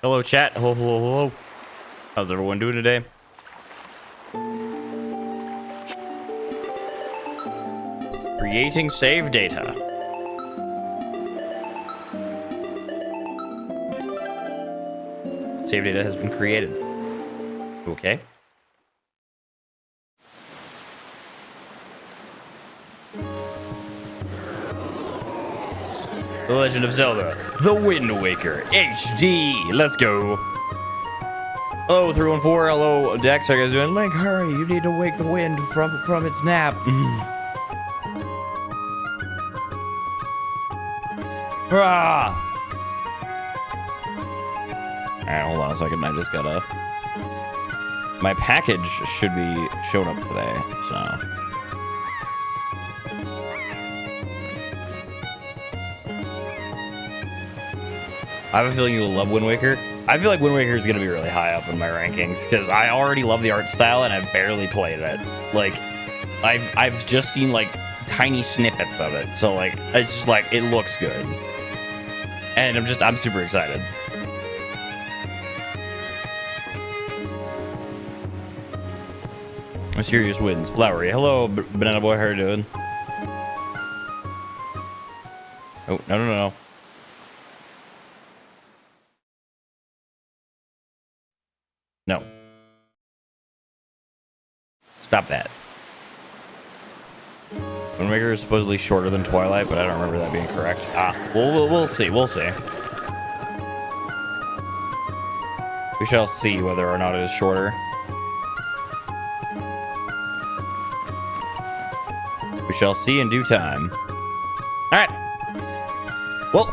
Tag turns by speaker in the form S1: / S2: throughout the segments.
S1: Hello, chat. Hello, hello, hello. How's everyone doing today? Creating save data. Save data has been created. Okay. The Legend of Zelda, The Wind Waker, HD. Let's go. Hello, 314. Hello, Dex. How are you guys doing? Link, hurry. You need to wake the wind from its nap. Alright, hold on a second. I just gotta... My package should be showing up today, so... I have a feeling you'll love Wind Waker. I feel like Wind Waker is going to be really high up in my rankings because I already love the art style and I've barely played it. Like, I've just seen like tiny snippets of it, so like it's just like it looks good, and I'm super excited. Mysterious Winds, Flowery. Hello, Banana Boy. How are you doing? Oh, no. No. Stop that. Wind Waker is supposedly shorter than Twilight, but I don't remember that being correct. We'll see. We'll see. We shall see whether or not it is shorter. We shall see in due time. All right. Well,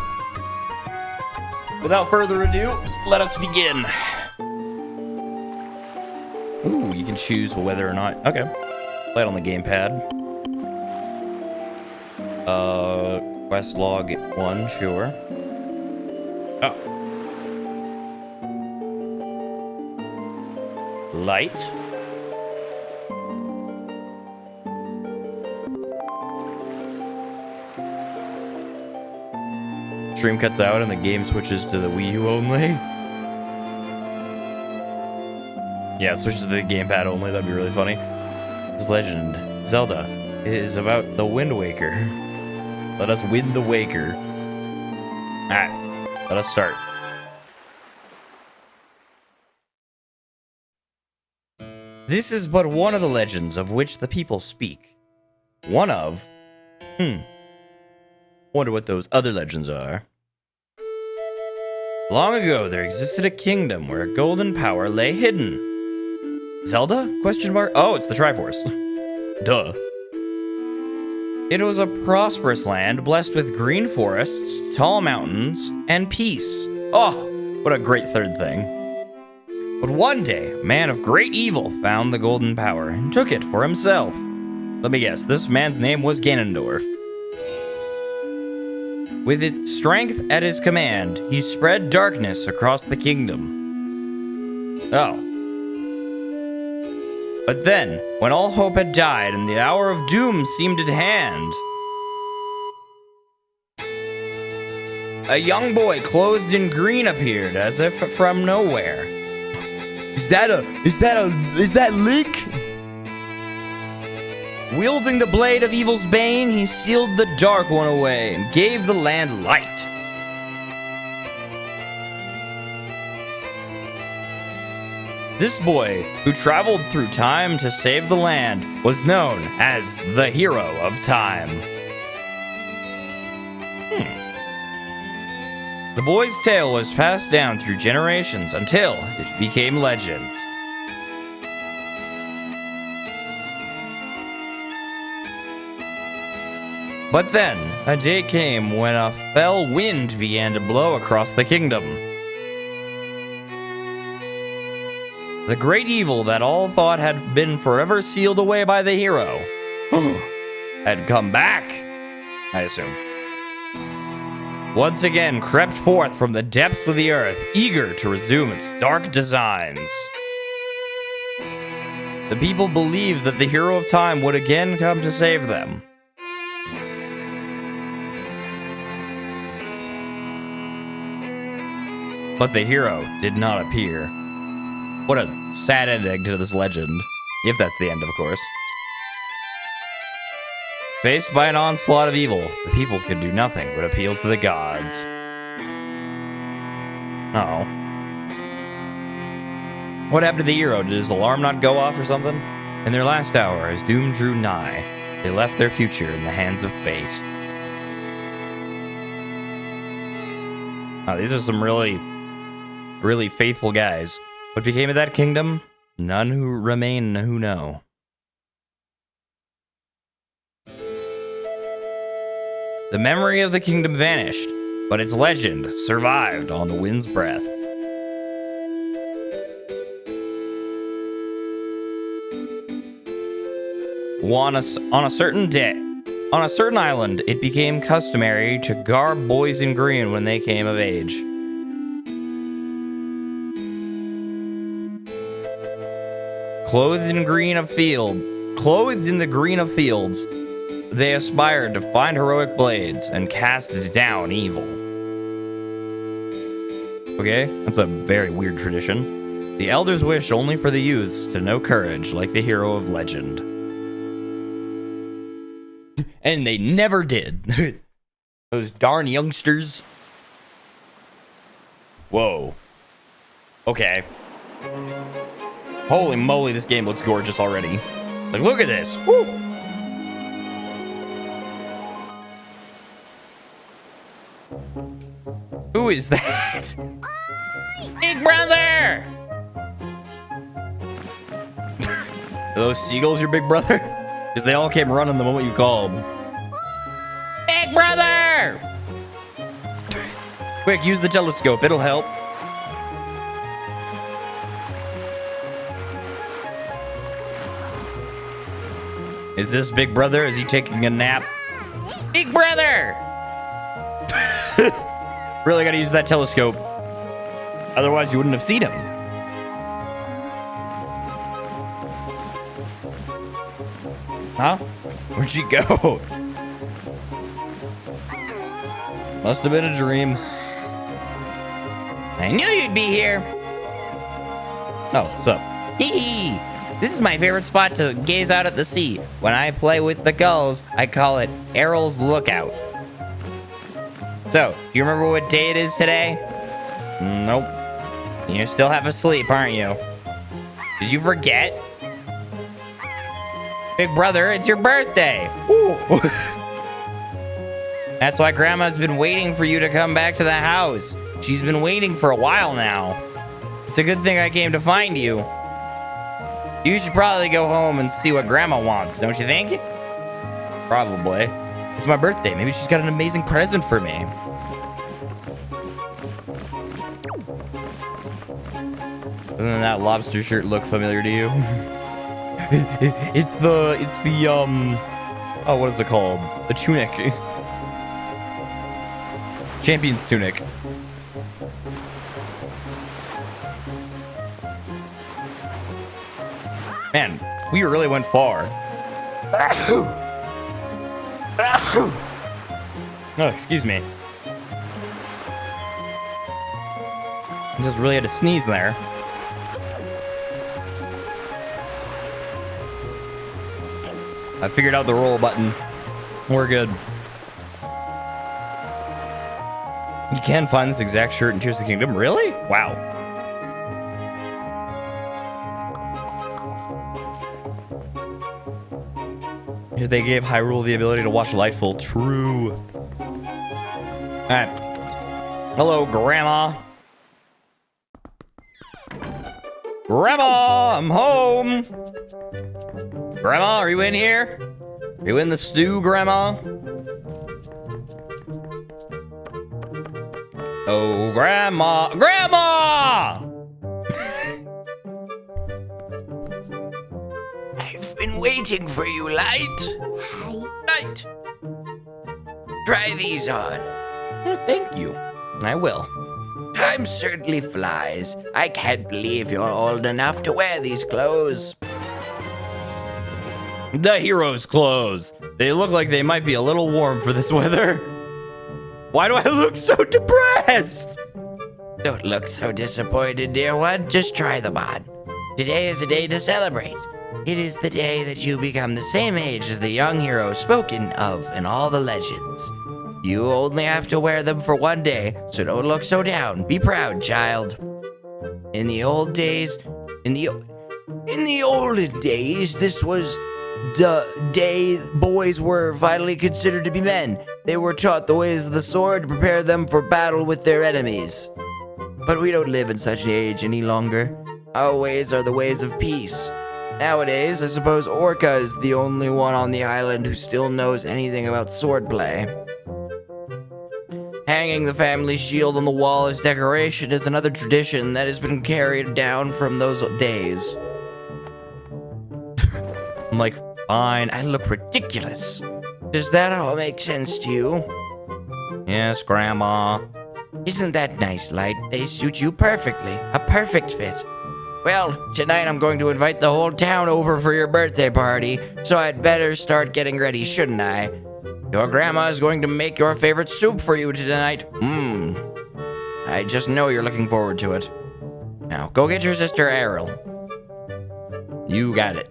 S1: without further ado, let us begin. Ooh, you can choose whether or not... Okay. Play it on the gamepad. Quest log 1, sure. Oh. Light. Stream cuts out and the game switches to the Wii U only. Yeah, switches to the gamepad only. That'd be really funny. This Legend Zelda is about the Wind Waker. Let us win the Waker. Alright, let us start. This is but one of the legends of which the people speak. One of... Wonder what those other legends are. Long ago, there existed a kingdom where a golden power lay hidden. Zelda? Question mark? Oh, it's the Triforce. Duh. It was a prosperous land blessed with green forests, tall mountains, and peace. Oh, what a great third thing. But one day, a man of great evil found the golden power and took it for himself. Let me guess, this man's name was Ganondorf. With its strength at his command, he spread darkness across the kingdom. Oh. But then, when all hope had died and the hour of doom seemed at hand, a young boy clothed in green appeared as if from nowhere. Is that Link? Wielding the blade of evil's bane, he sealed the dark one away and gave the land light. This boy, who traveled through time to save the land, was known as the Hero of Time. The boy's tale was passed down through generations until it became legend. But then, a day came when a fell wind began to blow across the kingdom. The great evil that all thought had been forever sealed away by the hero had come back, I assume. Once again crept forth from the depths of the earth, eager to resume its dark designs. The people believed that the Hero of Time would again come to save them. But the hero did not appear. What a sad ending to this legend. If that's the end, of course. Faced by an onslaught of evil, the people could do nothing but appeal to the gods. Uh-oh. What happened to the hero? Did his alarm not go off or something? In their last hour, as doom drew nigh, they left their future in the hands of fate. Oh, these are some really faithful guys. What became of that kingdom? None who remain who know. The memory of the kingdom vanished, but its legend survived on the wind's breath. On a certain island, it became customary to garb boys in green when they came of age. Clothed in the green of fields, they aspired to find heroic blades and cast down evil. Okay, that's a very weird tradition. The elders wished only for the youths to know courage like the hero of legend. And they never did. Those darn youngsters. Whoa. Okay. Holy moly, this game looks gorgeous already. Like, look at this. Woo! Who is that? Big brother! Are those seagulls your big brother? Because they all came running the moment you called. Big brother! Quick, use the telescope. It'll help. Is this Big Brother? Is he taking a nap? Big Brother! Really gotta use that telescope. Otherwise, you wouldn't have seen him. Huh? Where'd she go? Must have been a dream. I knew you'd be here. Oh, what's up? Hee hee. This is my favorite spot to gaze out at the sea. When I play with the gulls, I call it Errol's Lookout. So, do you remember what day it is today? Nope. You're still half asleep, aren't you? Did you forget? Big brother, it's your birthday. Ooh. That's why Grandma's been waiting for you to come back to the house. She's been waiting for a while now. It's a good thing I came to find you. You should probably go home and see what Grandma wants, don't you think? Probably. It's my birthday. Maybe she's got an amazing present for me. Doesn't that lobster shirt look familiar to you? It's the oh, what is it called? The tunic. Champion's tunic. Man, we really went far. Oh, excuse me. I just really had to sneeze there. I figured out the roll button. We're good. You can find this exact shirt in Tears of the Kingdom. Really? Wow. Here they gave Hyrule the ability to watch Lightful. True. Alright. Hello, Grandma. Grandma, I'm home. Grandma, are you in here? Are you in the stew, Grandma? Oh, Grandma. Grandma! I've been waiting for you, Light. Hi. Light. Try these on. Oh, thank you. I will. Time certainly flies. I can't believe you're old enough to wear these clothes. The hero's clothes. They look like they might be a little warm for this weather. Why do I look so depressed?
S2: Don't look so disappointed, dear one. Just try them on. Today is a day to celebrate. It is the day that you become the same age as the young hero spoken of in all the legends. You only have to wear them for one day, so don't look so down. Be proud, child. In the olden days, this was the day boys were finally considered to be men. They were taught the ways of the sword to prepare them for battle with their enemies. But we don't live in such an age any longer. Our ways are the ways of peace. Nowadays, I suppose Orca is the only one on the island who still knows anything about swordplay. Hanging the family shield on the wall as decoration is another tradition that has been carried down from those days.
S1: I'm like, fine, I look ridiculous.
S2: Does that all make sense to you?
S1: Yes, Grandma.
S2: Isn't that nice, Light? They suit you perfectly. A perfect fit. Well, tonight I'm going to invite the whole town over for your birthday party, so I'd better start getting ready, shouldn't I? Your grandma is going to make your favorite soup for you tonight. I just know you're looking forward to it. Now, go get your sister Errol.
S1: You got it.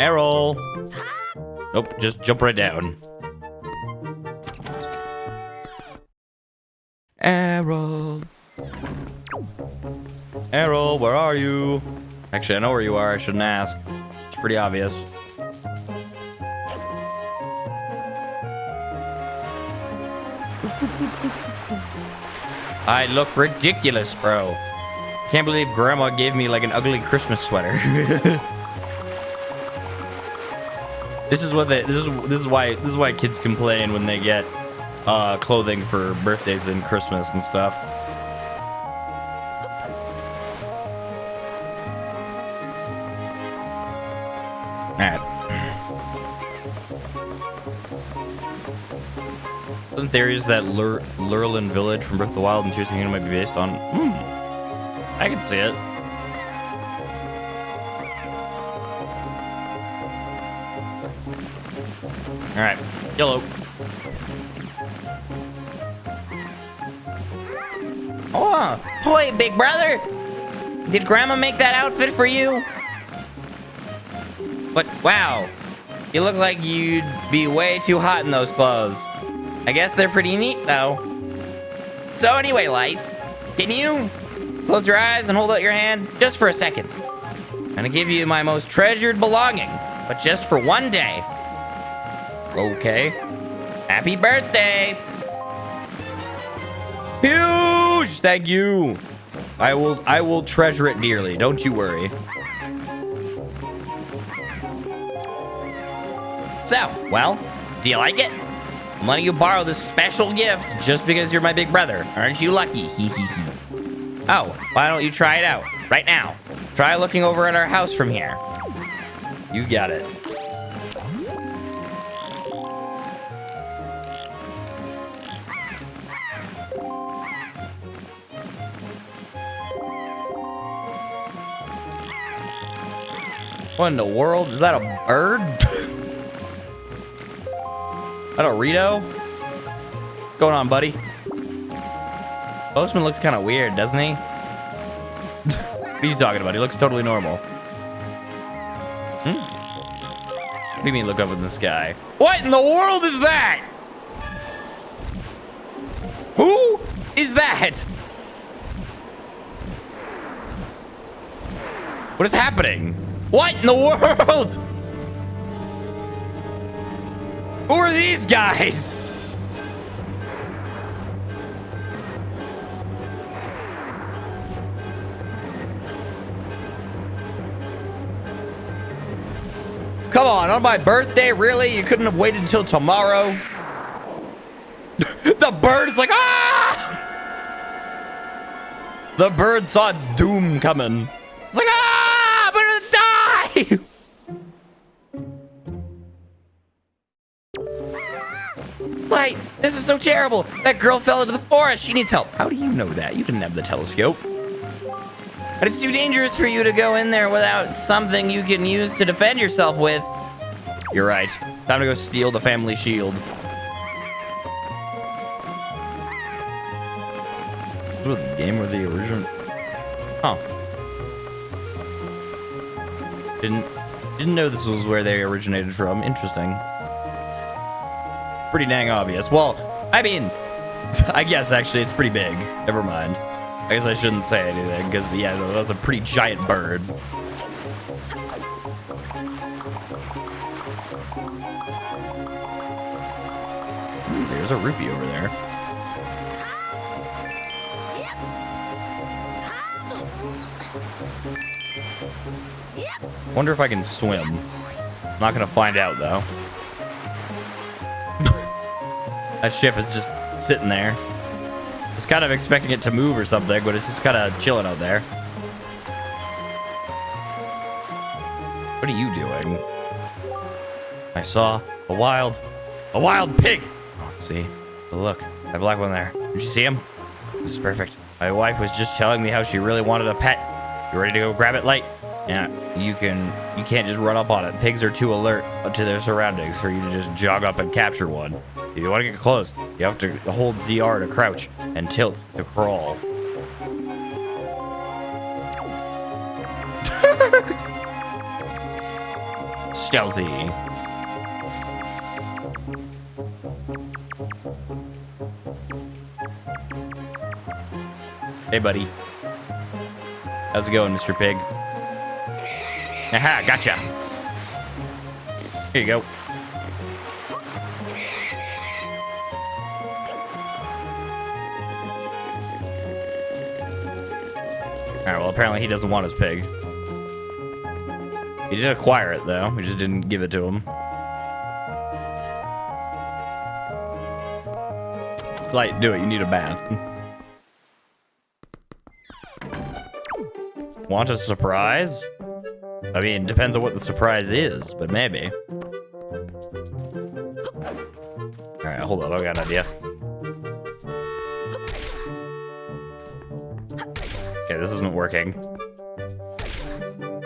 S1: Errol. Nope, just jump right down. Errol. Errol, where are you? Actually, I know where you are. I shouldn't ask. It's pretty obvious. I look ridiculous, bro. Can't believe Grandma gave me like an ugly Christmas sweater. This is why kids complain when they get clothing for birthdays and Christmas and stuff. Alright. Some theories that Lurelin Village from Breath of the Wild and Tears of the Kingdom might be based on. I can see it. Alright, yellow.
S2: Oh, boy, big brother! Did Grandma make that outfit for you?
S1: But wow, you look like you'd be way too hot in those clothes.
S2: I guess they're pretty neat, though. So anyway, Light, can you close your eyes and hold out your hand just for a second? I'm gonna give you my most treasured belonging, but just for one day.
S1: Okay.
S2: Happy birthday!
S1: Huge! Thank you. I will treasure it dearly. Don't you worry.
S2: So, well, do you like it? I'm letting you borrow this special gift just because you're my big brother. Aren't you lucky? Hee hee hee. Oh, why don't you try it out right now? Try looking over at our house from here.
S1: You got it. What in the world? Is that a bird? That a Rito? What's going on, buddy? Postman looks kind of weird, doesn't he? What are you talking about? He looks totally normal. What do you mean look up in the sky? What in the world is that? Who is that? What is happening? What in the world? Who are these guys? Come on my birthday, really? You couldn't have waited until tomorrow? The bird is like, ah! The bird saw its doom coming. It's like, ah! I'm gonna die!
S2: Light, this is so terrible. That girl fell into the forest. She needs help. How do you know that? You didn't have the telescope. But it's too dangerous for you to go in there without something you can use to defend yourself with.
S1: You're right. Time to go steal the family shield. What, the game or the original? Huh. Didn't know this was where they originated from. Interesting. Pretty dang obvious. Well, I mean, I guess actually it's pretty big. Never mind. I guess I shouldn't say anything because yeah, that was a pretty giant bird. Ooh, there's a rupee over there. Wonder if I can swim. I'm not gonna find out though. That ship is just sitting there. I was kind of expecting it to move or something, but it's just kind of chilling out there. What are you doing? I saw a wild pig. Oh, see, look, that black one there. Did you see him? This is perfect. My wife was just telling me how she really wanted a pet. You ready to go grab it, Light? Yeah, you can't just run up on it. Pigs are too alert to their surroundings for you to just jog up and capture one. If you want to get close, you have to hold ZR to crouch and tilt to crawl. Stealthy. Hey, buddy. How's it going, Mr. Pig? Aha, gotcha. Here you go. Alright, well, apparently he doesn't want his pig. He did acquire it, though. We just didn't give it to him. Light, do it. You need a bath. Want a surprise? I mean, depends on what the surprise is, but maybe. Alright, hold up. I've got an idea. Okay, this isn't working.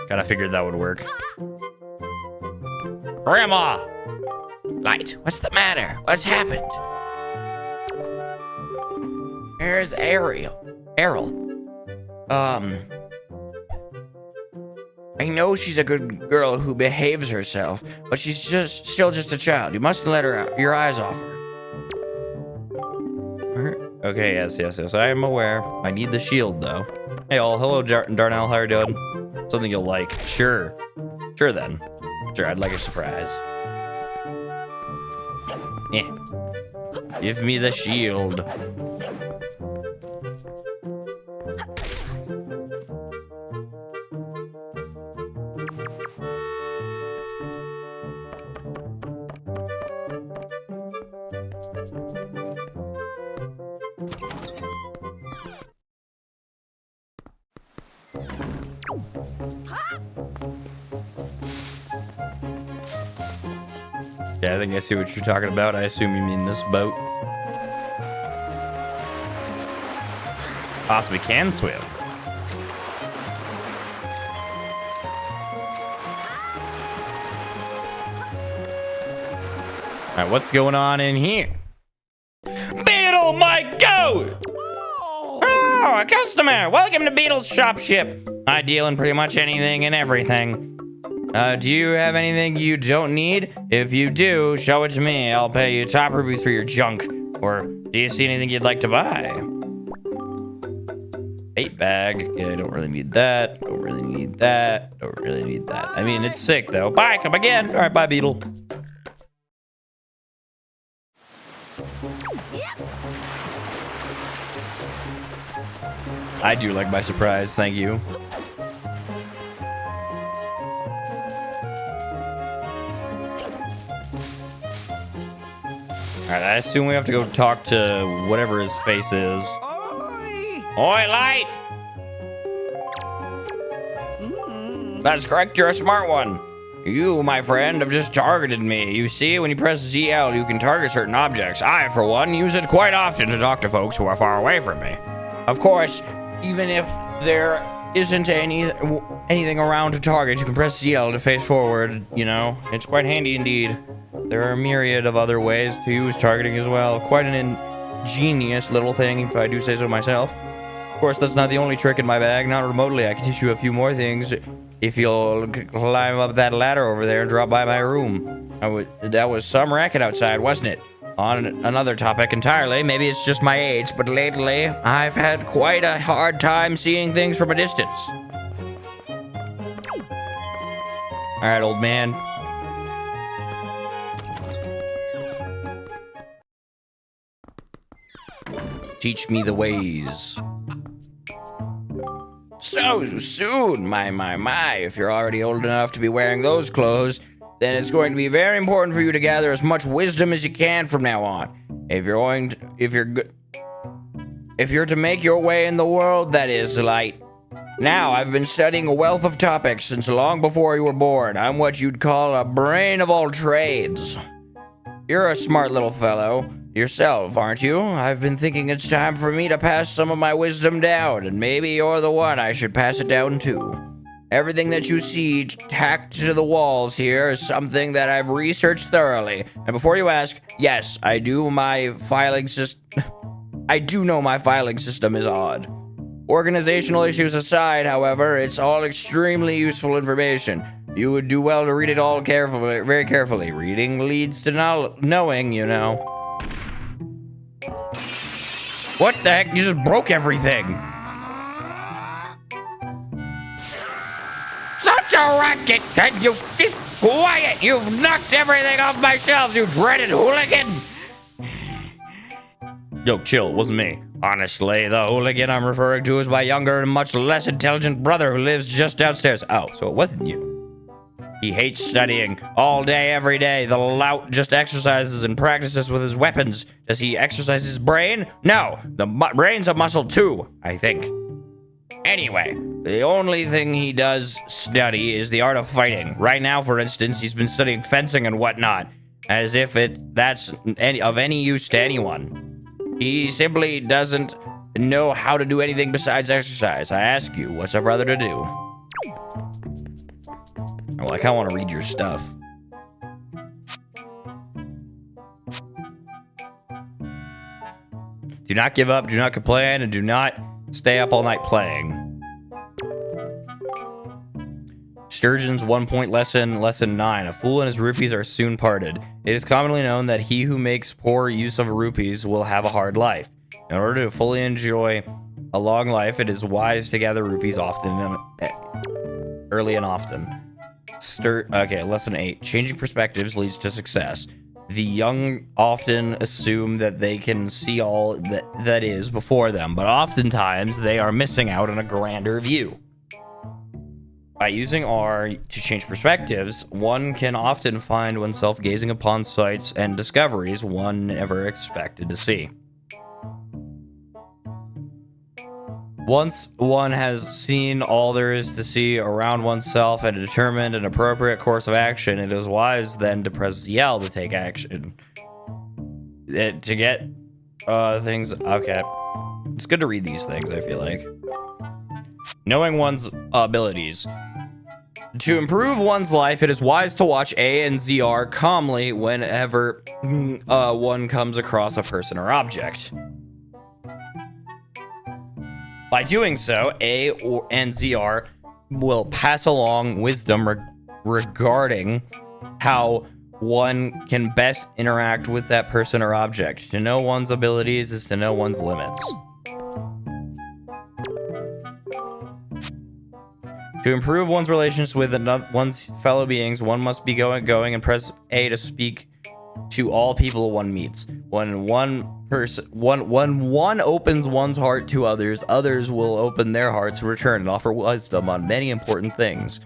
S1: Kinda figured that would work. Grandma!
S2: Light, what's the matter? What's happened? Here's Errol. I know she's a good girl who behaves herself, but she's still just a child. You mustn't let your eyes off her.
S1: Okay, yes. I am aware. I need the shield, though. Hey, all. Hello, Darnell. How are you doing? Something you'll like. Sure then. Sure, I'd like a surprise. Yeah. Give me the shield. Yeah, I think I see what you're talking about. I assume you mean this boat. Possibly can swim. Alright, what's going on in here? Beetle, my goat! Oh, a customer! Welcome to Beetle's shop ship. I deal in pretty much anything and everything. Do you have anything you don't need? If you do, show it to me. I'll pay you top rupees for your junk. Or do you see anything you'd like to buy? 8 bag. Okay, I don't really need that. Don't really need that. Don't really need that. I mean, it's sick though. Bye, come again. All right, bye, Beetle. I do like my surprise. Thank you. Alright, I assume we have to go talk to whatever his face is. Oi, Light! That's correct, you're a smart one. You, my friend, have just targeted me. You see, when you press ZL, you can target certain objects. I, for one, use it quite often to talk to folks who are far away from me. Of course, even if there isn't anything around to target, you can press ZL to face forward, you know? It's quite handy indeed. There are a myriad of other ways to use targeting as well. Quite an ingenious little thing, if I do say so myself. course, that's not the only trick in my bag. Not remotely. I can teach you a few more things if you'll climb up that ladder over there and drop by my room. That was some racket outside, wasn't it? On another topic entirely, maybe it's just my age, but lately I've had quite a hard time seeing things from a distance. All right, old man. Teach me the ways. So soon, my. If you're already old enough to be wearing those clothes, then it's going to be very important for you to gather as much wisdom as you can from now on. If you're to make your way in the world, that is, light. Now, I've been studying a wealth of topics since long before you were born. I'm what you'd call a brain of all trades. You're a smart little fellow yourself, aren't you? I've been thinking it's time for me to pass some of my wisdom down, and maybe you're the one I should pass it down to. Everything that you see tacked to the walls here is something that I've researched thoroughly. And before you ask, yes, I do know my filing system is odd. Organizational issues aside, however, it's all extremely useful information. You would do well to read it all carefully, very carefully. Reading leads to knowing, you know. What the heck? You just broke everything. Such a racket! Can you keep quiet? You've knocked everything off my shelves, you dreaded hooligan! Yo, chill. It wasn't me. Honestly, the hooligan I'm referring to is my younger and much less intelligent brother who lives just downstairs. Oh, so it wasn't you. He hates studying all day, every day. The lout just exercises and practices with his weapons. Does he exercise his brain? No, the brain's a muscle too, I think. Anyway, the only thing he does study is the art of fighting. Right now, for instance, he's been studying fencing and whatnot, as if that's of any use to anyone. He simply doesn't know how to do anything besides exercise. I ask you, what's a brother to do? Well, I kind of want to read your stuff. Do not give up, do not complain, and do not stay up all night playing. Sturgeon's 1-point lesson, lesson 9. A fool and his rupees are soon parted. It is commonly known that he who makes poor use of rupees will have a hard life. In order to fully enjoy a long life, it is wise to gather rupees early and often. Okay, lesson 8. Changing perspectives leads to success. The young often assume that they can see all that is before them, but oftentimes they are missing out on a grander view. By using R to change perspectives, one can often find oneself gazing upon sights and discoveries one never expected to see. Once one has seen all there is to see around oneself and determined an appropriate course of action, it is wise then to press L to take action. To get things... Okay. It's good to read these things, I feel like. Knowing one's abilities. To improve one's life, it is wise to watch A and ZR calmly whenever one comes across a person or object. By doing so, A and ZR will pass along wisdom regarding how one can best interact with that person or object. To know one's abilities is to know one's limits. To improve one's relations with one's fellow beings, one must be going and press A to speak to all people one meets. When one opens one's heart to others, others will open their hearts in return and offer wisdom on many important things.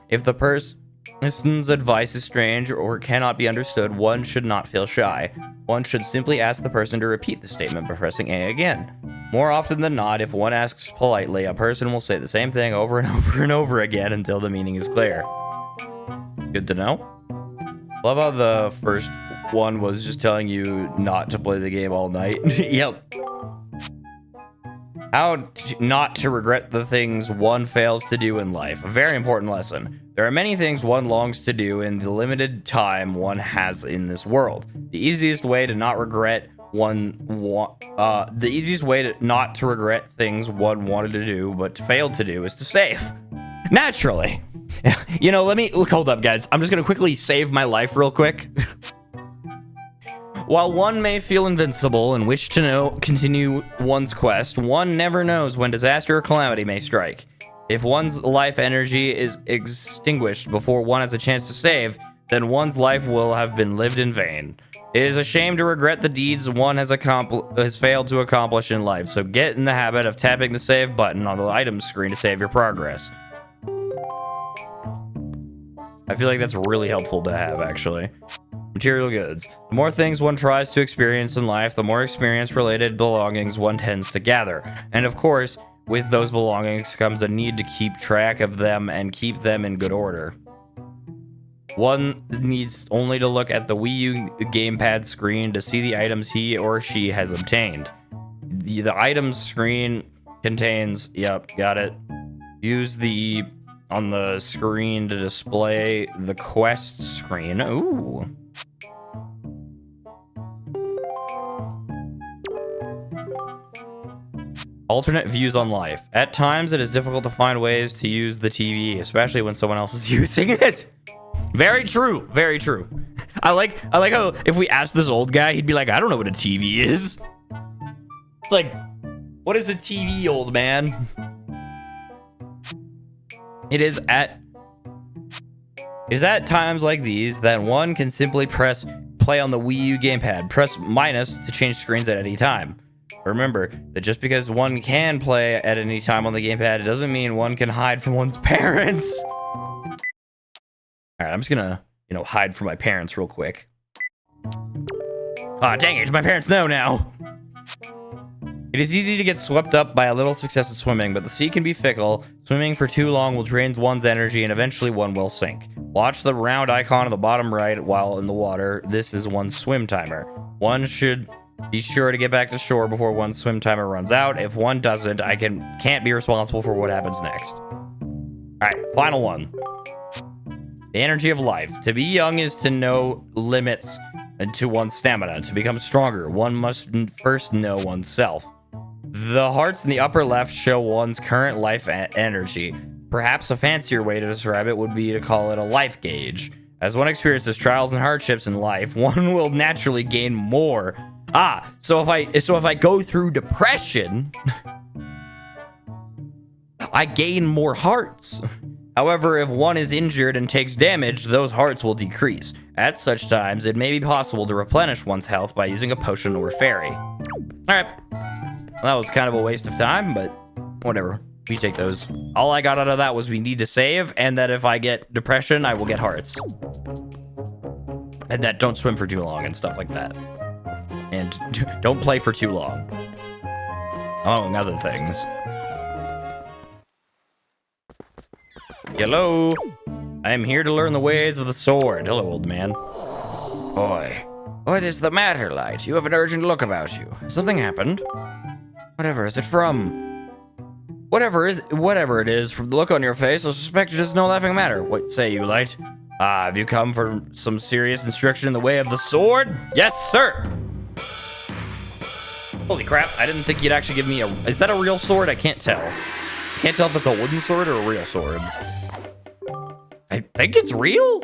S1: If the person's advice is strange or cannot be understood, one should not feel shy. One should simply ask the person to repeat the statement by pressing A again. More often than not, if one asks politely, a person will say the same thing over and over and over again until the meaning is clear. Good to know. Love how the first one was just telling you not to play the game all night. Yep. How not to regret the things one fails to do in life. A very important lesson. There are many things one longs to do in the limited time one has in this world. The easiest way to not regret the easiest way to not to regret things one wanted to do but failed to do is to save. Naturally. You know, hold up, guys. I'm just gonna quickly save my life real quick. While one may feel invincible and wish to continue one's quest, one never knows when disaster or calamity may strike. If one's life energy is extinguished before one has a chance to save, then one's life will have been lived in vain. It is a shame to regret the deeds one has failed to accomplish in life, so get in the habit of tapping the save button on the items screen to save your progress. I feel like that's really helpful to have, actually. Material goods. The more things one tries to experience in life, the more experience-related belongings one tends to gather. And of course, with those belongings comes a need to keep track of them and keep them in good order. One needs only to look at the Wii U gamepad screen to see the items he or she has obtained. The items screen contains, yep, got it. Use on the screen to display the quest screen. Ooh. Alternate views on life. At times, it is difficult to find ways to use the TV, especially when someone else is using it. Very true. Very true. I like how if we asked this old guy, he'd be like, I don't know what a TV is. It's like, what is a TV, old man? It is at times like these that one can simply press play on the Wii U gamepad. Press minus to change screens at any time. Remember that just because one can play at any time on the gamepad, it doesn't mean one can hide from one's parents. All right, I'm just gonna, hide from my parents real quick. Ah, dang it, my parents know now. It is easy to get swept up by a little success at swimming, but the sea can be fickle. Swimming for too long will drain one's energy and eventually one will sink. Watch the round icon on the bottom right while in the water. This is one's swim timer. One should be sure to get back to shore before one's swim timer runs out. If one doesn't, I can't be responsible for what happens next. All right, final one. The energy of life. To be young is to know limits to one's stamina. To become stronger, one must first know oneself. The hearts in the upper left show one's current life energy. Perhaps a fancier way to describe it would be to call it a life gauge. As one experiences trials and hardships in life, one will naturally gain more. So if I go through depression, I gain more hearts. However, if one is injured and takes damage, those hearts will decrease. At such times, it may be possible to replenish one's health by using a potion or fairy. All right. Well, that was kind of a waste of time, but whatever. We take those. All I got out of that was we need to save, and that if I get depression, I will get hearts. And that don't swim for too long and stuff like that. And don't play for too long. Among other things. Hello. I am here to learn the ways of the sword. Hello, old man.
S2: Boy, what is the matter, Light? You have an urgent look about you.
S1: Something happened.
S2: Whatever is it from?
S1: Whatever it is, from the look on your face, I suspect it is no laughing matter. What say you, Light? Have you come for some serious instruction in the way of the sword? Yes, sir! Holy crap, I didn't think you'd actually give me is that a real sword? I can't tell. I can't tell if it's a wooden sword or a real sword. I think it's real?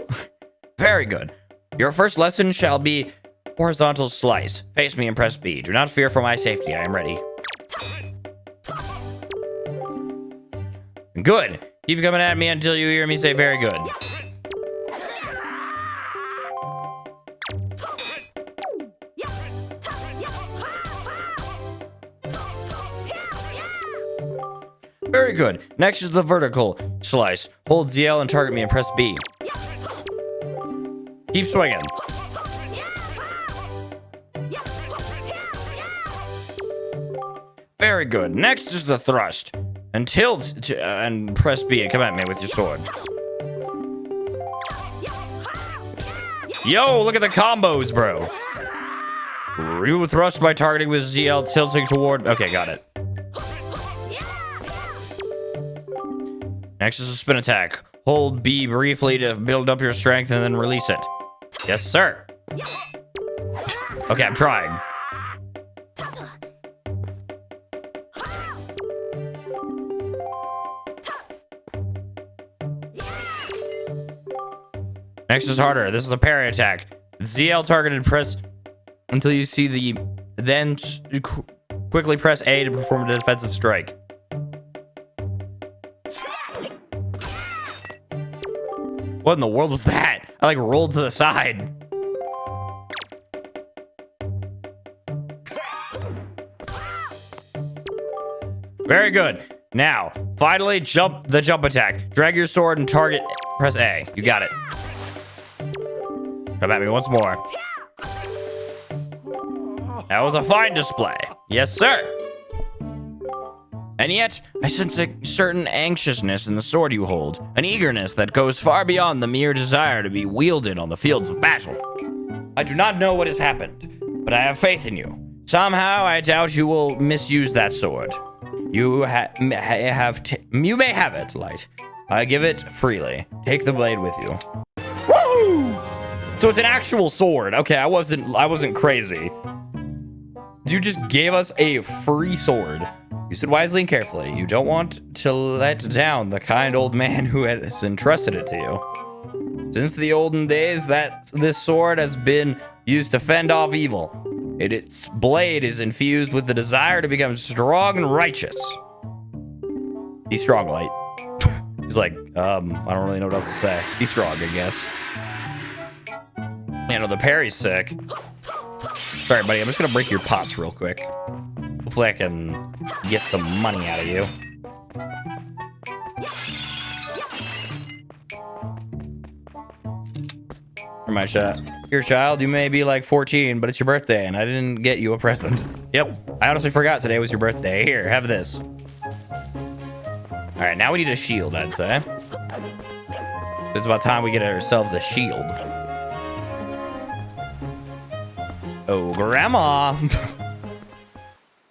S1: Very good. Your first lesson shall be horizontal slice. Face me and press B. Do not fear for my safety. I am ready. Good. Keep coming at me until you hear me say very good. Very good. Next is the vertical slice. Hold ZL and target me and press B. Keep swinging. Very good. Next is the thrust. And tilt and press B and come at me with your sword. Yo, look at the combos, bro. You thrust by targeting with ZL, tilting toward. Okay, got it. Next is a spin attack. Hold B briefly to build up your strength and then release it. Yes, sir. Okay, I'm trying. Next is harder. This is a parry attack. ZL targeted, press until you see the... Then quickly press A to perform a defensive strike. What in the world was that? I like rolled to the side. Very good. Now, finally, jump attack. Drag your sword and target. Press A. You got it. Come at me once more. That was a fine display. Yes, sir. And yet, I sense a certain anxiousness in the sword you hold, an eagerness that goes far beyond the mere desire to be wielded on the fields of battle. I do not know what has happened, but I have faith in you. Somehow, I doubt you will misuse that sword. You may have it, Light. I give it freely. Take the blade with you. Woo! So it's an actual sword. Okay, I wasn't crazy. You just gave us a free sword. Use it wisely and carefully. You don't want to let down the kind old man who has entrusted it to you. Since the olden days, this sword has been used to fend off evil. Its blade is infused with the desire to become strong and righteous. Be strong, Light. He's like, I don't really know what else to say. Be strong, I guess. You know, the parry's sick. Sorry, buddy, I'm just gonna break your pots real quick. Hopefully I can get some money out of you. For my shot. Here, child, you may be like 14, but it's your birthday, and I didn't get you a present. Yep, I honestly forgot today was your birthday. Here, have this. All right, now we need a shield, I'd say. It's about time we get ourselves a shield. Oh, Grandma.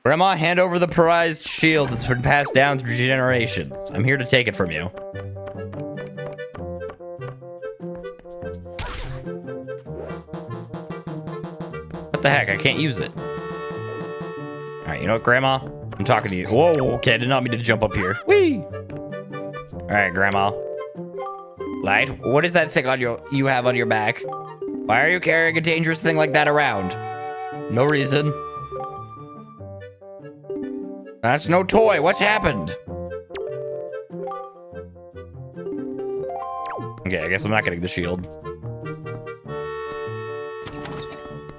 S1: Grandma, hand over the prized shield that's been passed down through generations. I'm here to take it from you. What the heck? I can't use it. All right, you know what, Grandma? I'm talking to you. Whoa, okay, I did not mean to jump up here. Whee! All right, Grandma. Light, what is that thing on you have on your back? Why are you carrying a dangerous thing like that around? No reason. That's no toy. What's happened? Okay, I guess I'm not getting the shield.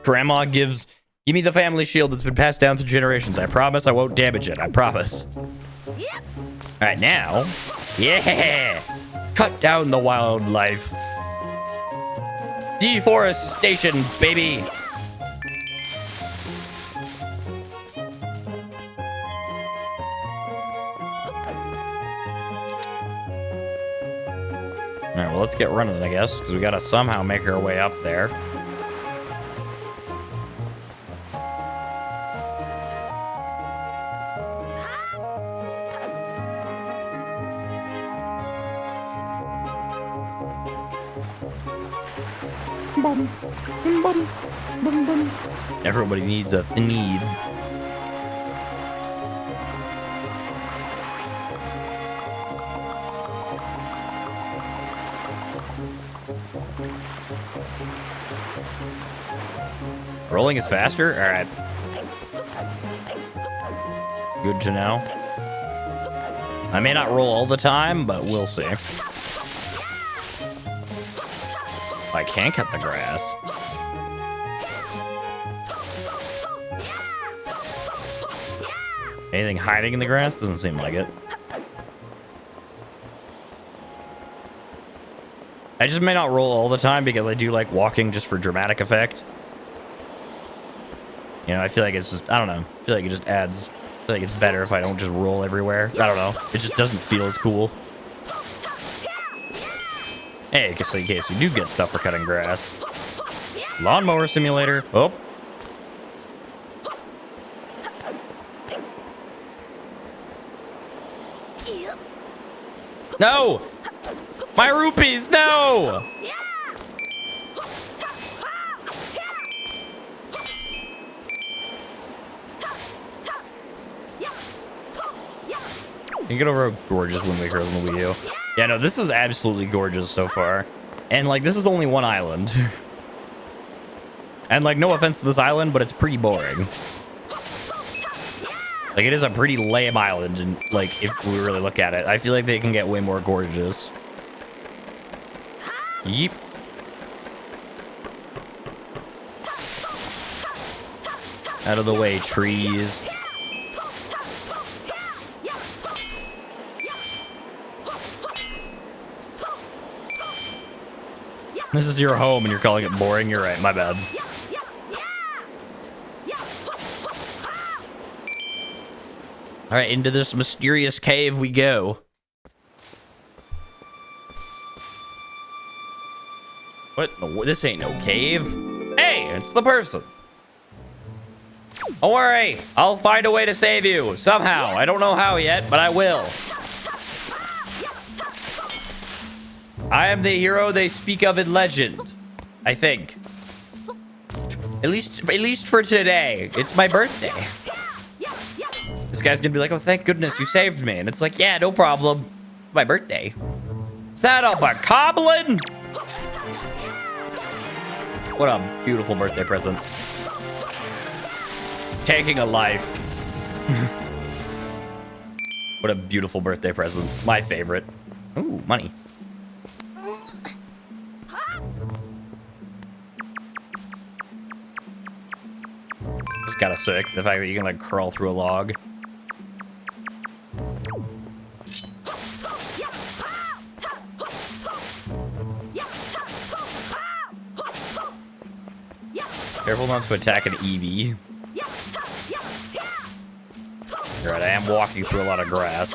S1: Grandma give me the family shield that's been passed down through generations. I promise I won't damage it. I promise. All right, now. Yeah! Cut down the wildlife. Deforestation, baby. All right, well, let's get running, I guess, because we got to somehow make our way up there. Everybody needs a need. Rolling is faster? All right. Good to know. I may not roll all the time, but we'll see. I can cut the grass. Anything hiding in the grass? Doesn't seem like it. I just may not roll all the time because I do like walking just for dramatic effect. You know, I feel like it's just, I don't know. I feel like it just adds, I feel like it's better if I don't just roll everywhere. I don't know. It just doesn't feel as cool. Hey, just in case you do get stuff for cutting grass. Lawnmower simulator. Oh. No! My rupees, no! You get over how gorgeous Wind Waker is in the Wii U. Yeah, no, this is absolutely gorgeous so far. And like, this is only one island. And like, no offense to this island, but it's pretty boring. Like, it is a pretty lame island, and like, if we really look at it, I feel like they can get way more gorgeous. Yeep. Out of the way, trees. This is your home and you're calling it boring? You're right, my bad. All right, into this mysterious cave we go. What? No, this ain't no cave. Hey, it's the person. Don't worry, I'll find a way to save you somehow. I don't know how yet, but I will. I am the hero they speak of in legend, I think. At least for today. It's my birthday. This guy's gonna be like, oh, thank goodness you saved me. And it's like, yeah, no problem. My birthday. Is that a bokoblin? What a beautiful birthday present. Taking a life. What a beautiful birthday present. My favorite. Ooh, money. It's kind of sick, the fact that you can like crawl through a log. Careful not to attack an EV. Alright, I am walking through a lot of grass.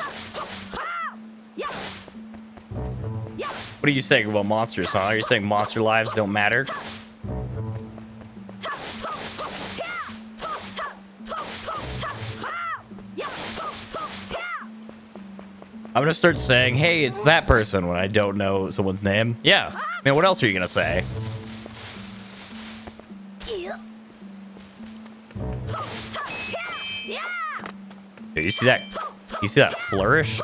S1: What are you saying about monsters, huh? Are you saying monster lives don't matter? I'm gonna start saying, hey, it's that person when I don't know someone's name. Yeah. I mean, what else are you gonna say? Dude, you see that? You see that flourish?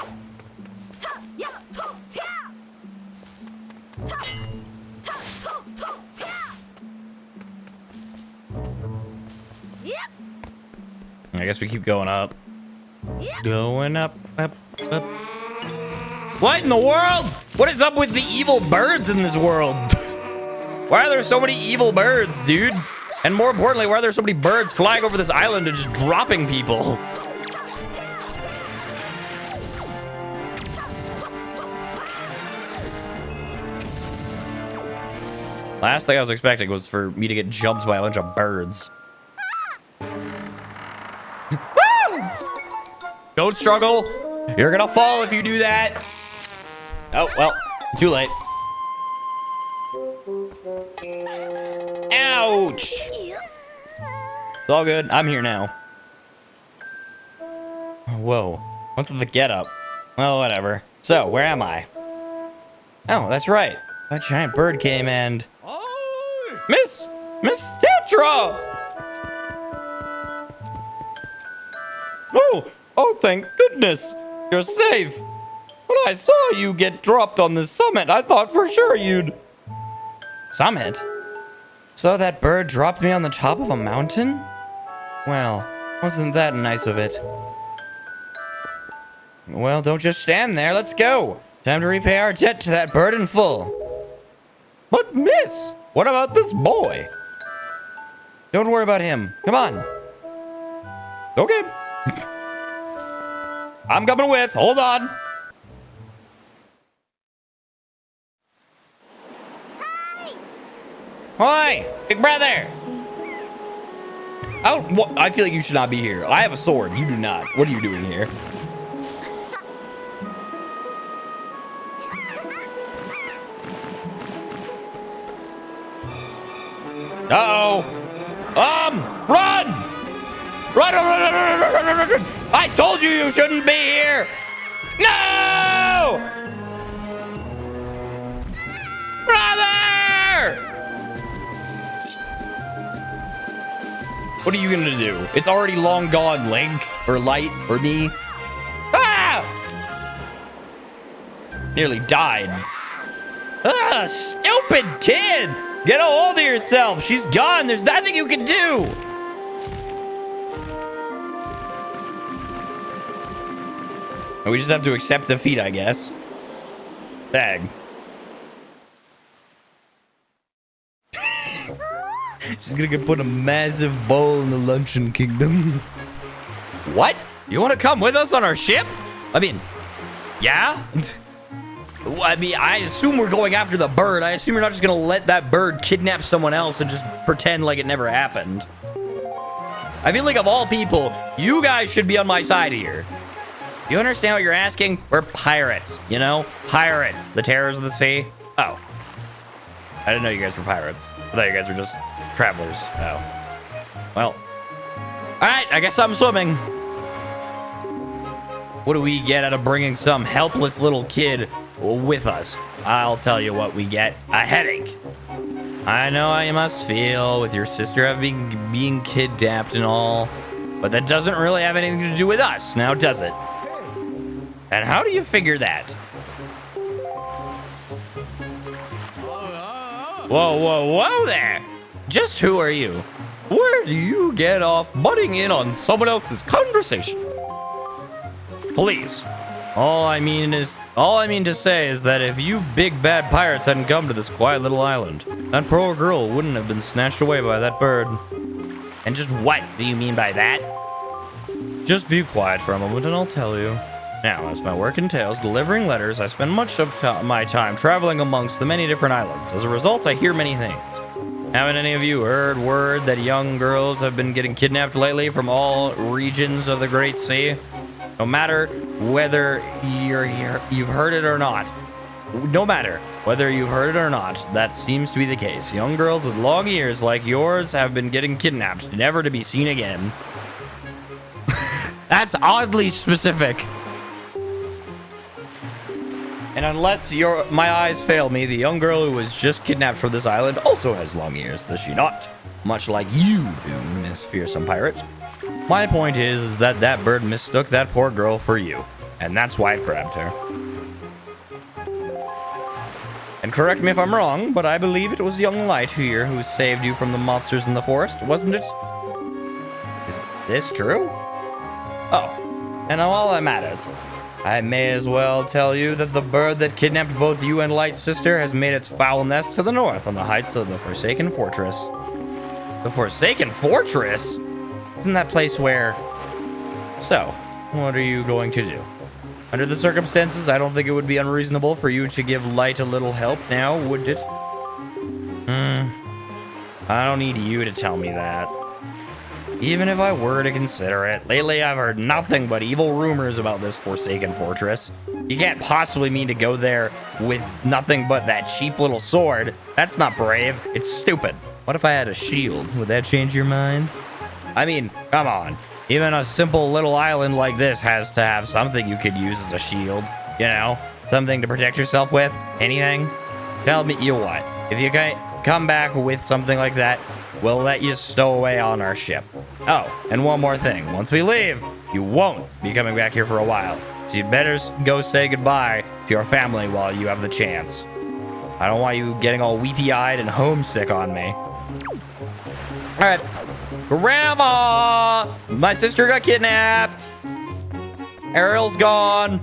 S1: I guess we keep going up. Going up, up, up. What in the world? What is up with the evil birds in this world? Why are there so many evil birds, dude? And more importantly, why are there so many birds flying over this island and just dropping people? Last thing I was expecting was for me to get jumped by a bunch of birds. Don't struggle. You're gonna fall if you do that. Oh, well, too late. Ouch. It's all good. I'm here now. Whoa. What's the get up? Well, whatever. So, where am I? Oh, that's right. A giant bird came and... Miss Tetra! Oh, thank goodness. You're safe. When I saw you get dropped on this summit, I thought for sure you'd... Summit? So that bird dropped me on the top of a mountain? Well, wasn't that nice of it? Well, don't just stand there. Let's go. Time to repay our debt to that bird in full. But miss, what about this boy? Don't worry about him. Come on. Okay. I'm coming with. Hold on. Hi, big brother. I feel like you should not be here. I have a sword. You do not. What are you doing here? Uh-oh. Run! Run! I told you shouldn't be here! No! Brother! What are you gonna do? It's already long gone, Link. Or Light, or me. Ah! Nearly died. Ah! a stupid kid. Get a hold of yourself. She's gone. There's nothing you can do. And we just have to accept defeat, I guess. Tag. She's gonna get put a massive bowl in the luncheon kingdom. What? You want to come with us on our ship? I mean, yeah? I mean, I assume we're going after the bird. I assume you're not just gonna let that bird kidnap someone else and just pretend like it never happened. I feel like of all people, you guys should be on my side here. You understand what you're asking? We're pirates, you know? Pirates, the terrors of the sea. Oh. I didn't know you guys were pirates. I thought you guys were just travelers. Oh. Well. Alright, I guess I'm swimming. What do we get out of bringing some helpless little kid with us? I'll tell you what we get. A headache. I know how you must feel with your sister being kidnapped and all, but that doesn't really have anything to do with us, now does it? And how do you figure that? Whoa, whoa, whoa there! Just who are you? Where do you get off butting in on someone else's conversation? Please. All I mean to say is that if you big bad pirates hadn't come to this quiet little island, that poor girl wouldn't have been snatched away by that bird. And just what do you mean by that? Just be quiet for a moment and I'll tell you. Now, as my work entails delivering letters, I spend much of my time traveling amongst the many different islands. As a result, I hear many things. Haven't any of you heard word that young girls have been getting kidnapped lately from all regions of the Great Sea? No matter whether you've heard it or not. No matter whether you've heard it or not, that seems to be the case. Young girls with long ears like yours have been getting kidnapped, never to be seen again. That's oddly specific. And unless my eyes fail me, the young girl who was just kidnapped from this island also has long ears, does she not? Much like you do, Miss Fearsome Pirate. My point is that that bird mistook that poor girl for you, and that's why it grabbed her. And correct me if I'm wrong, but I believe it was young Light here who saved you from the monsters in the forest, wasn't it? Is this true? Oh, and while I'm at it, I may as well tell you that the bird that kidnapped both you and Light's sister has made its foul nest to the north on the heights of the Forsaken Fortress. The Forsaken Fortress? Isn't that place where... So, what are you going to do? Under the circumstances, I don't think it would be unreasonable for you to give Light a little help now, would it? I don't need you to tell me that. Even if I were to consider it, lately I've heard nothing but evil rumors about this Forsaken Fortress. You can't possibly mean to go there with nothing but that cheap little sword. That's not brave, it's stupid. What if I had a shield? Would that change your mind? I mean, come on. Even a simple little island like this has to have something you could use as a shield. You know, something to protect yourself with. Anything? Tell me you what. If you can't come back with something like that, we'll let you stow away on our ship. Oh, and one more thing. Once we leave, you won't be coming back here for a while. So you'd better go say goodbye to your family while you have the chance. I don't want you getting all weepy-eyed and homesick on me. All right. Grandma! My sister got kidnapped. Ariel's gone.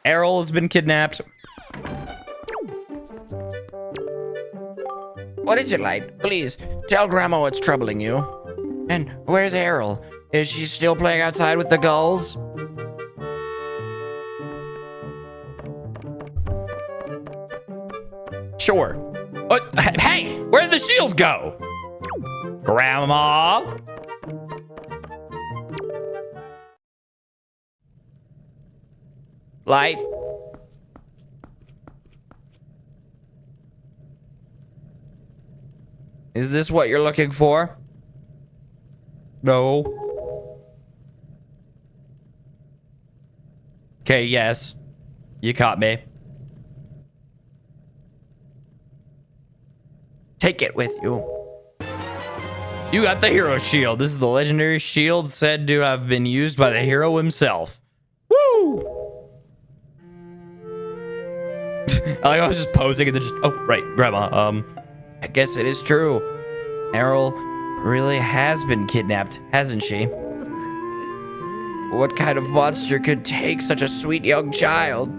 S1: Ariel has been kidnapped.
S2: What is it, Light? Please, tell Grandma what's troubling you. And where's Ariel? Is she still playing outside with the gulls?
S1: Sure. Hey, where'd the shield go? Grandma?
S2: Light?
S1: Is this what you're looking for? No. Okay, yes. You caught me.
S2: Take it with you.
S1: You got the hero shield. This is the legendary shield said to have been used by the hero himself. Woo! I was just posing and then just, oh, right, Grandma. I guess it is true. Errol really has been kidnapped, hasn't she? What kind of monster could take such a sweet young child?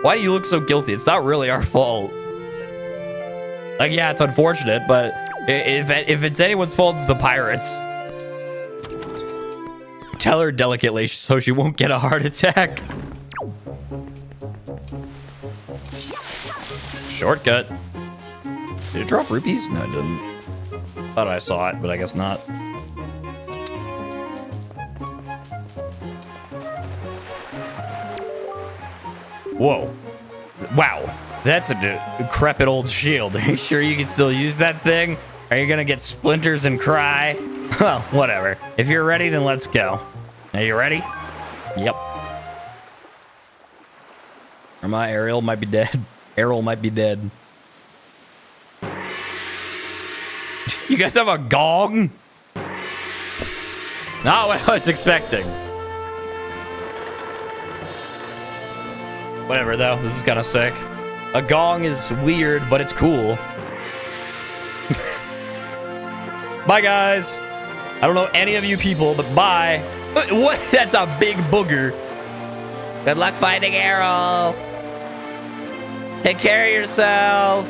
S1: Why do you look so guilty? It's not really our fault. Like, yeah, it's unfortunate, but if it's anyone's fault, it's the pirates. Tell her delicately so she won't get a heart attack. Shortcut. Did it drop rupees? No, it didn't. Thought I saw it, but I guess not. Whoa. Wow. That's a decrepit old shield. Are you sure you can still use that thing? Are you gonna get splinters and cry? Well, whatever. If you're ready, then let's go. Are you ready? Yep. Or my Ariel might be dead. Errol might be dead. You guys have a gong? Not what I was expecting. Whatever, though. This is kind of sick. A gong is weird, but it's cool. Bye, guys. I don't know any of you people, but bye. What? That's a big booger. Good luck finding Errol. Take care of yourself.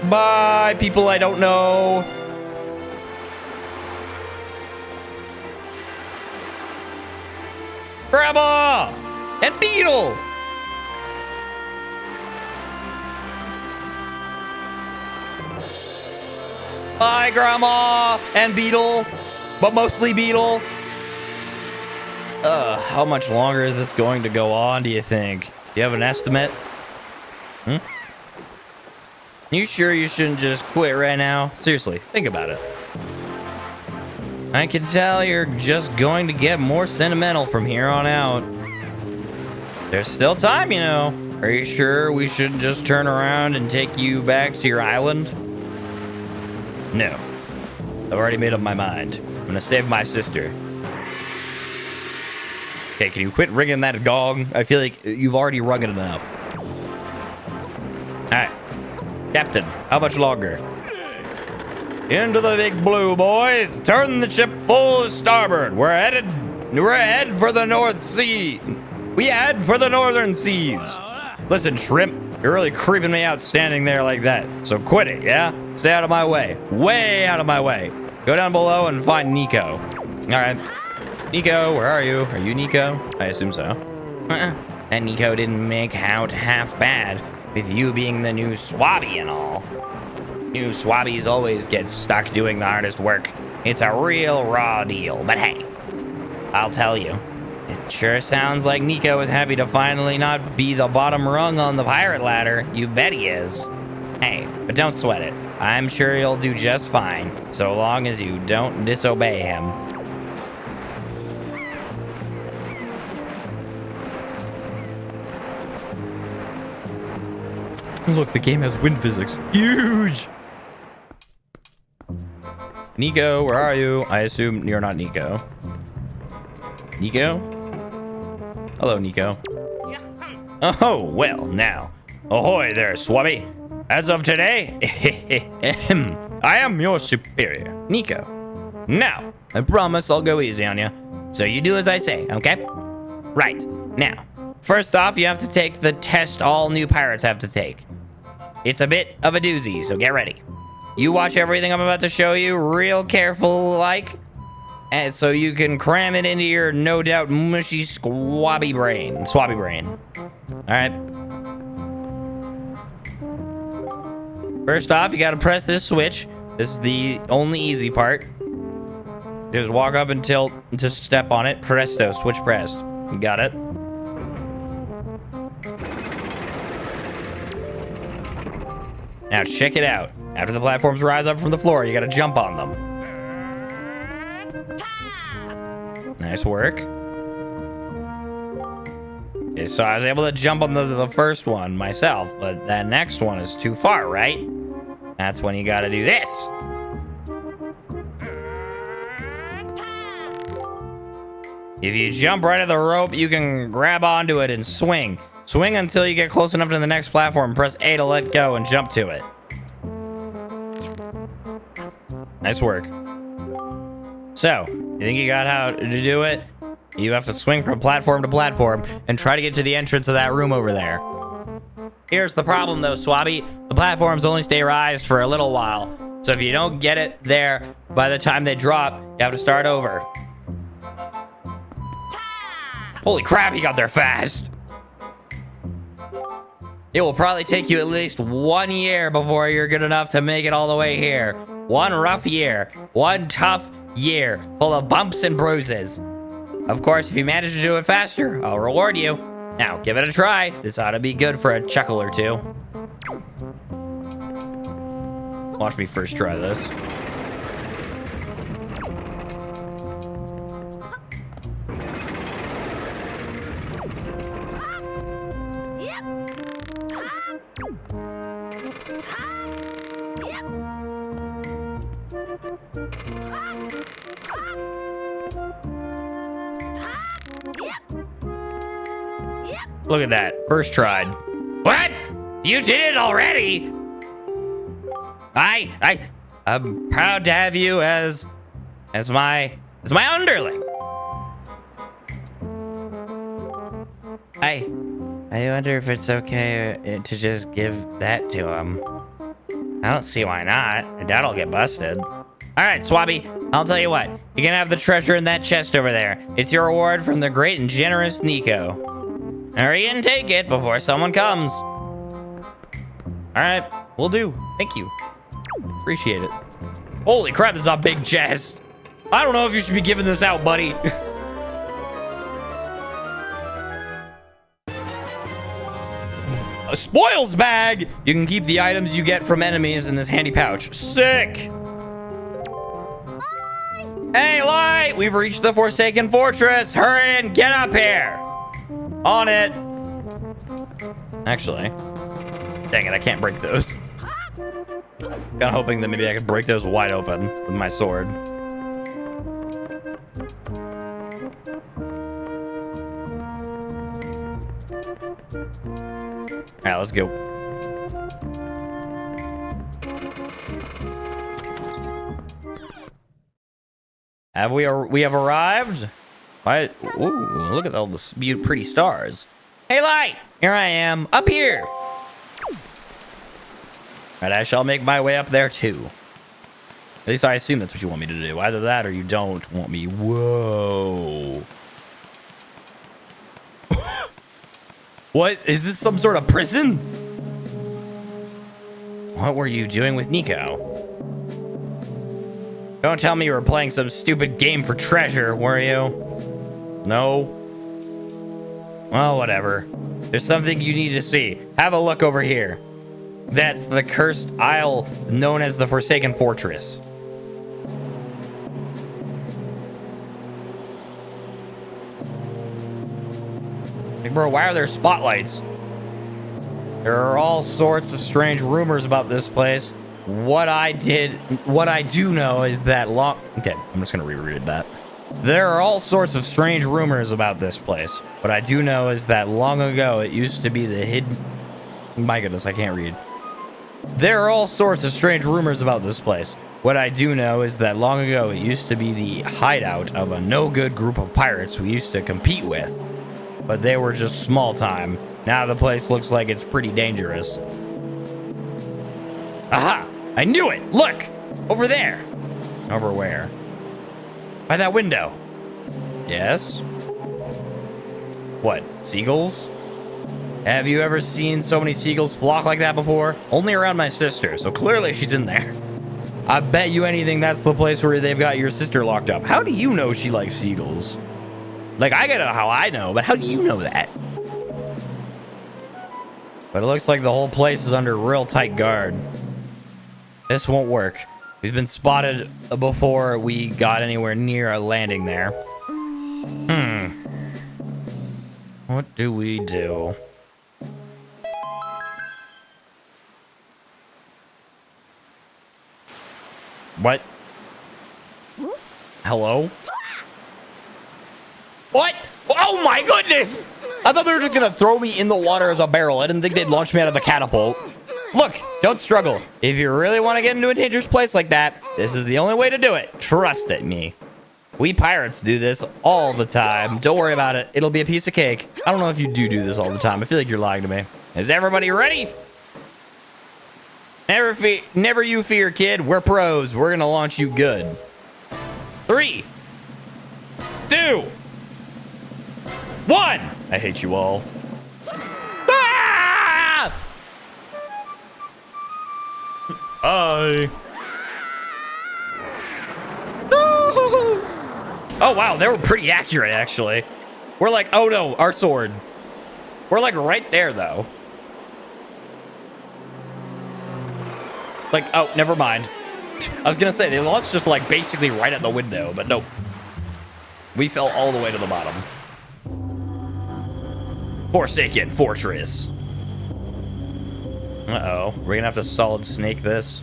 S1: Bye, people I don't know. Grandma and Beetle. Bye, Grandma and Beetle, but mostly Beetle. How much longer is this going to go on, do you think? Do you have an estimate? You sure you shouldn't just quit right now? Seriously, think about it. I can tell you're just going to get more sentimental from here on out. There's still time, you know. Are you sure we shouldn't just turn around and take you back to your island? No. I've already made up my mind. I'm gonna save my sister. Okay, can you quit ringing that gong? I feel like you've already rung it enough. Alright. Captain, how much longer? Into the big blue, boys. Turn the ship full starboard. We're headed for the North Sea. We head for the Northern Seas. Listen, Shrimp, you're really creeping me out standing there like that. So quit it, yeah? Stay out of my way. Way out of my way. Go down below and find Nico. All right. Nico, where are you? Are you Nico? I assume so. That Nico didn't make out half bad, with you being the new Swabby and all. New Swabbies always get stuck doing the hardest work. It's a real raw deal, but hey, I'll tell you. It sure sounds like Nico is happy to finally not be the bottom rung on the pirate ladder. You bet he is. Hey, but don't sweat it. I'm sure you'll do just fine, so long as you don't disobey him. Look, the game has wind physics. Huge! Nico, where are you? I assume you're not Nico. Nico? Hello, Nico. Oh, well, now. Ahoy there, Swabby. As of today, I am your superior, Nico. Now, I promise I'll go easy on you. So you do as I say, okay? Right. Now, first off, you have to take the test all new pirates have to take. It's a bit of a doozy, so get ready. You watch everything I'm about to show you real careful like, and so you can cram it into your no doubt mushy swabby brain. All right. First off, you gotta press this switch. This is the only easy part. Just walk up and tilt, just step on it. Presto, switch pressed. You got it. Now check it out. After the platforms rise up from the floor, you gotta jump on them. Nice work. Okay, so I was able to jump on the first one myself, but that next one is too far, right? That's when you gotta do this. If you jump right at the rope, you can grab onto it and swing. Swing until you get close enough to the next platform. Press A to let go and jump to it. Nice work. So, you think you got how to do it? You have to swing from platform to platform and try to get to the entrance of that room over there. Here's the problem though, Swabby. The platforms only stay raised for a little while. So if you don't get it there by the time they drop, you have to start over. Holy crap, he got there fast. It will probably take you at least 1 year before you're good enough to make it all the way here. One rough year. One tough year full of bumps and bruises. Of course, if you manage to do it faster, I'll reward you. Now, give it a try. This ought to be good for a chuckle or two. Watch me first try this. Look at that. First tried. What? You did it already? I'm proud to have you as my underling. I wonder if it's okay to just give that to him. I don't see why not. I doubt I'll get busted. All right, Swabby, I'll tell you what. You can have the treasure in that chest over there. It's your reward from the great and generous Nico. Hurry and take it before someone comes. All right, will do. Thank you. Appreciate it. Holy crap, this is a big chest. I don't know if you should be giving this out, buddy. A spoils bag. You can keep the items you get from enemies in this handy pouch. Sick. Hey, Light, we've reached the Forsaken Fortress. Hurry and get up here. On it. Actually, dang it, I can't break those. Kind of hoping that maybe I could break those wide open with my sword. All right, let's go. We have arrived? Why? Ooh, look at all the pretty stars. Hey, Light! Here I am, up here! Alright, I shall make my way up there, too. At least I assume that's what you want me to do. Either that or you don't want me. Whoa. What? Is this some sort of prison? What were you doing with Nico? Don't tell me you were playing some stupid game for treasure, were you? No? Well, whatever. There's something you need to see. Have a look over here. That's the cursed isle known as the Forsaken Fortress. Hey, bro, why are there spotlights? There are all sorts of strange rumors about this place. What I do know is that okay, I'm just gonna reread that. There are all sorts of strange rumors about this place. What I do know is that long ago it used to be the hidden... My goodness, I can't read. There are all sorts of strange rumors about this place. What I do know is that long ago it used to be the hideout of a no-good group of pirates we used to compete with. But they were just small time. Now the place looks like it's pretty dangerous. Aha! I knew it! Look! Over there! Over where? By that window. Yes? What, seagulls? Have you ever seen so many seagulls flock like that before? Only around my sister, so clearly she's in there. I bet you anything that's the place where they've got your sister locked up. How do you know she likes seagulls? Like, I gotta know how I know, but how do you know that? But it looks like the whole place is under real tight guard. This won't work. We've been spotted before we got anywhere near a landing there. What do we do? What? Hello? What? Oh my goodness! I thought they were just gonna throw me in the water as a barrel. I didn't think they'd launch me out of the catapult. Look, don't struggle. If you really want to get into a dangerous place like that, this is the only way to do it. Trust it, me. We pirates do this all the time. Don't worry about it. It'll be a piece of cake. I don't know if you do this all the time. I feel like you're lying to me. Is everybody ready? Never you fear, kid. We're pros. We're gonna launch you good. 3, 2, 1. I hate you all. Ah! Bye. Oh, wow. They were pretty accurate, actually. We're like, oh, no, our sword. We're like right there, though. Like, oh, never mind. I was going to say, they launched just like basically right at the window, but nope. We fell all the way to the bottom. Forsaken Fortress. Uh-oh. We're going to have to solid snake this.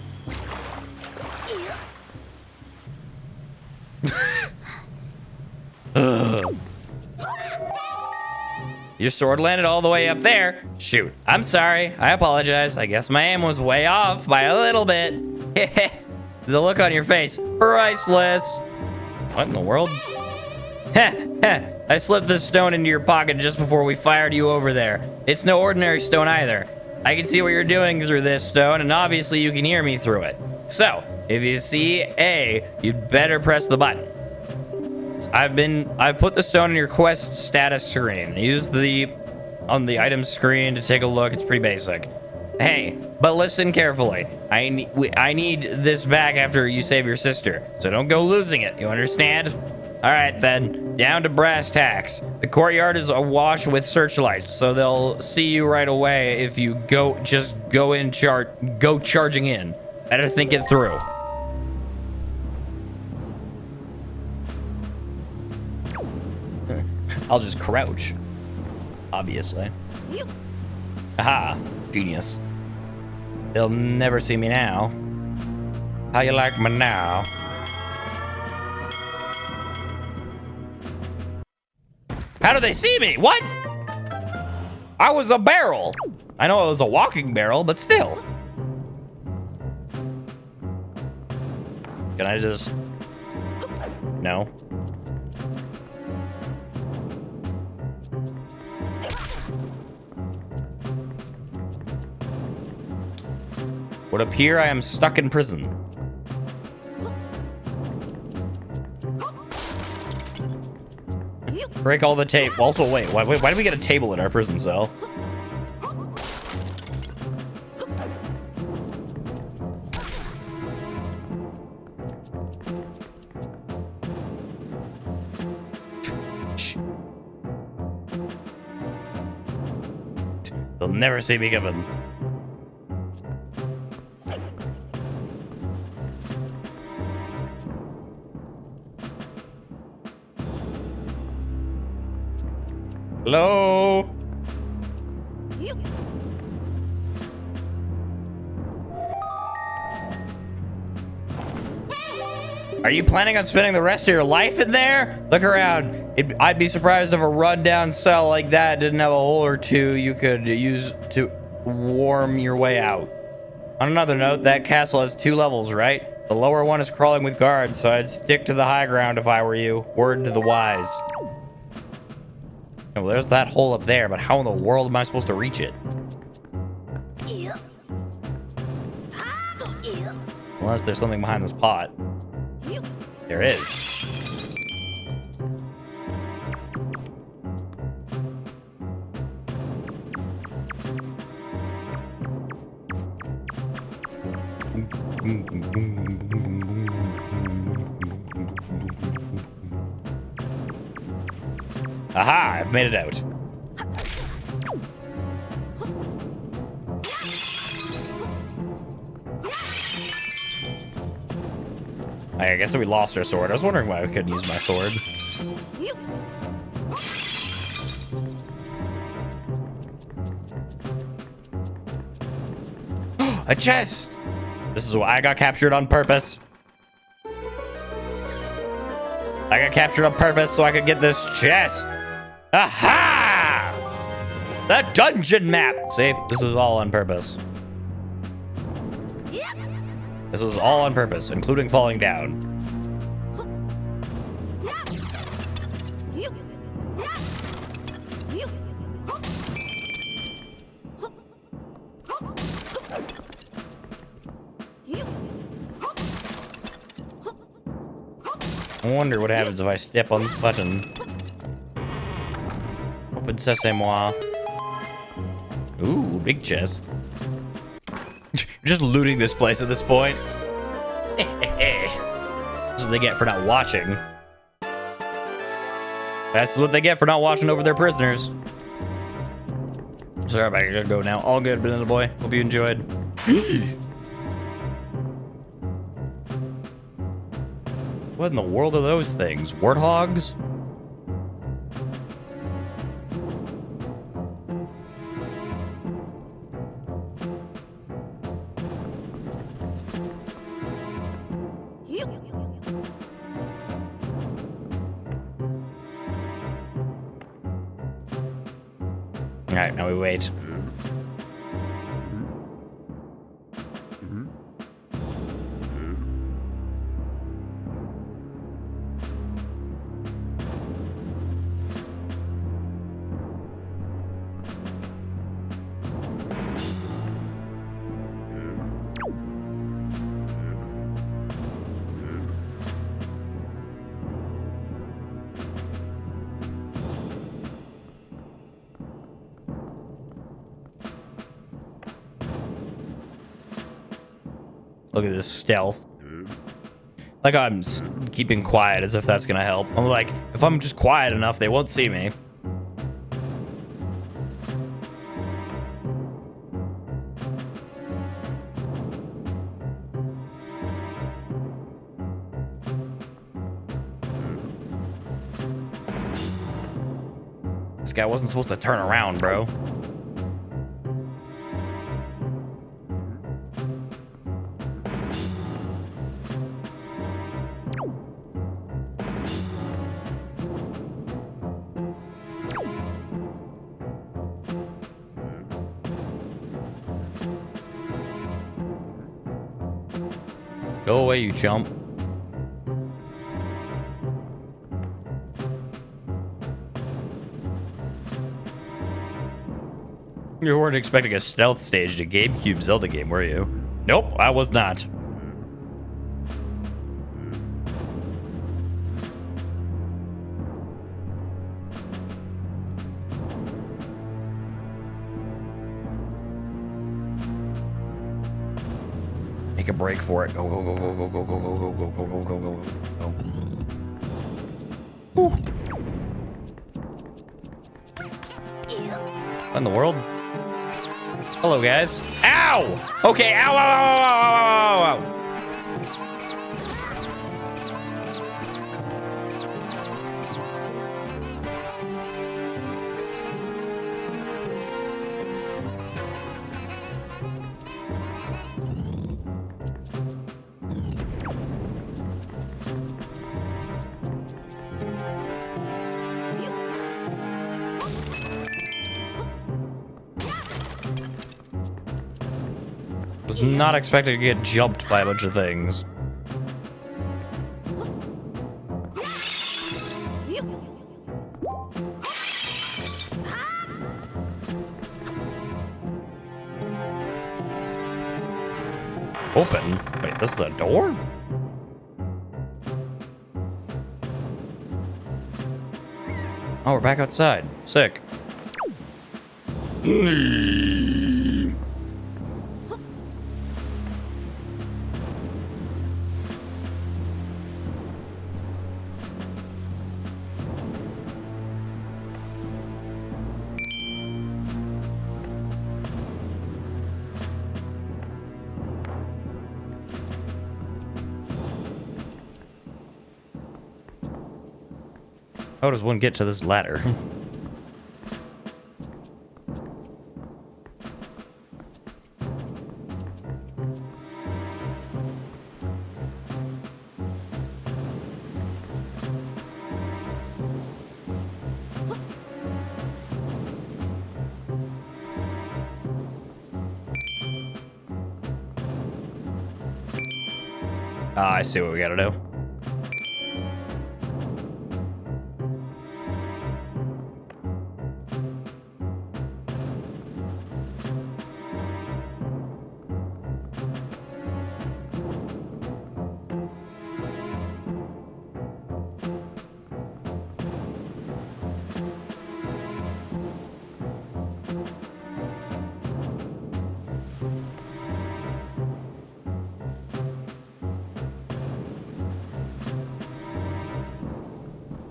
S1: Ugh. Your sword landed all the way up there. Shoot. I'm sorry. I apologize. I guess my aim was way off by a little bit. The look on your face. Priceless. What in the world? I slipped this stone into your pocket just before we fired you over there. It's no ordinary stone either. I can see what you're doing through this stone, and obviously you can hear me through it. So, if you see A, you'd better press the button. I've put the stone in your quest status screen. Use on the item screen to take a look. It's pretty basic. Hey, but listen carefully. I need this back after you save your sister, so don't go losing it. You understand? All right then, down to brass tacks. The courtyard is awash with searchlights, so they'll see you right away if you go charging in. Better think it through. I'll just crouch, obviously. Aha, genius. They'll never see me now. How you like me now? How do they see me? What? I was a barrel. I know it was a walking barrel, but still. Can I just... No. Would appear I am stuck in prison. Break all the tape. Also, wait, why do we get a table in our prison cell? Shh. They'll never see me coming. Hello? Are you planning on spending the rest of your life in there? Look around. I'd be surprised if a rundown cell like that didn't have a hole or two you could use to warm your way out. On another note, that castle has 2 levels, right? The lower one is crawling with guards, so I'd stick to the high ground if I were you. Word to the wise. Oh, there's that hole up there, but how in the world am I supposed to reach it? Unless there's something behind this pot. There is. Aha, I've made it out. I guess we lost our sword. I was wondering why we couldn't use my sword. A chest! This is why I got captured on purpose. I got captured on purpose so I could get this chest. Aha! The dungeon map! See, this was all on purpose. This was all on purpose, including falling down. I wonder what happens if I step on this button. Open sesame. Ooh, big chest. Just looting this place at this point. That's what they get for not watching. That's what they get for not watching over their prisoners. Sorry, I gotta go now. All good, little boy. Hope you enjoyed. What in the world are those things? Warthogs? Alright, now we wait. Look at this stealth. Like I'm keeping quiet as if that's gonna help. I'm like, if I'm just quiet enough, they won't see me. This guy wasn't supposed to turn around, bro. Go away, you chump. You weren't expecting a stealth stage to GameCube Zelda game, were you? Nope, I was not. Make a break for it. Go, go, go, go, go, go, go, go, go, go, go, go, go, go. Whew. What in the world? Hello, guys. Ow! Okay, ow, ow, ow, ow, ow, ow, ow. Was not expecting to get jumped by a bunch of things. Open? Wait, this is a door? Oh, we're back outside. Sick. How does one get to this ladder? Ah, I see what we gotta do.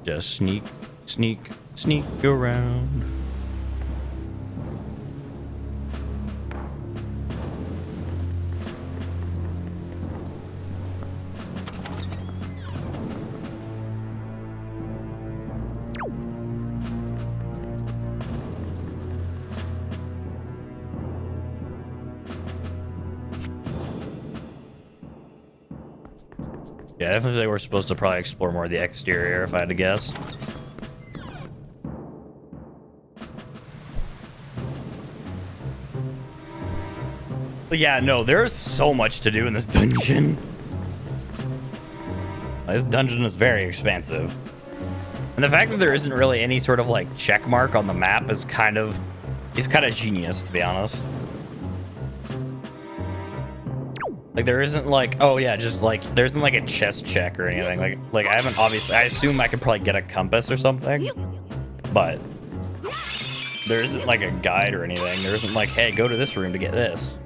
S1: Just sneak, sneak, sneak around. Yeah, I definitely think we're supposed to probably explore more of the exterior, if I had to guess. But yeah, no, there's so much to do in this dungeon. This dungeon is very expansive. And the fact that there isn't really any sort of like check mark on the map is kind of genius, to be honest. Like there isn't like, oh yeah, just like there isn't like a chest check or anything. Like I haven't obviously. I assume I could probably get a compass or something, but there isn't like a guide or anything. There isn't like, hey, go to this room to get this.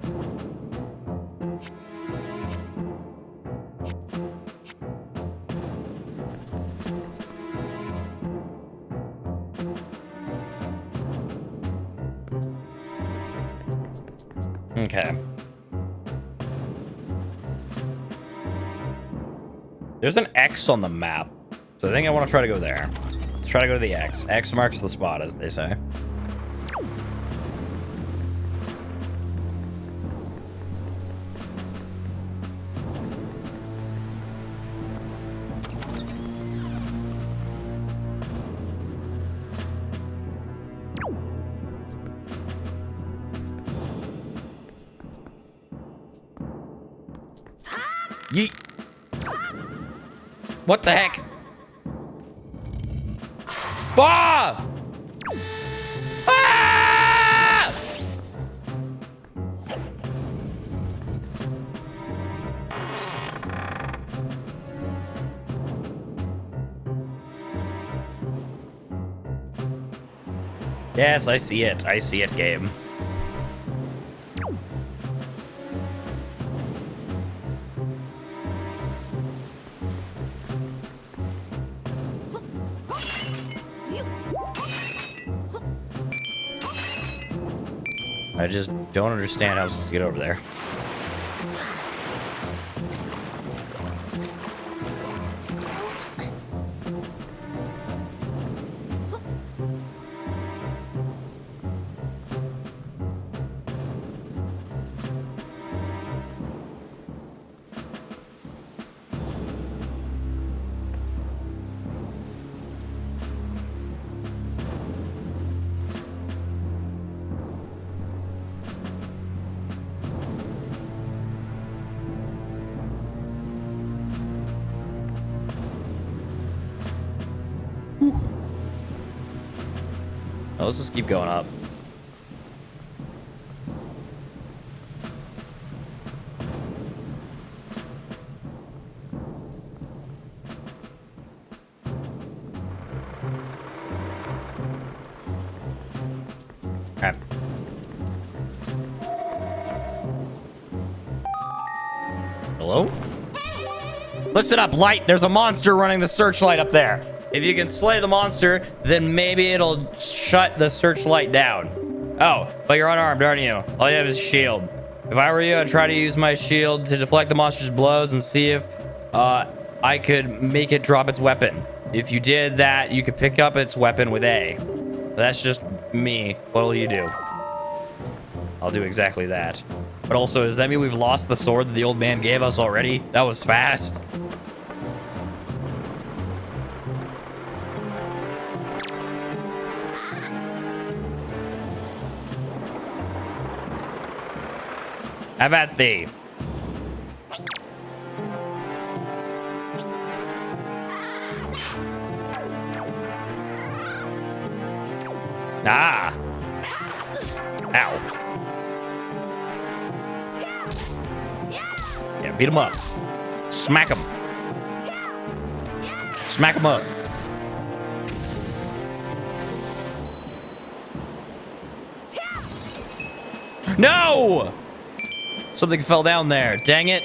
S1: Okay. There's an X on the map, so I think I want to try to go there. Let's try to go to the X. X marks the spot, as they say. Yeet. What the heck? Ah! Ah! Yes, I see it. I see it, game. I just don't understand how I'm supposed to get over there. Oh, let's just keep going up. Okay. Hello? Listen up, Light. There's a monster running the searchlight up there. If you can slay the monster, then maybe it'll shut the searchlight down. Oh, but you're unarmed, aren't you? All you have is a shield. If I were you, I'd try to use my shield to deflect the monster's blows and see if I could make it drop its weapon. If you did that, you could pick up its weapon with A. That's just me. What'll you do? I'll do exactly that. But also, does that mean we've lost the sword that the old man gave us already? That was fast. Have at thee. Ah! Ow. Yeah, beat him up. Smack him. Smack him up. No! Something fell down there. Dang it.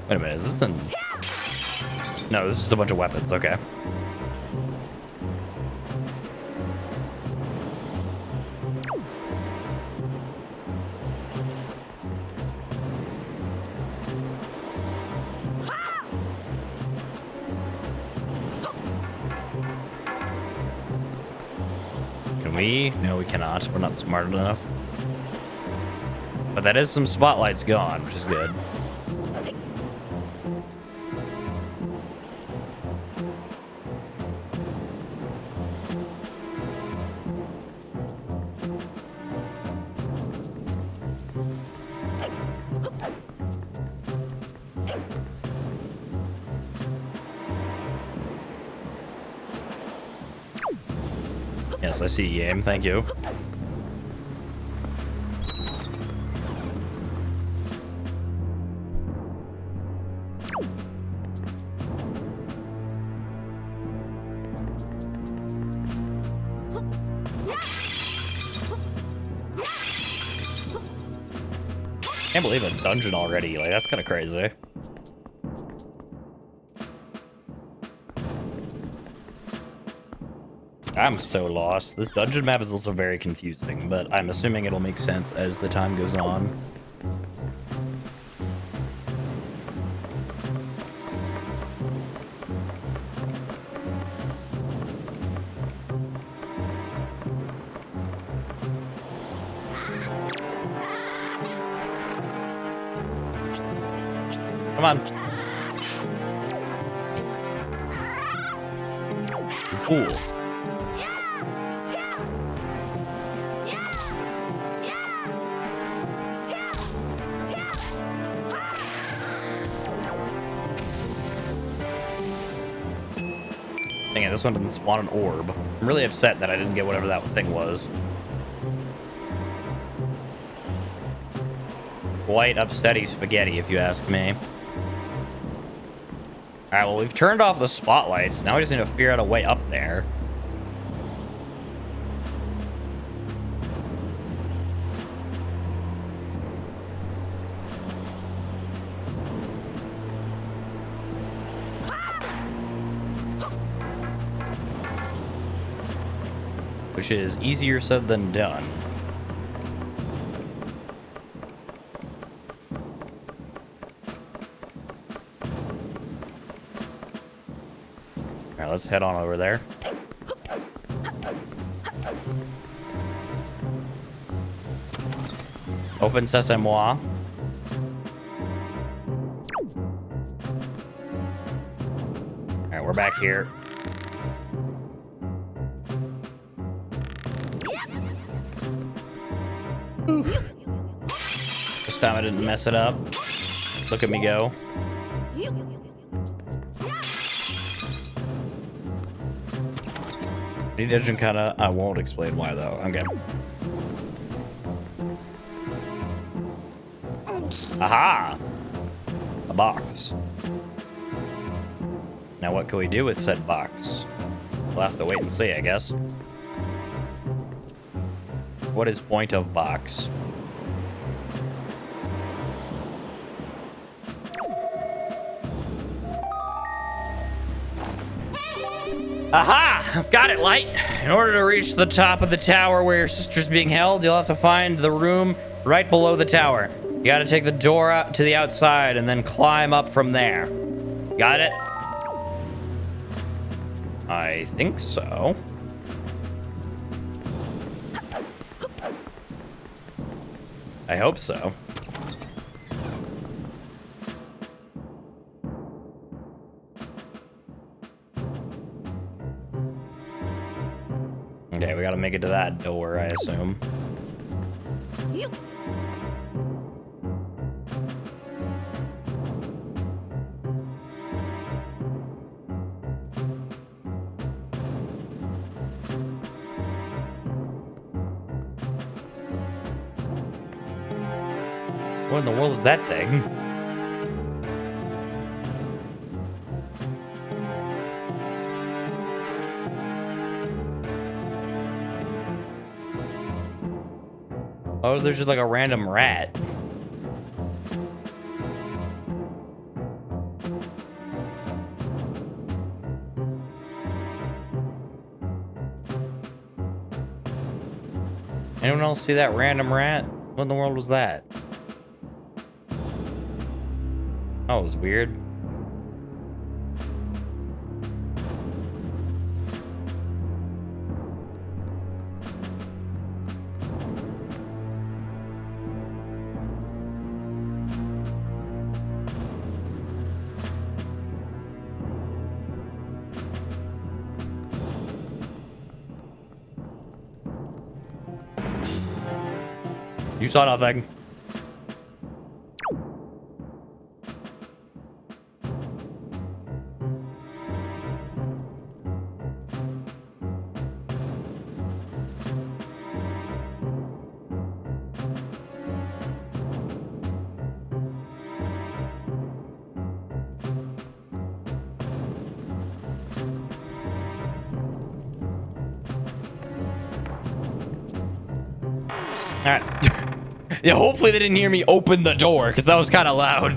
S1: Wait a minute, is this an... No, this is just a bunch of weapons. Okay. Can we? No, we cannot. We're not smart enough. But that is some spotlights gone, which is good. Yes, I see you, game. Thank you. Can't believe a dungeon already. Like, that's kind of crazy. I'm so lost. This dungeon map is also very confusing, but I'm assuming it'll make sense as the time goes on. Come on. You fool. Dang it, this one didn't spawn an orb. I'm really upset that I didn't get whatever that thing was. Quite upsetty spaghetti, if you ask me. Alright, well, we've turned off the spotlights. Now we just need to figure out a way up there. Which is easier said than done. Alright, let's head on over there. Open sesame. Alright, we're back here. This time I didn't mess it up. Look at me go. Dungeon kinda, I won't explain why though. I'm good. Aha! A box. Now what can we do with said box? We'll have to wait and see, I guess. What is point of box? Aha! I've got it, Light. In order to reach the top of the tower where your sister's being held, you'll have to find the room right below the tower. You gotta take the door out to the outside and then climb up from there. Got it? I think so. I hope so. Okay, we gotta make it to that door, I assume. What in the world is that thing? Oh, is there just like a random rat? Anyone else see that random rat? What in the world was that? Oh, it was weird. You saw nothing. All right. Yeah, hopefully they didn't hear me open the door because that was kind of loud.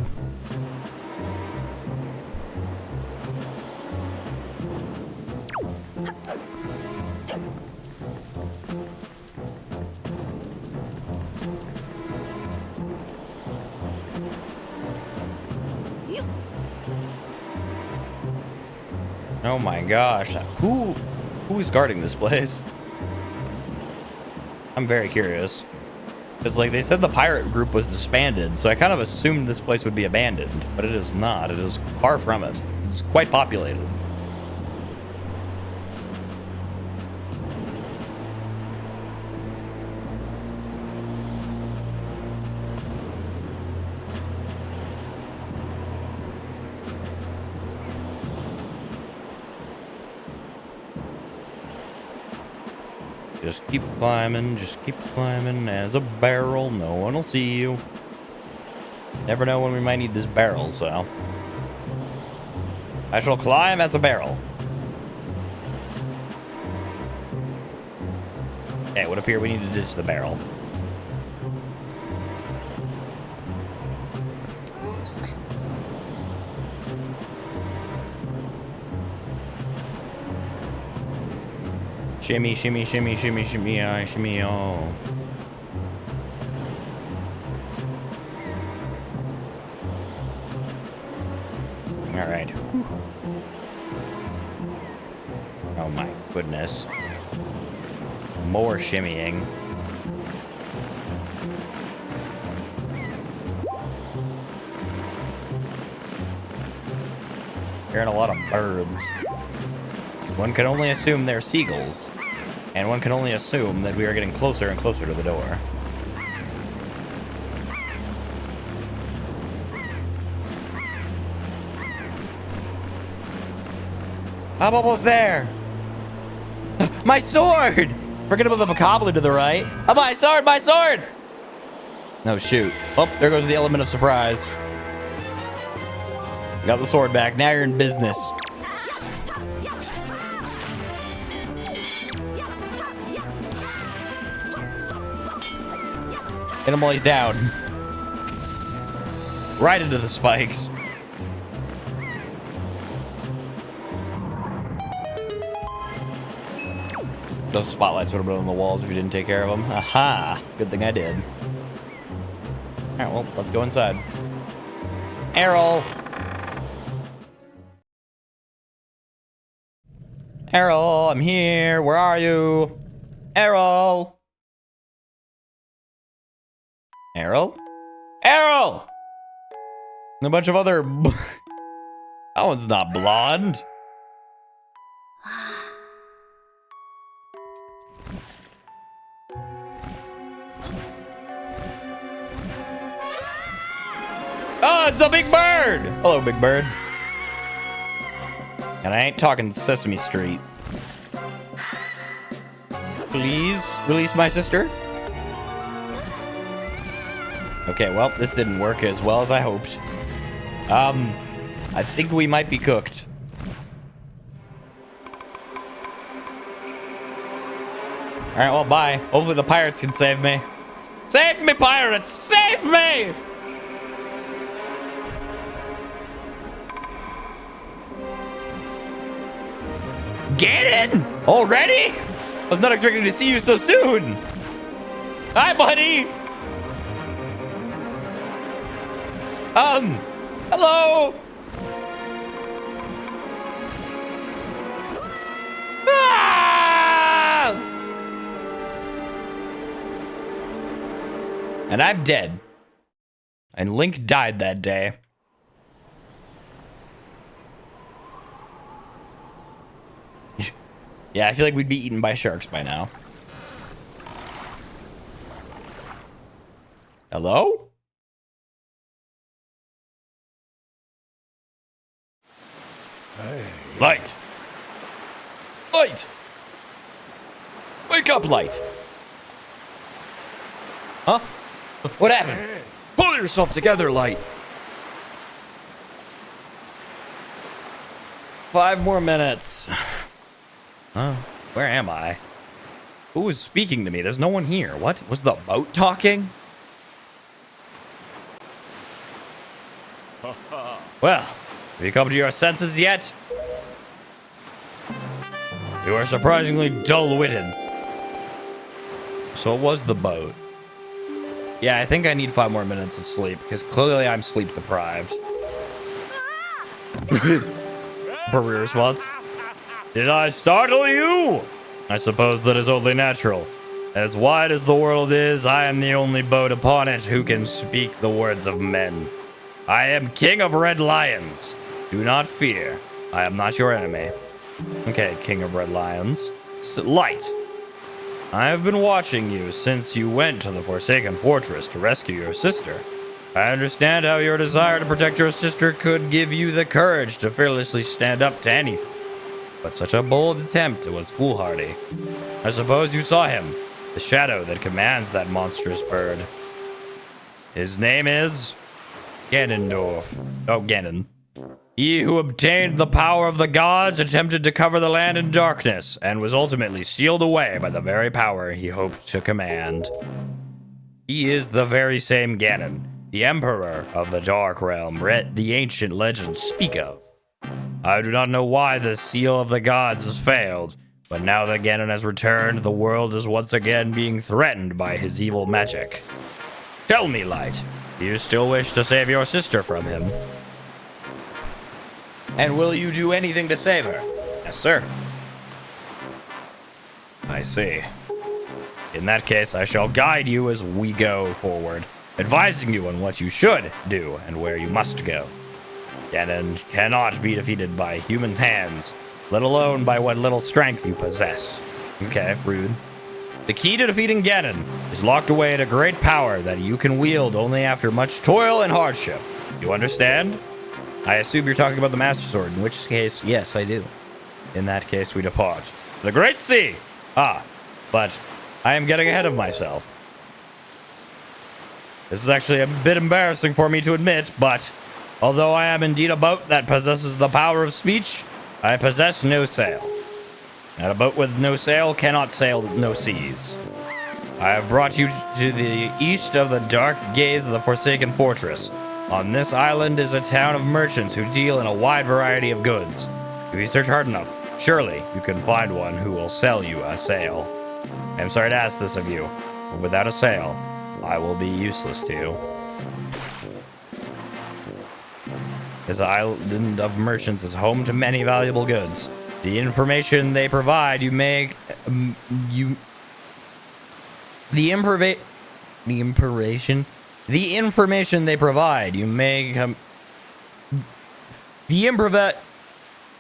S1: Oh my gosh. Who's guarding this place? I'm very curious. Because, like, they said the pirate group was disbanded, so I kind of assumed this place would be abandoned, but it is not. It is far from it. It's quite populated. Just keep climbing as a barrel. No one will see you. Never know when we might need this barrel, so. I shall climb as a barrel. Okay, it would appear we need to ditch the barrel. Shimmy, shimmy, shimmy, shimmy, shimmy, shimmy, oh. All right. Oh my goodness. More shimmying. Hearing a lot of birds. One can only assume they're seagulls. And one can only assume that we are getting closer and closer to the door. I'm almost there! My sword! Forget about the macabre to the right. Oh, my sword, my sword! No, shoot. Oh, there goes the element of surprise. Got the sword back. Now you're in business. Hit him while he's down. Right into the spikes. Those spotlights would have been on the walls if you didn't take care of them. Aha! Good thing I did. Alright, well, let's go inside. Errol! Errol, I'm here. Where are you? Errol! Errol? Errol! And a bunch of other... That one's not blonde. Oh, it's the big bird! Hello, big bird. And I ain't talking Sesame Street. Please release my sister. Okay, well, this didn't work as well as I hoped. I think we might be cooked. All right, well, bye. Hopefully the pirates can save me. Save me, pirates! Save me! Get in! Already? I was not expecting to see you so soon. Hi, buddy. Hello. Ah! And I'm dead. And Link died that day. Yeah, I feel like we'd be eaten by sharks by now. Hello? Hey. Light! Light! Wake up, Light! Huh? What happened? Pull yourself together, Light! 5 more minutes. Huh? Where am I? Who is speaking to me? There's no one here. What? Was the boat talking? Well, have you come to your senses yet? You are surprisingly dull-witted. So it was the boat. Yeah, I think I need 5 more minutes of sleep, because clearly I'm sleep-deprived. Appropriate response. Did I startle you? I suppose that is only natural. As wide as the world is, I am the only boat upon it who can speak the words of men. I am King of Red Lions. Do not fear. I am not your enemy. Okay, King of Red Lions. Light. I have been watching you since you went to the Forsaken Fortress to rescue your sister. I understand how your desire to protect your sister could give you the courage to fearlessly stand up to anything. But such a bold attempt was foolhardy. I suppose you saw him, the shadow that commands that monstrous bird. His name is Ganondorf. Oh, Ganon. He who obtained the power of the gods attempted to cover the land in darkness and was ultimately sealed away by the very power he hoped to command. He is the very same Ganon, the Emperor of the Dark Realm the ancient legends speak of. I do not know why the seal of the gods has failed, but now that Ganon has returned, the world is once again being threatened by his evil magic. Tell me, Light, do you still wish to save your sister from him? And will you do anything to save her? Yes, sir. I see. In that case, I shall guide you as we go forward, advising you on what you should do and where you must go. Ganon cannot be defeated by human hands, let alone by what little strength you possess. Okay, rude. The key to defeating Ganon is locked away in a great power that you can wield only after much toil and hardship. You understand? I assume you're talking about the Master Sword, in which case, yes, I do. In that case, we depart. The Great Sea! Ah, but I am getting ahead of myself. This is actually a bit embarrassing for me to admit, but although I am indeed a boat that possesses the power of speech, I possess no sail. And a boat with no sail cannot sail no seas. I have brought you to the east of the dark gaze of the Forsaken Fortress. On this island is a town of merchants who deal in a wide variety of goods. If you search hard enough, surely you can find one who will sell you a sail. I am sorry to ask this of you, but without a sail, I will be useless to you. This island of merchants is home to many valuable goods. The information they provide you may the information they provide you may come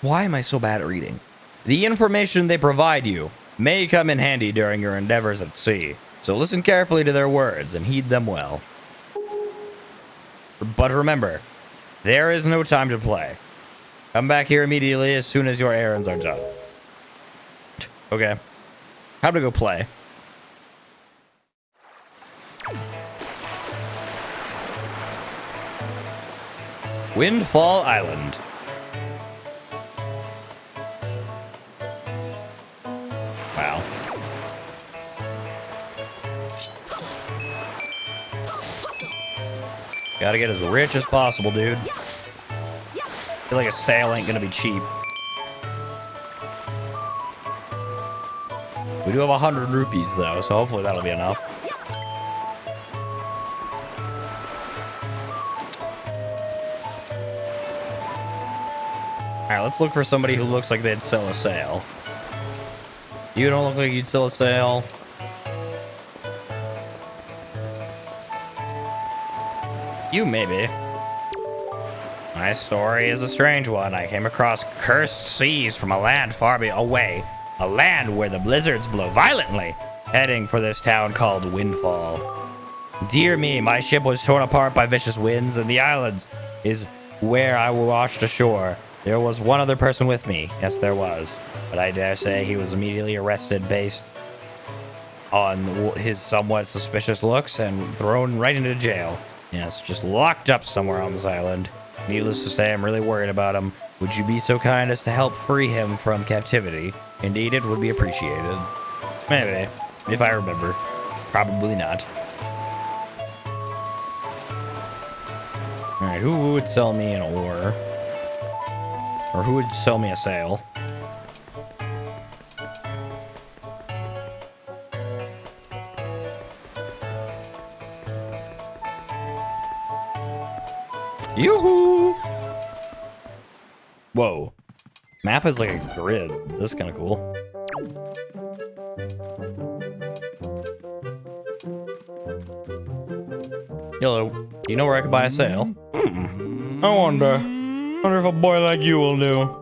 S1: why am I so bad at reading? The information they provide you may come in handy during your endeavors at sea. So listen carefully to their words and heed them well. But remember, there is no time to play. Come back here immediately as soon as your errands are done. Okay. How to go play. Windfall Island. Wow. Gotta get as rich as possible, dude. I feel like a sail ain't gonna be cheap. We do have 100 rupees, though, so hopefully that'll be enough. Alright, let's look for somebody who looks like they'd sell a sail. You don't look like you'd sell a sail. You maybe. My story is a strange one. I came across cursed seas from a land far away. A land where the blizzards blow violently, heading for this town called Windfall. Dear me, my ship was torn apart by vicious winds, and the islands is where I washed ashore. There was one other person with me. Yes, there was. But I dare say he was immediately arrested based on his somewhat suspicious looks and thrown right into jail. Yes, just locked up somewhere on this island. Needless to say, I'm really worried about him. Would you be so kind as to help free him from captivity? Indeed, it would be appreciated. Maybe, if I remember. Probably not. Alright, who would sell me an oar? Or who would sell me a sail? Yoo-hoo! Whoa. Map is like a grid. This is kind of cool. Hello. Do you know where I could buy a sail? I wonder if a boy like you will do.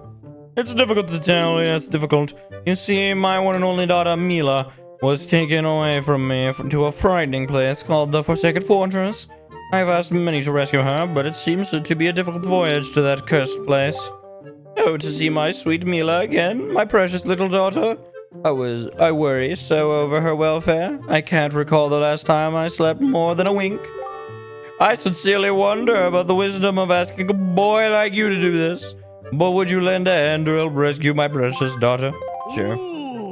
S1: It's difficult to tell, yes, difficult. You see, my one and only daughter, Mila, was taken away from me to a frightening place called the Forsaken Fortress. I've asked many to rescue her, but it seems to be a difficult voyage to that cursed place. Oh, to see my sweet Mila again, my precious little daughter. I worry so over her welfare. I can't recall the last time I slept more than a wink. I sincerely wonder about the wisdom of asking a boy like you to do this. But would you lend a hand to help rescue my precious daughter? Sure.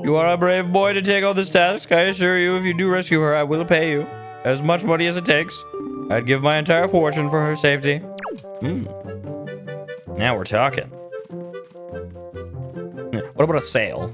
S1: You are a brave boy to take on this task. I assure you, if you do rescue her, I will pay you as much money as it takes. I'd give my entire fortune for her safety. Now we're talking. What about a sail?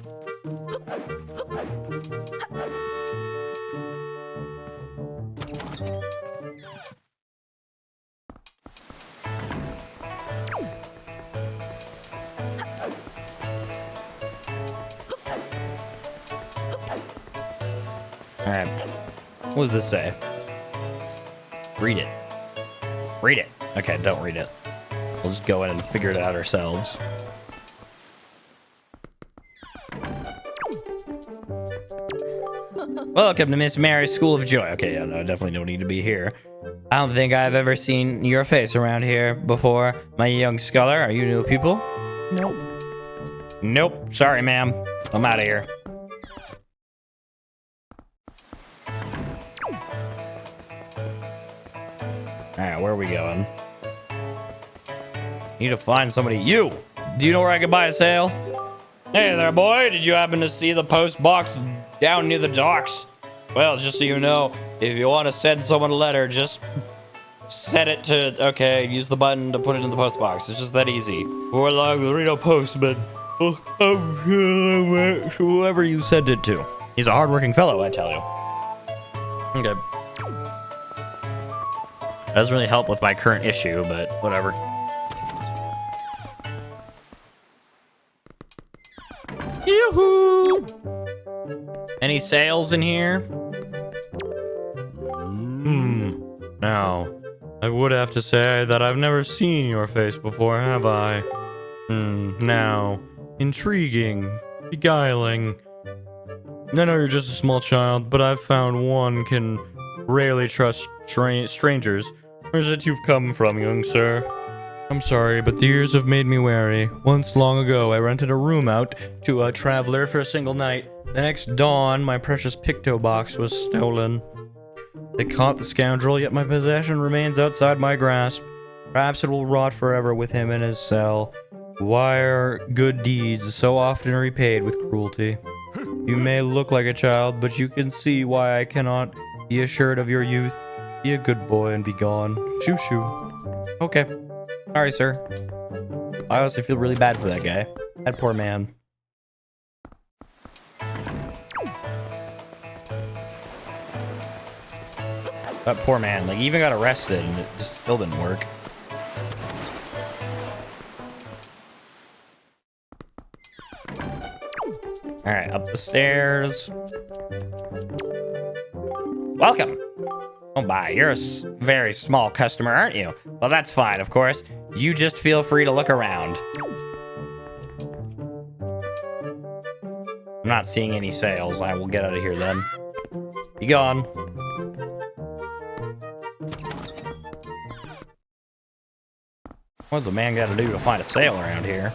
S1: Alright. What does this say? Read it. Read it. Okay, don't read it. We'll just go in and figure it out ourselves. Welcome to Miss Mary's School of Joy. Okay, yeah, no, I definitely don't need to be here. I don't think I've ever seen your face around here before, my young scholar. Are you new people? Nope. Nope. Sorry, ma'am. I'm out of here. Alright, where are we going? Need to find somebody. You! Do you know where I can buy a sail? Hey there, boy. Did you happen to see the post box down near the docks? Well, just so you know, if you want to send someone a letter, just set it to, okay, use the button to put it in the post box. It's just that easy. Or like the Reno Postman. Whoever you send it to. He's a hardworking fellow, I tell you. Okay. Doesn't really help with my current issue, but whatever. Yoo-hoo! Any sales in here? Now, I would have to say that I've never seen your face before, have I? Now, intriguing, beguiling. I know you're just a small child, but I've found one can rarely trust strangers. Where's it you've come from, young sir? I'm sorry, but the years have made me wary. Once long ago, I rented a room out to a traveler for a single night. The next dawn, my precious picto box was stolen. They caught the scoundrel, yet my possession remains outside my grasp. Perhaps it will rot forever with him in his cell. Why are good deeds so often repaid with cruelty? You may look like a child, but you can see why I cannot be assured of your youth. Be a good boy and be gone. Shoo shoo. Okay. Sorry, sir. I honestly feel really bad for that guy. That poor man. That poor man. Like, he even got arrested and it just still didn't work. Alright, up the stairs. Welcome. Oh my, you're a very small customer, aren't you? Well, that's fine, of course. You just feel free to look around. I'm not seeing any sales. I will get out of here then. Be gone. What's a man got to do to find a sale around here?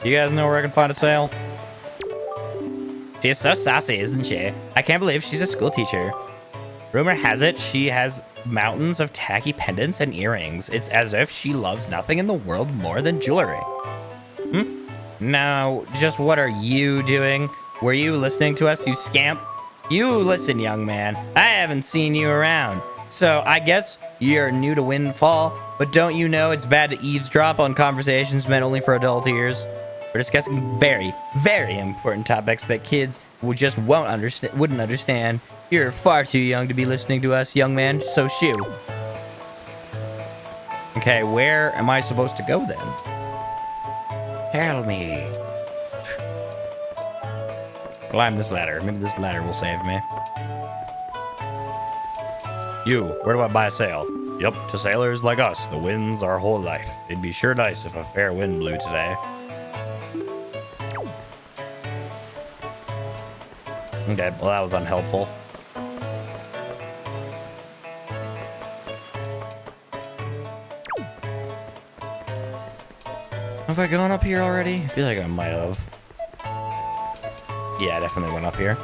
S1: You guys know where I can find a sale? She's so sassy, isn't she? I can't believe she's a school teacher. Rumor has it she has mountains of tacky pendants and earrings. It's as if she loves nothing in the world more than jewelry. Now, just what are you doing? Were you listening to us, you scamp? You listen, young man. I haven't seen you around. So I guess you're new to Windfall, but don't you know it's bad to eavesdrop on conversations meant only for adult ears? We're discussing very, very important topics that kids wouldn't understand. You're far too young to be listening to us, young man, so shoo. Okay, where am I supposed to go then? Tell me. Climb this ladder. Maybe this ladder will save me. You, where do I buy a sail? Yup, to sailors like us, the wind's our whole life. It'd be sure nice if a fair wind blew today. Okay, well that was unhelpful. Have I gone up here already? I feel like I might have. Yeah, I definitely went up here.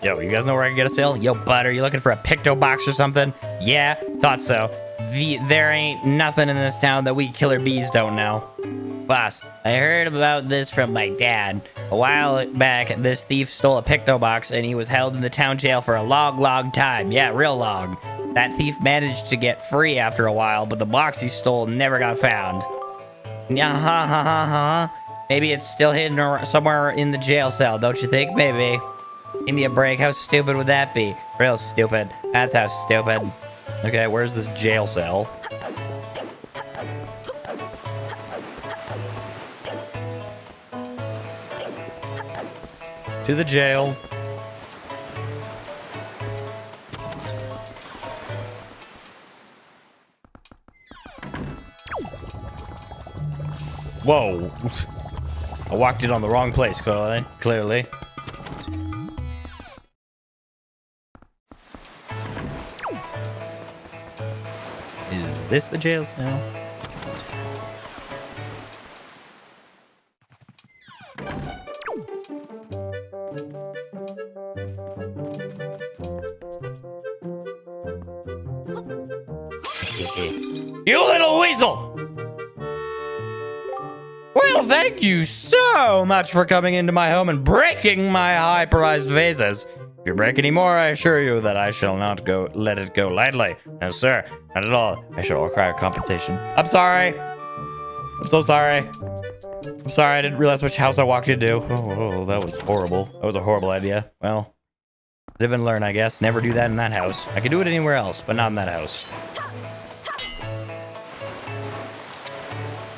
S1: Yo, you guys know where I can get a sale? Yo, bud, are you looking for a picto box or something? Yeah, thought so. There ain't nothing in this town that we killer bees don't know. Boss, I heard about this from my dad. A while back, this thief stole a picto box and he was held in the town jail for a long time. Yeah, real long. That thief managed to get free after a while, but the box he stole never got found. Maybe it's still hidden somewhere in the jail cell, don't you think? Maybe. Give me a break. How stupid would that be? Real stupid. That's how stupid. Okay, where's this jail cell? To the jail. Whoa. I walked in on the wrong place, clearly. Is this the jail cell? You little weasel! Well, thank you so much for coming into my home and breaking my high-priced vases. If you break any more, I assure you that I shall not let it go lightly. No, sir, not at all. I shall require compensation. I'm sorry. I'm so sorry. I'm sorry, I didn't realize which house I walked into. Oh, that was horrible. That was a horrible idea. Well, live and learn, I guess. Never do that in that house. I could do it anywhere else, but not in that house.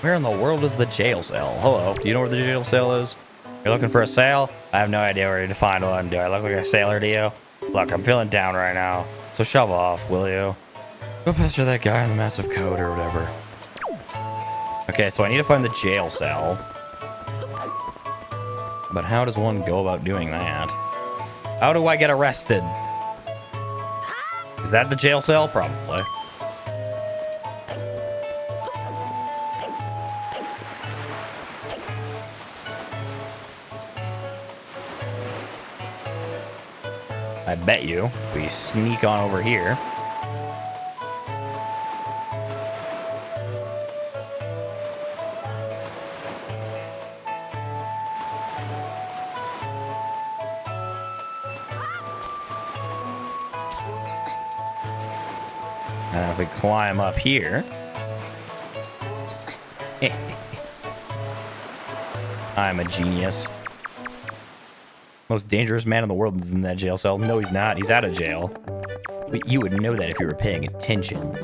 S1: Where in the world is the jail cell? Hello, do you know where the jail cell is? You're looking for a sale? I have no idea where to find one. Do I look like a sailor to you? Look, I'm feeling down right now. So shove off, will you? Go pester that guy in the massive coat or whatever. Okay, so I need to find the jail cell. But how does one go about doing that? How do I get arrested? Is that the jail cell? Probably. I bet you. If we sneak on over here. And if we climb up here. I'm a genius. Most dangerous man in the world is in that jail cell. No, he's not. He's out of jail. But you would know that if you were paying attention.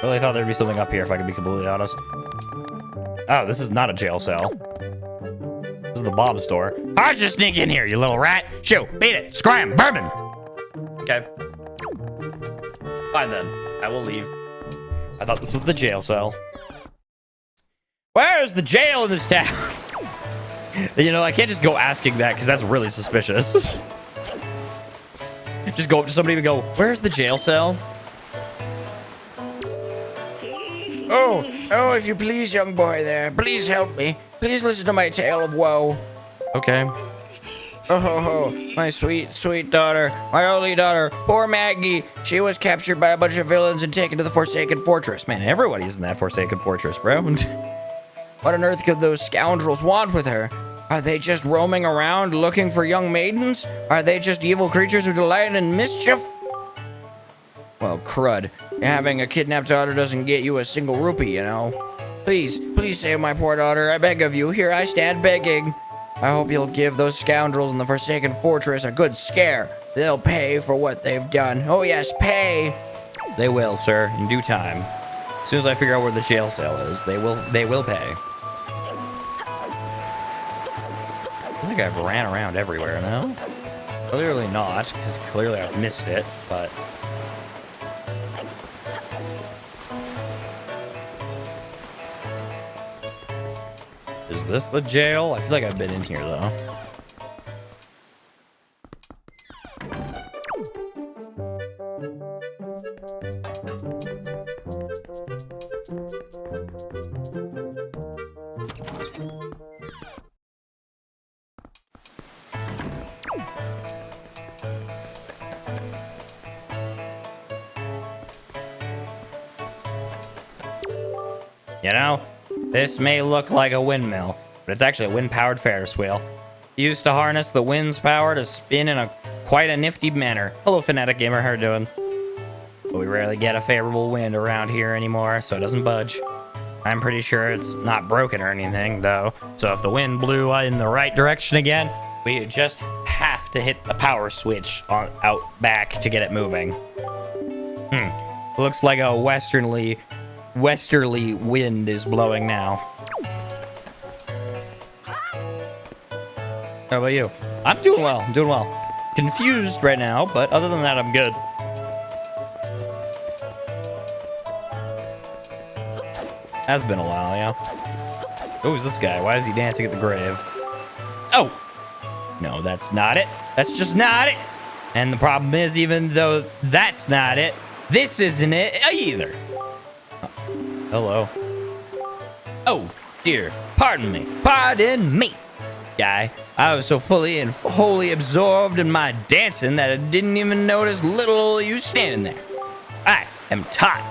S1: Really thought there'd be something up here, if I could be completely honest. Oh, this is not a jail cell. This is the Bob store. How'd you sneak in here, you little rat? Shoo, beat it, scram, bourbon! Okay. Fine then, I will leave. I thought this was the jail cell. Where's the jail in this town? You know, I can't just go asking that, because that's really suspicious. Just go up to somebody and go, where's the jail cell?
S2: Oh, if you please, young boy there, please help me. Please listen to my tale of woe.
S1: Okay.
S2: Oh, my sweet, sweet daughter, my only daughter, poor Maggie. She was captured by a bunch of villains and taken to the Forsaken Fortress.
S1: Man, everybody's in that Forsaken Fortress, bro.
S2: What on earth could those scoundrels want with her? Are they just roaming around looking for young maidens? Are they just evil creatures who delight in mischief? Well, crud. Having a kidnapped daughter doesn't get you a single rupee, you know. Please, please save my poor daughter. I beg of you. Here I stand begging. I hope you'll give those scoundrels in the Forsaken Fortress a good scare. They'll pay for what they've done. Oh yes, pay.
S1: They will, sir, in due time. As soon as I figure out where the jail cell is, they will pay. I think I've ran around everywhere now. Clearly not, because clearly I've missed it, but... Is this the jail? I feel like I've been in here, though. You know, this may look like a windmill, but it's actually a wind-powered Ferris wheel. Used to harness the wind's power to spin in quite a nifty manner. Hello, Fanatic Gamer, how are you doing? But we rarely get a favorable wind around here anymore, so it doesn't budge. I'm pretty sure it's not broken or anything, though. So if the wind blew in the right direction again, we just have to hit the power switch out back to get it moving. Looks like a westerly wind is blowing now. How about you? I'm doing well. I'm doing well. Confused right now, but other than that, I'm good. Has been a while, yeah. Who's this guy? Why is he dancing at the grave? Oh! No, that's not it. That's just not it. And the problem is, even though that's not it, this isn't it either. Hello. Oh, dear. Pardon me. Pardon me, guy. I was so fully and wholly absorbed in my dancing that I didn't even notice little old you standing there. I am Todd.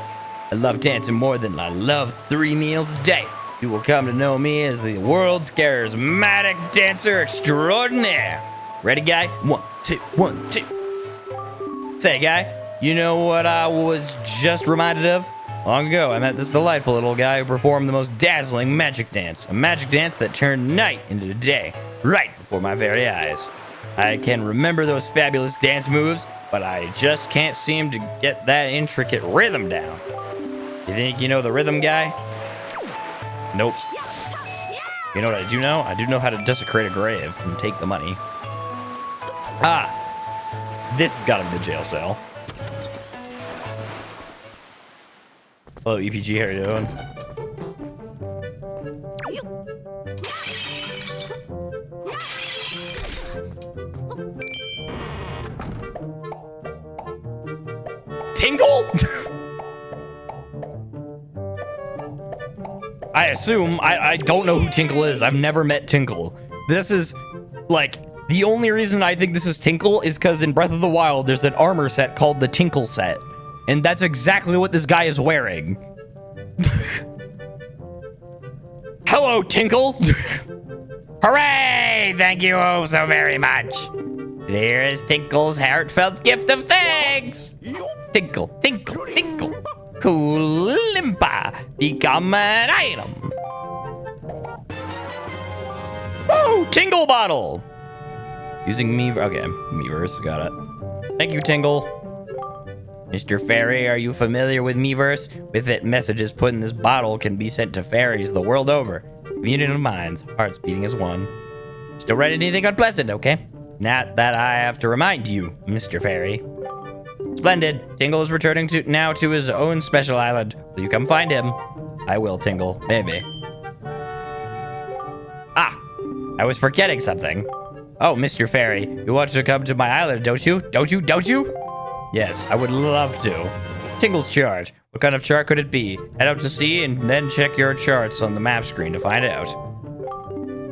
S1: I love dancing more than I love 3 meals a day. You will come to know me as the world's charismatic dancer extraordinaire. Ready, guy? 1, 2, 1, 2. Say, guy, you know what I was just reminded of? Long ago, I met this delightful little guy who performed the most dazzling magic dance. A magic dance that turned night into day, right before my very eyes. I can remember those fabulous dance moves, but I just can't seem to get that intricate rhythm down. You think you know the rhythm, guy? Nope. You know what I do know? I do know how to desecrate a grave and take the money. Ah! This has got to be the jail cell. Hello, EPG, how are you doing? I assume, I don't know who Tinkle is. I've never met Tinkle. This is, like, the only reason I think this is Tinkle is because in Breath of the Wild, there's an armor set called the Tinkle set. And that's exactly what this guy is wearing. Hello, Tinkle. Hooray! Thank you oh so very much. Here is Tinkle's heartfelt gift of thanks. Tinkle, Tinkle, Tinkle. Koolimpa, become an item. Oh, Tingle bottle. Using me, okay, Miiverse, got it. Thank you, Tingle. Mr. Fairy, are you familiar with Miiverse? With it, messages put in this bottle can be sent to fairies the world over. Communion of minds, hearts beating as one. Still write anything unpleasant, okay? Not that I have to remind you, Mr. Fairy. Splendid. Tingle is returning now to his own special island. Will you come find him? I will, Tingle. Maybe. Ah! I was forgetting something. Oh, Mr. Fairy, you want to come to my island, don't you? Don't you? Don't you? Yes, I would love to. Tingle's chart. What kind of chart could it be? Head out to sea and then check your charts on the map screen to find out.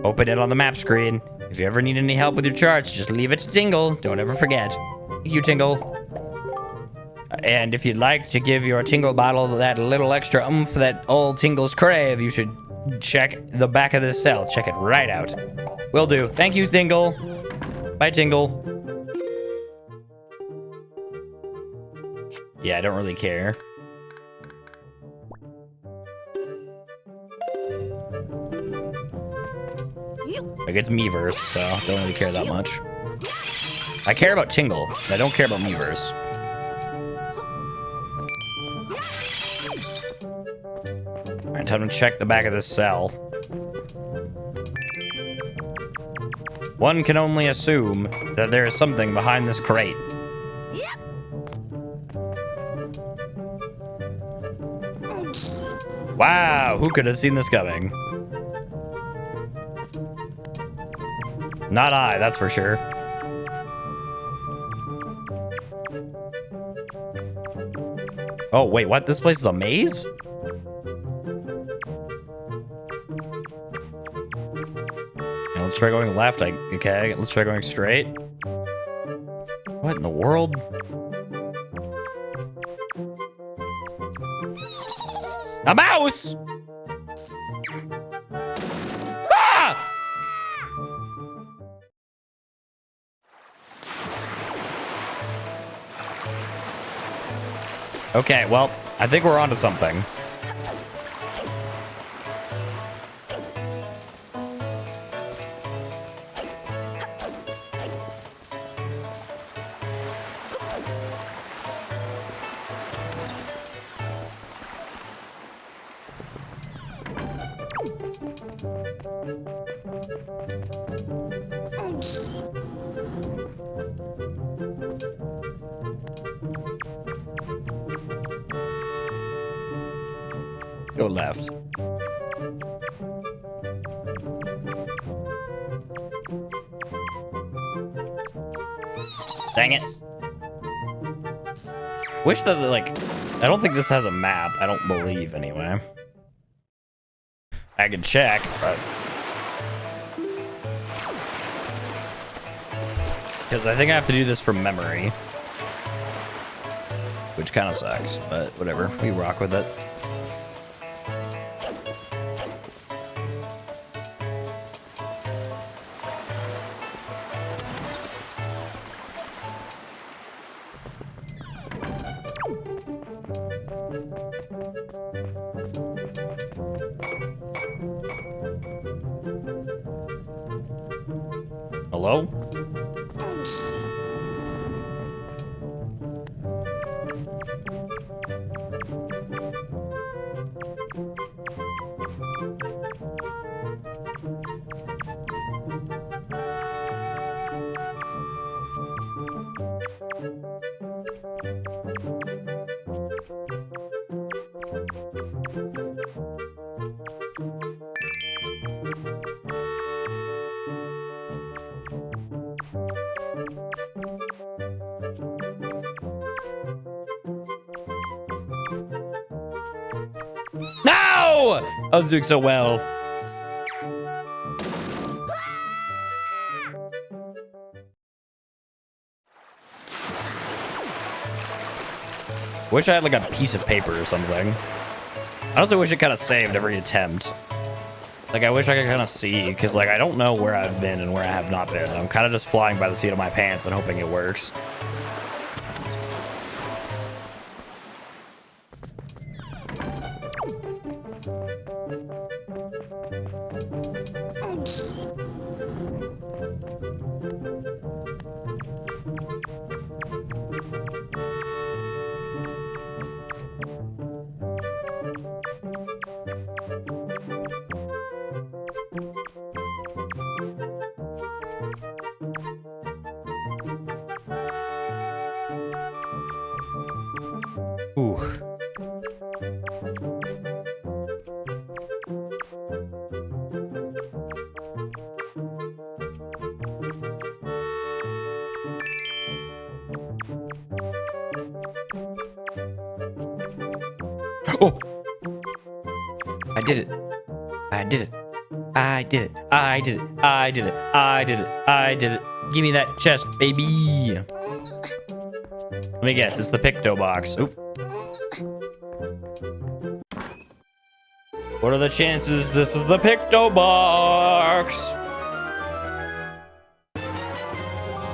S1: Open it on the map screen. If you ever need any help with your charts, just leave it to Tingle. Don't ever forget. Thank you, Tingle. And if you'd like to give your Tingle bottle that little extra oomph that all Tingles crave, you should check the back of this cell. Check it right out. Will do. Thank you, Tingle. Bye, Tingle. Yeah, I don't really care. Like, it's Miiverse, so I don't really care that much. I care about Tingle, but I don't care about Miiverse. Alright, time to check the back of this cell. One can only assume that there is something behind this crate. Wow, who could have seen this coming? Not I, that's for sure. Oh, wait, what? This place is a maze? Yeah, let's try going left. Okay, let's try going straight. What in the world? A mouse! Ah! Okay, well, I think we're onto something. Go left. Dang it. Wish that, like, I don't think this has a map. I don't believe, anyway. I could check, but... Because I think I have to do this from memory. Which kind of sucks, but whatever. We rock with it. Hello? No! I was doing so well. Wish I had like a piece of paper or something. I also wish it kind of saved every attempt. Like, I wish I could kind of see, because, like, I don't know where I've been and where I have not been. I'm kind of just flying by the seat of my pants and hoping it works. Ooh. Oh! I did it. I did it. I did it. I did it. I did it. I did it. I did it. Give me that chest, baby. Let me guess. It's the Picto box. Oop. What are the chances this is the Picto box?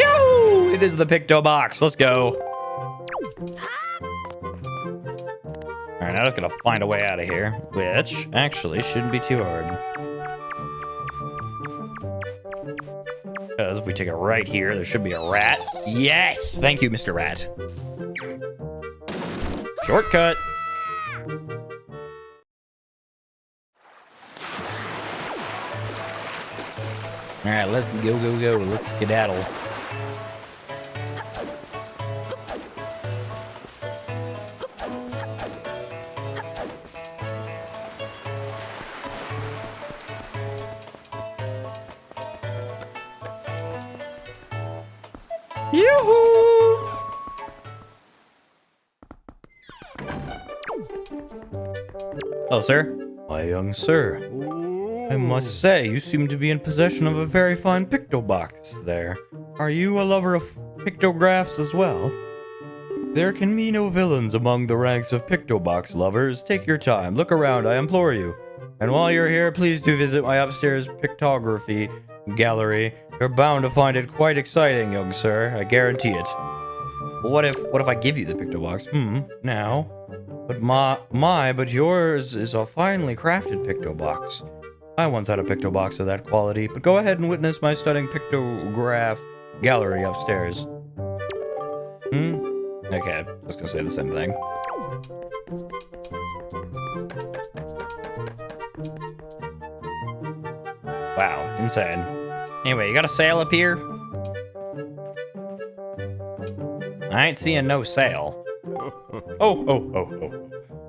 S1: Yoo! It is the Picto box. Let's go. All right, now I just gotta find a way out of here, which actually shouldn't be too hard. Because if we take it right here, there should be a rat. Yes! Thank you, Mr. Rat. Shortcut. All right, let's go, go, go. Let's skedaddle. Yoo-hoo! Oh, sir? My young sir. I must say, you seem to be in possession of a very fine pictobox there. Are you a lover of pictographs as well? There can be no villains among the ranks of pictobox lovers. Take your time, look around, I implore you. And while you're here, please do visit my upstairs pictography gallery. You're bound to find it quite exciting, young sir. I guarantee it. But what if I give you the pictobox? Now. But yours is a finely crafted pictobox. I once had a pictobox of that quality, but go ahead and witness my stunning pictograph gallery upstairs. Okay, just gonna say the same thing. Wow, insane. Anyway, you got a sail up here? I ain't seeing no sail. Oh.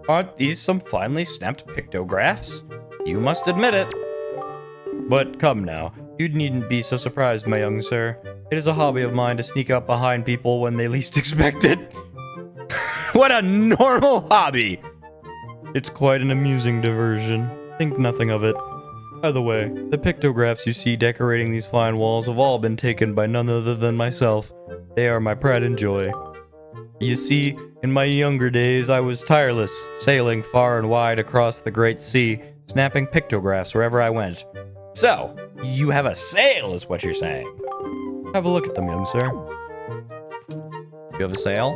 S1: Aren't these some finely stamped pictographs? You must admit it. But come now, you needn't be so surprised, my young sir. It is a hobby of mine to sneak up behind people when they least expect it. What a normal hobby! It's quite an amusing diversion. Think nothing of it. By the way, the pictographs you see decorating these fine walls have all been taken by none other than myself. They are my pride and joy. You see, in my younger days, I was tireless, sailing far and wide across the great sea, snapping pictographs wherever I went. So, you have a sail, is what you're saying. Have a look at them, young sir. You have a sail?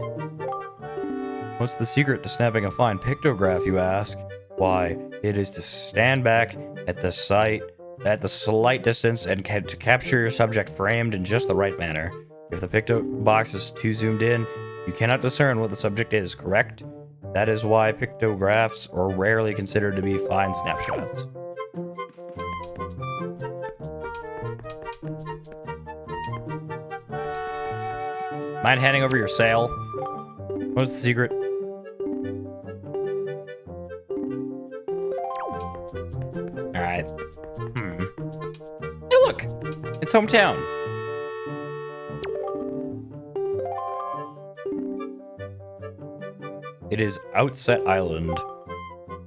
S1: What's the secret to snapping a fine pictograph, you ask? Why, it is to stand back at the slight distance and to capture your subject framed in just the right manner. If the picto box is too zoomed in, you cannot discern what the subject is, correct? That is why pictographs are rarely considered to be fine snapshots. Mind handing over your sail? What's the secret? Alright. Hey, look! It's hometown. It is Outset Island.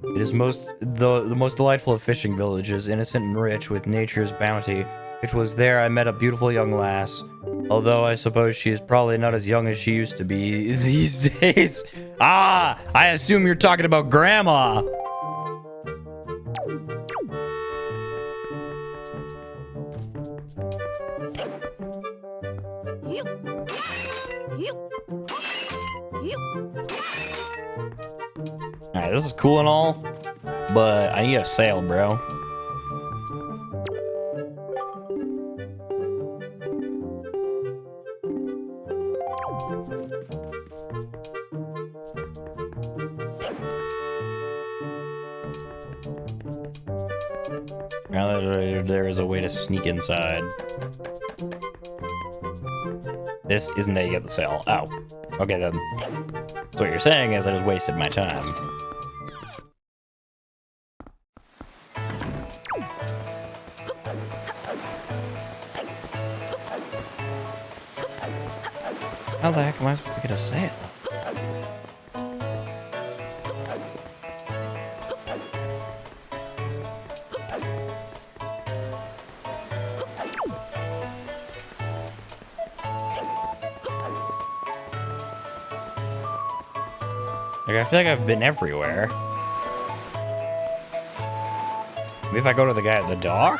S1: It is the most delightful of fishing villages, innocent and rich with nature's bounty. It was there I met a beautiful young lass. Although I suppose she is probably not as young as she used to be these days. Ah, I assume you're talking about Grandma. Alright, this is cool and all, but I need a sail, bro. Now there is a way to sneak inside. This isn't how you get the sail. Oh. Okay, then. So what you're saying is I just wasted my time. How the heck am I supposed to get a sail? Like, I feel like I've been everywhere. Maybe if I go to the guy at the dock?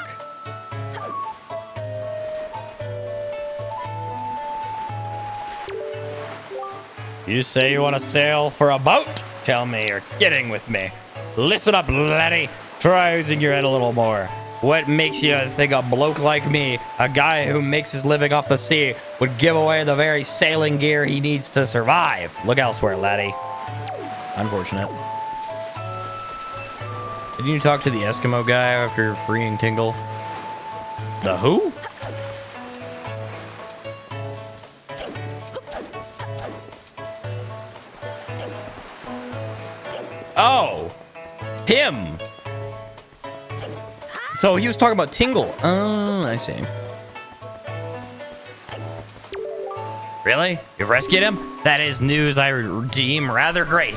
S1: You say you want to sail for a boat? Tell me you're kidding with me. Listen up, laddie. Try using your head a little more. What makes you think a bloke like me, a guy who makes his living off the sea, would give away the very sailing gear he needs to survive? Look elsewhere, laddie. Unfortunate. Didn't you talk to the Eskimo guy after freeing Tingle? The who? Oh! Him! So he was talking about Tingle. Oh, I see. Really? You've rescued him? That is news I deem rather great.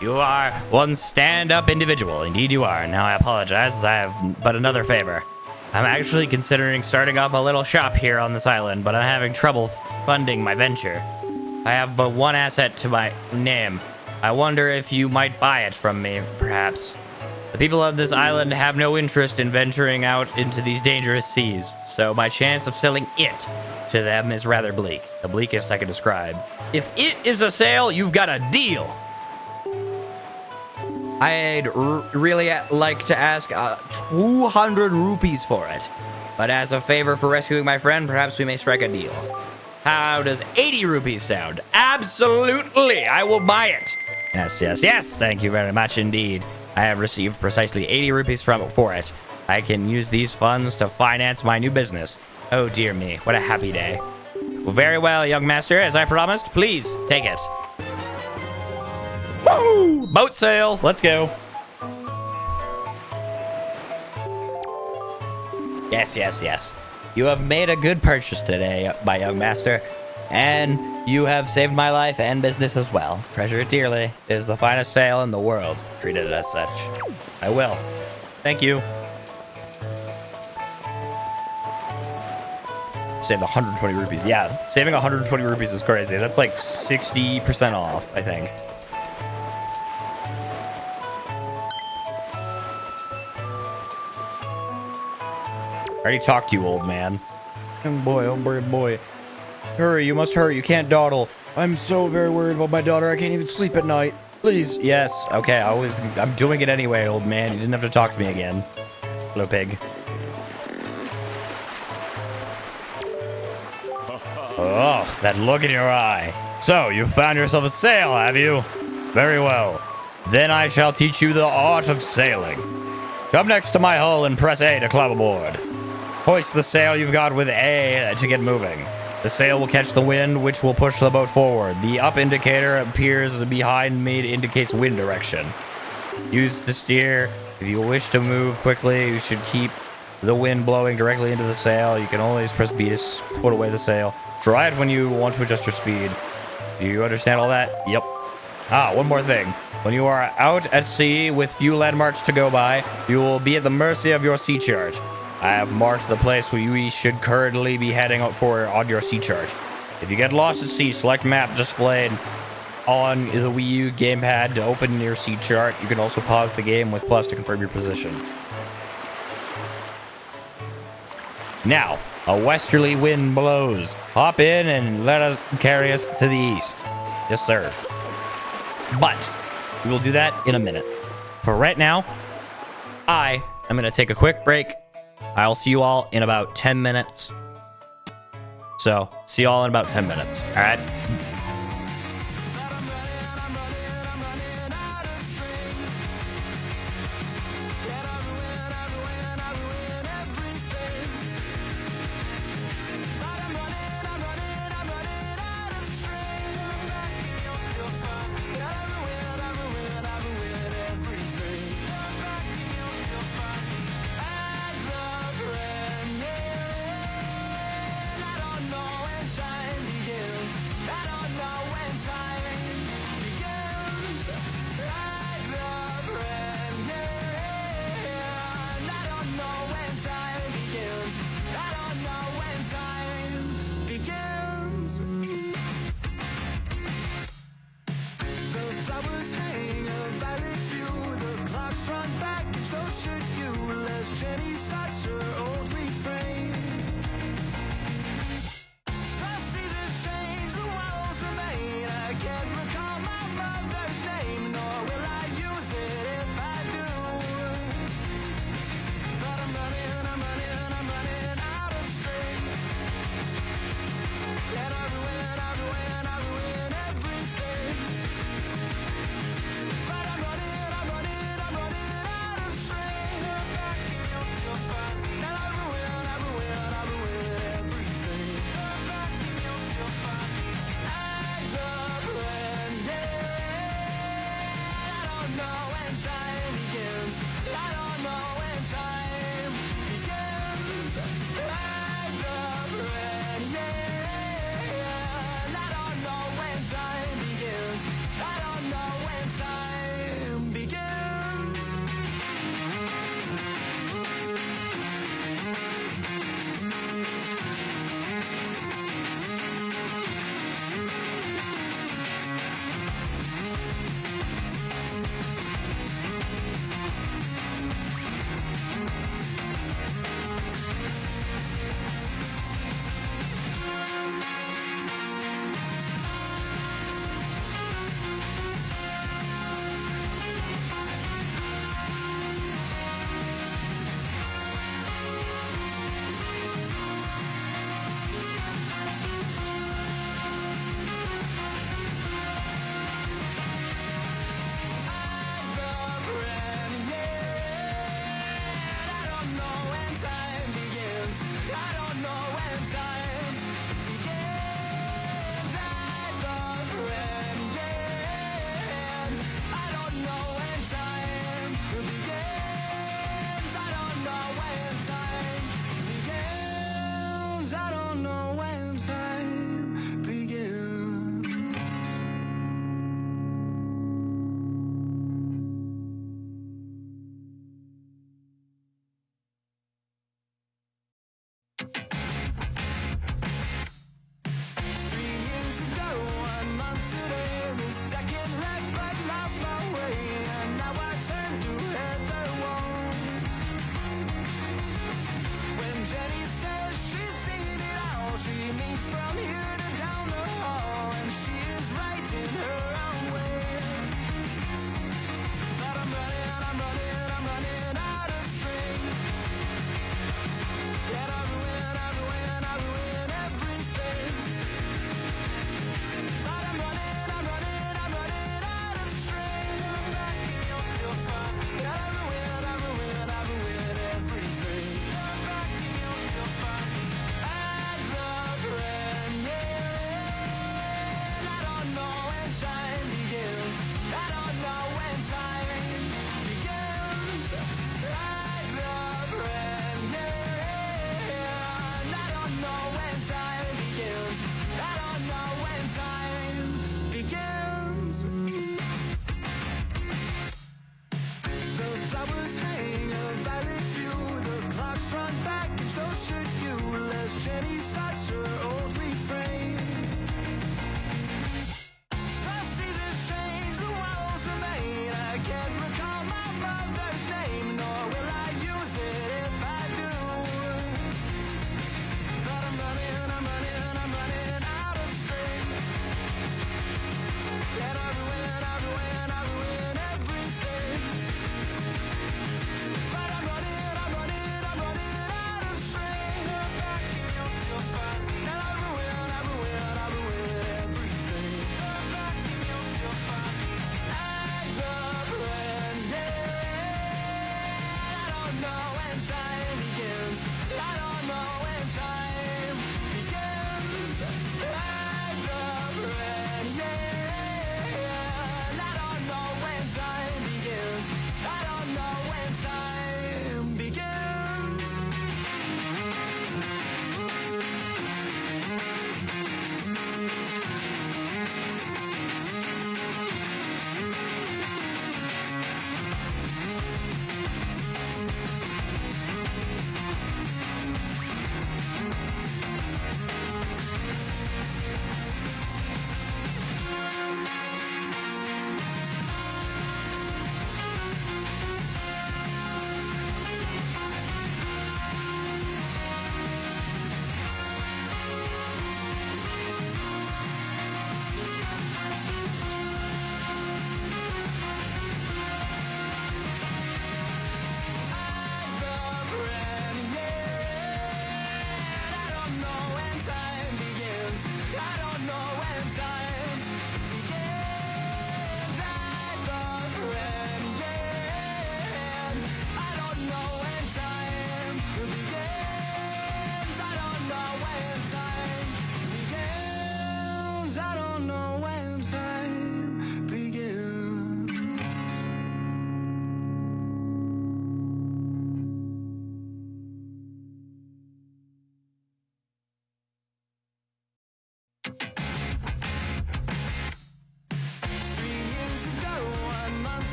S1: You are one stand-up individual. Indeed you are. Now I apologize, as I have but another favor. I'm actually considering starting up a little shop here on this island, but I'm having trouble funding my venture. I have but one asset to my name. I wonder if you might buy it from me, perhaps. The people of this island have no interest in venturing out into these dangerous seas, so my chance of selling it to them is rather bleak. The bleakest I can describe. If it is a sale, you've got a deal. I'd really like to ask 200 rupees for it. But as a favor for rescuing my friend, perhaps we may strike a deal. How does 80 rupees sound? Absolutely, I will buy it. Yes, yes, yes, thank you very much indeed. I have received precisely 80 rupees for it. I can use these funds to finance my new business. Oh dear me, what a happy day. Well, very well, young master, as I promised, please take it. Woo! Boat sail, let's go. Yes, yes, yes. You have made a good purchase today, my young master, and you have saved my life and business as well. Treasure it dearly. It is the finest sail in the world. Treat it as such. I will. Thank you. Saved 120 rupees. Yeah, saving 120 rupees is crazy. That's like 60% off, I think. I already talked to you, old man. Oh boy, oh boy, oh boy. Hurry, you must hurry. You can't dawdle. I'm so very worried about my daughter. I can't even sleep at night. Please. Yes. Okay, I'm doing it anyway, old man. You didn't have to talk to me again. Hello, pig. Oh, that look in your eye. So, you found yourself a sail, have you? Very well. Then I shall teach you the art of sailing. Come next to my hull and press A to climb aboard. Hoist the sail you've got with A to get moving. The sail will catch the wind, which will push the boat forward. The up indicator appears behind me. It indicates wind direction. Use the steer. If you wish to move quickly, you should keep the wind blowing directly into the sail. You can always press B to put away the sail. Try it when you want to adjust your speed. Do you understand all that? Yep. One more thing. When you are out at sea with few landmarks to go by, you will be at the mercy of your sea chart. I have marked the place where you should currently be heading out for on your sea chart. If you get lost at sea, select map displayed on the Wii U gamepad to open your sea chart. You can also pause the game with plus to confirm your position. Now, a westerly wind blows. Hop in and let us carry us to the east. Yes, sir. But we will do that in a minute. For right now, I am going to take a quick break. I'll see you all in about 10 minutes. So, see you all in about 10 minutes. All right?
S2: flowers hang a violet view. The clocks run back, and so should you. As Jenny starts her old refrain. The seasons change, the walls remain. I can't recall my mother's name, nor will I use it if I do. But I'm running out of string. And I ruin everything. But I'm running out of string. And I ruin everything. I love I don't know when time begins. I don't know when time begins. I love I don't know when time begins. I don't know when time begins. I don't know when time begins.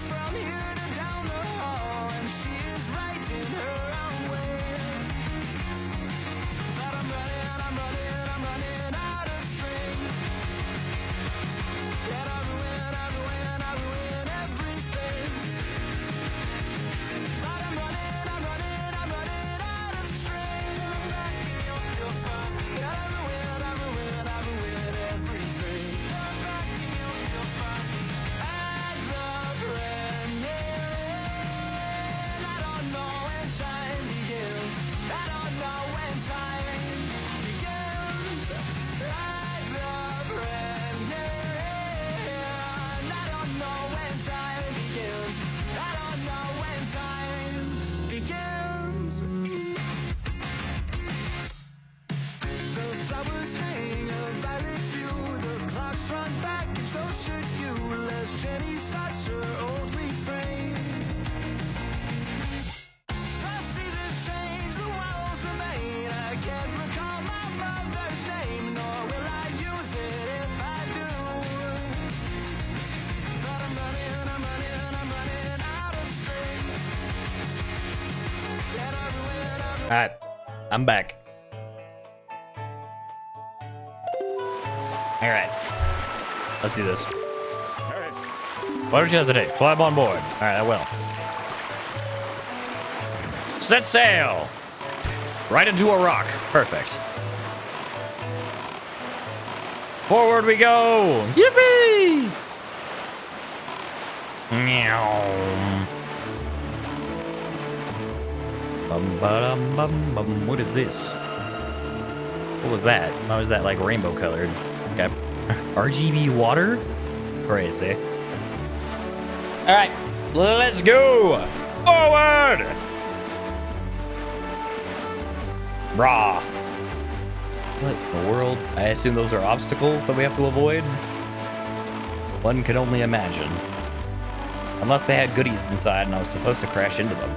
S2: From here to down the hall, and she is right in her own way. But I'm running out of string. And I ruin everything. But I'm running out of string. And I ruin everything. I love I don't know when time begins. I don't know when time begins. I love I don't know when time begins. I don't know when time begins. The flowers hang a violet view. The clocks run back, and so should you. As Jenny starts her old refrain. The seasons change, the walls remain. I can't recall my mother's name, nor will I use it if I do. But I'm running out of string. And I ruin
S1: Alright, I'm back. Alright, let's do this.
S3: Alright.
S1: Why don't you hesitate? Climb on board. Alright, I will. Set sail! Right into a rock. Perfect. Forward we go! Yippee! Meow. Bum. What is this? What was that? How was that like rainbow colored? Okay. RGB water? Crazy. Alright, let's go! Forward! Brah. What in the world? I assume those are obstacles that we have to avoid? One can only imagine. Unless they had goodies inside and I was supposed to crash into them.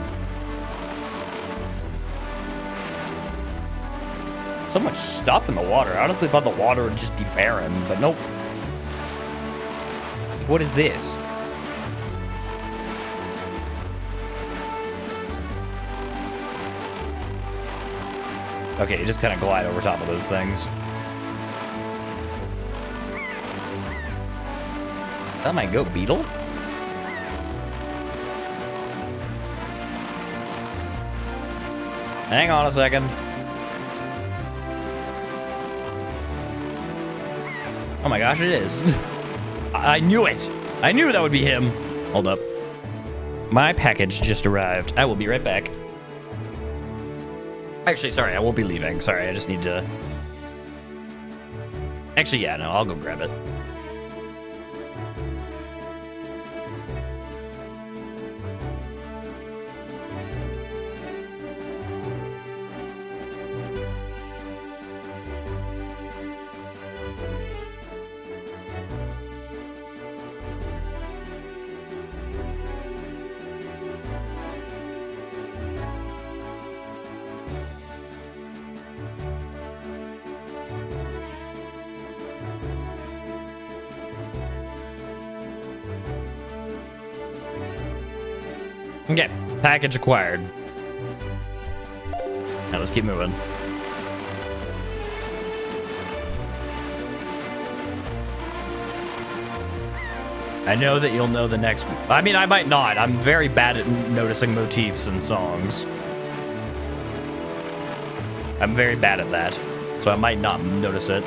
S1: So much stuff in the water. I honestly thought the water would just be barren, but nope. Like, what is this? Okay, you just kind of glide over top of those things. Is that my goat beetle? Hang on a second. Oh my gosh, it is. I knew it. I knew that would be him. Hold up. My package just arrived. I will be right back. Actually, sorry, I won't be leaving. Sorry, I just need to... Actually, yeah, no, I'll go grab it. Okay, package acquired. Now let's keep moving. I know that you'll know the next... I mean, I might not. I'm very bad at noticing motifs in songs. I'm very bad at that. So I might not notice it.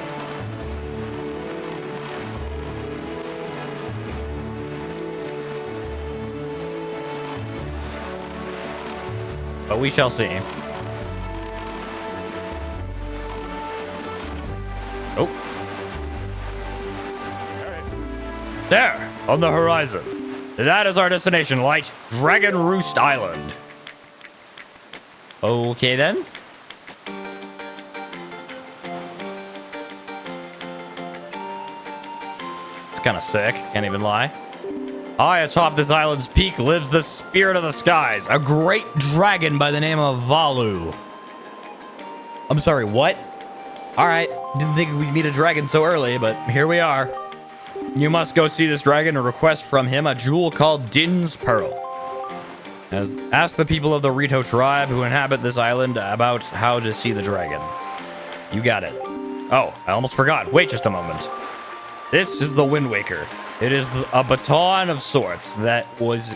S1: But we shall see. Oh. There, on the horizon. That is our destination, Light. Dragon Roost Island. Okay, then. It's kind of sick, can't even lie. High atop this island's peak lives the spirit of the skies, a great dragon by the name of Valu. I'm sorry, what? All right, didn't think we'd meet a dragon so early, but here we are. You must go see this dragon and request from him a jewel called Din's Pearl. Ask the people of the Rito tribe who inhabit this island about how to see the dragon. You got it. Oh, I almost forgot. Wait just a moment. This is the Wind Waker. It is a baton of sorts that was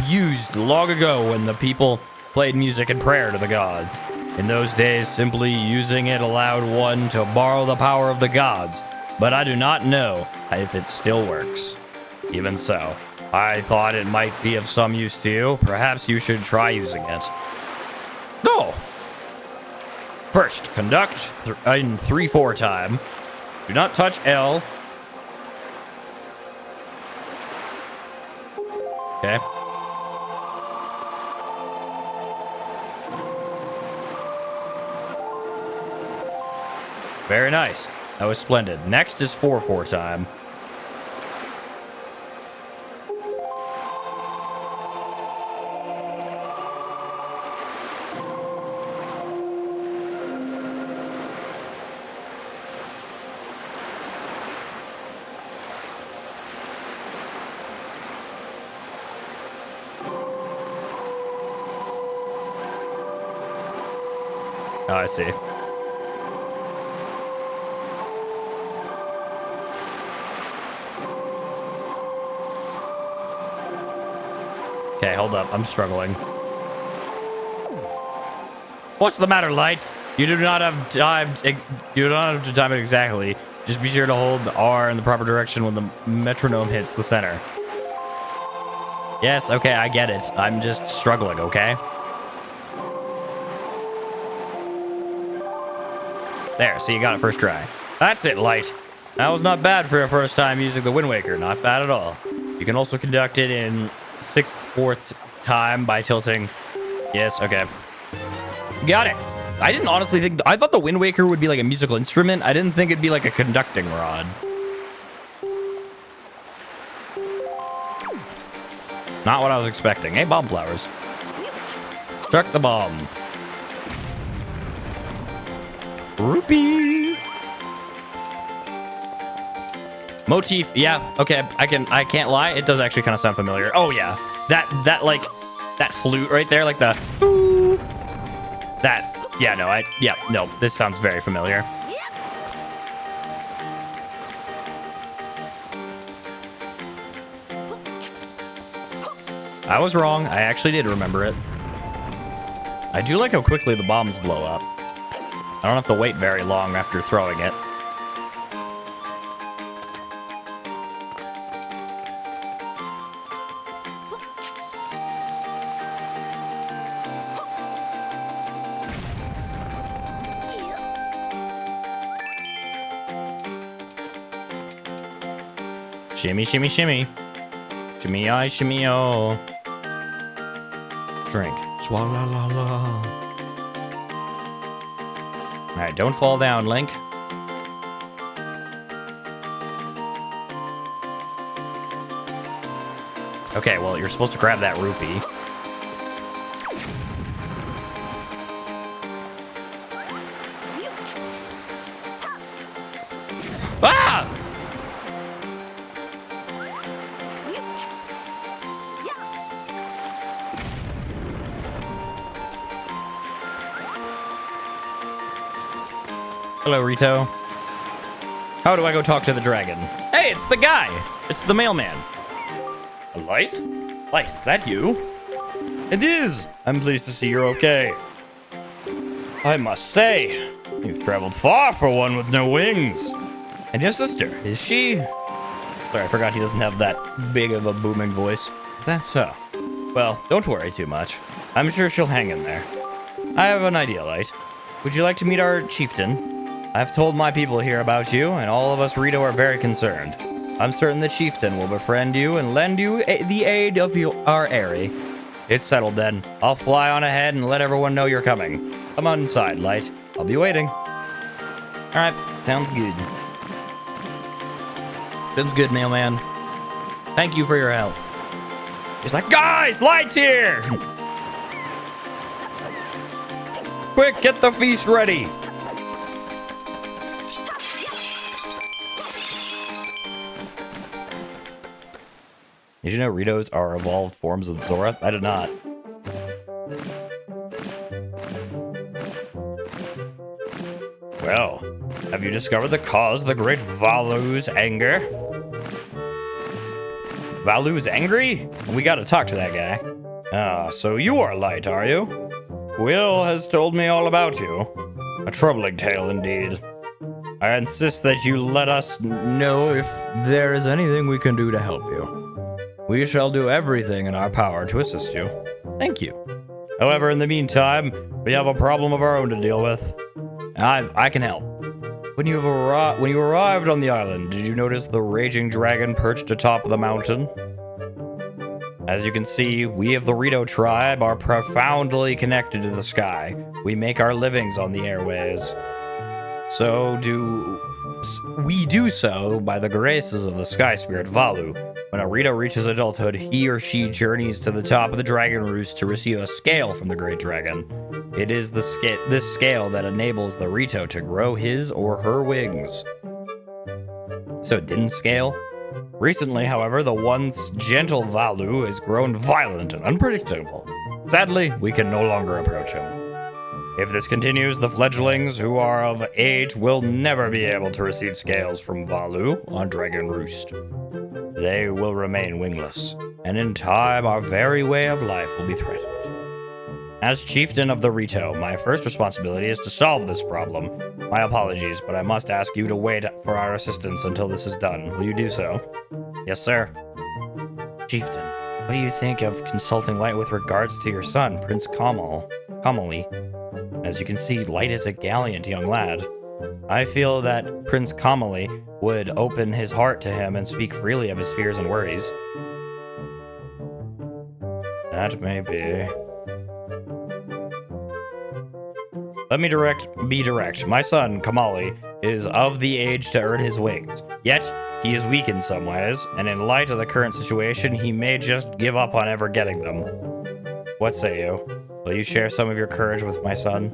S1: used long ago when the people played music and prayer to the gods. In those days, simply using it allowed one to borrow the power of the gods, but I do not know if it still works. Even so, I thought it might be of some use to you. Perhaps you should try using it. No! First, conduct in 3/4 time. Do not touch L. Okay. Very nice. That was splendid. Next is 4/4 time. Oh, I see. Okay, hold up. I'm struggling. What's the matter, Light? You do not have time. You do not have to time it exactly. Just be sure to hold the R in the proper direction when the metronome hits the center. Yes, okay, I get it. I'm just struggling, okay? There, see, you got it first try. That's it, Light. That was not bad for your first time using the Wind Waker. Not bad at all. You can also conduct it in 6/4 time by tilting. Yes, okay. Got it. I didn't honestly think... I thought the Wind Waker would be like a musical instrument. I didn't think it'd be like a conducting rod. Not what I was expecting. Hey, bomb flowers. Struck the bomb. Rupee. Motif, yeah, okay, I can't lie, it does actually kind of sound familiar. Oh yeah, that like, that flute right there, like the, ooh, that, yeah, no, this sounds very familiar. I was wrong, I actually did remember it. I do like how quickly the bombs blow up. I don't have to wait very long after throwing it. Shimmy, shimmy, shimmy. Shimmy, I, shimmy, oh. Drink. Swalla la la. Alright, don't fall down, Link. Okay, well, you're supposed to grab that rupee. Ah! Hello, Rito. How do I go talk to the dragon? Hey, it's the guy! It's the mailman. A light? Light, is that you? It is! I'm pleased to see you're okay. I must say, you've traveled far for one with no wings. And your sister, is she? Sorry, I forgot he doesn't have that big of a booming voice. Is that so? Well, don't worry too much. I'm sure she'll hang in there. I have an idea, Light. Would you like to meet our chieftain? I've told my people here about you, and all of us Rito are very concerned. I'm certain the chieftain will befriend you and lend you the aid of our Airy. It's settled then. I'll fly on ahead and let everyone know you're coming. Come on inside, Light. I'll be waiting. Alright, sounds good. Sounds good, mailman. Thank you for your help. He's like, guys, Light's here! Quick, get the feast ready! Did you know Ritos are evolved forms of Zora? I did not. Well, have you discovered the cause of the great Valu's anger? Valu's angry? We gotta talk to that guy. Ah, so you are Light, are you? Quill has told me all about you. A troubling tale indeed. I insist that you let us know if there is anything we can do to help you. We shall do everything in our power to assist you. Thank you. However, in the meantime, we have a problem of our own to deal with. I can help. When you arrived on the island, did you notice the raging dragon perched atop the mountain? As you can see, we of the Rito tribe are profoundly connected to the sky. We make our livings on the airways. We do so by the graces of the sky spirit Valu. When a Rito reaches adulthood, he or she journeys to the top of the dragon roost to receive a scale from the great dragon. It is this scale that enables the Rito to grow his or her wings. So it didn't scale? Recently, however, the once gentle Valu has grown violent and unpredictable. Sadly, we can no longer approach him. If this continues, the fledglings who are of age will never be able to receive scales from Valu on Dragon Roost. They will remain wingless, and in time our very way of life will be threatened. As chieftain of the Rito, my first responsibility is to solve this problem. My apologies, but I must ask you to wait for our assistance until this is done. Will you do so? Yes, sir. Chieftain, what do you think of consulting Light with regards to your son, Prince Kamali? As you can see, Light is a gallant young lad. I feel that Prince Kamali would open his heart to him and speak freely of his fears and worries. That may be. Let me be direct. My son, Kamali, is of the age to earn his wings. Yet, he is weak in some ways, and in light of the current situation, he may just give up on ever getting them. What say you? Will you share some of your courage with my son?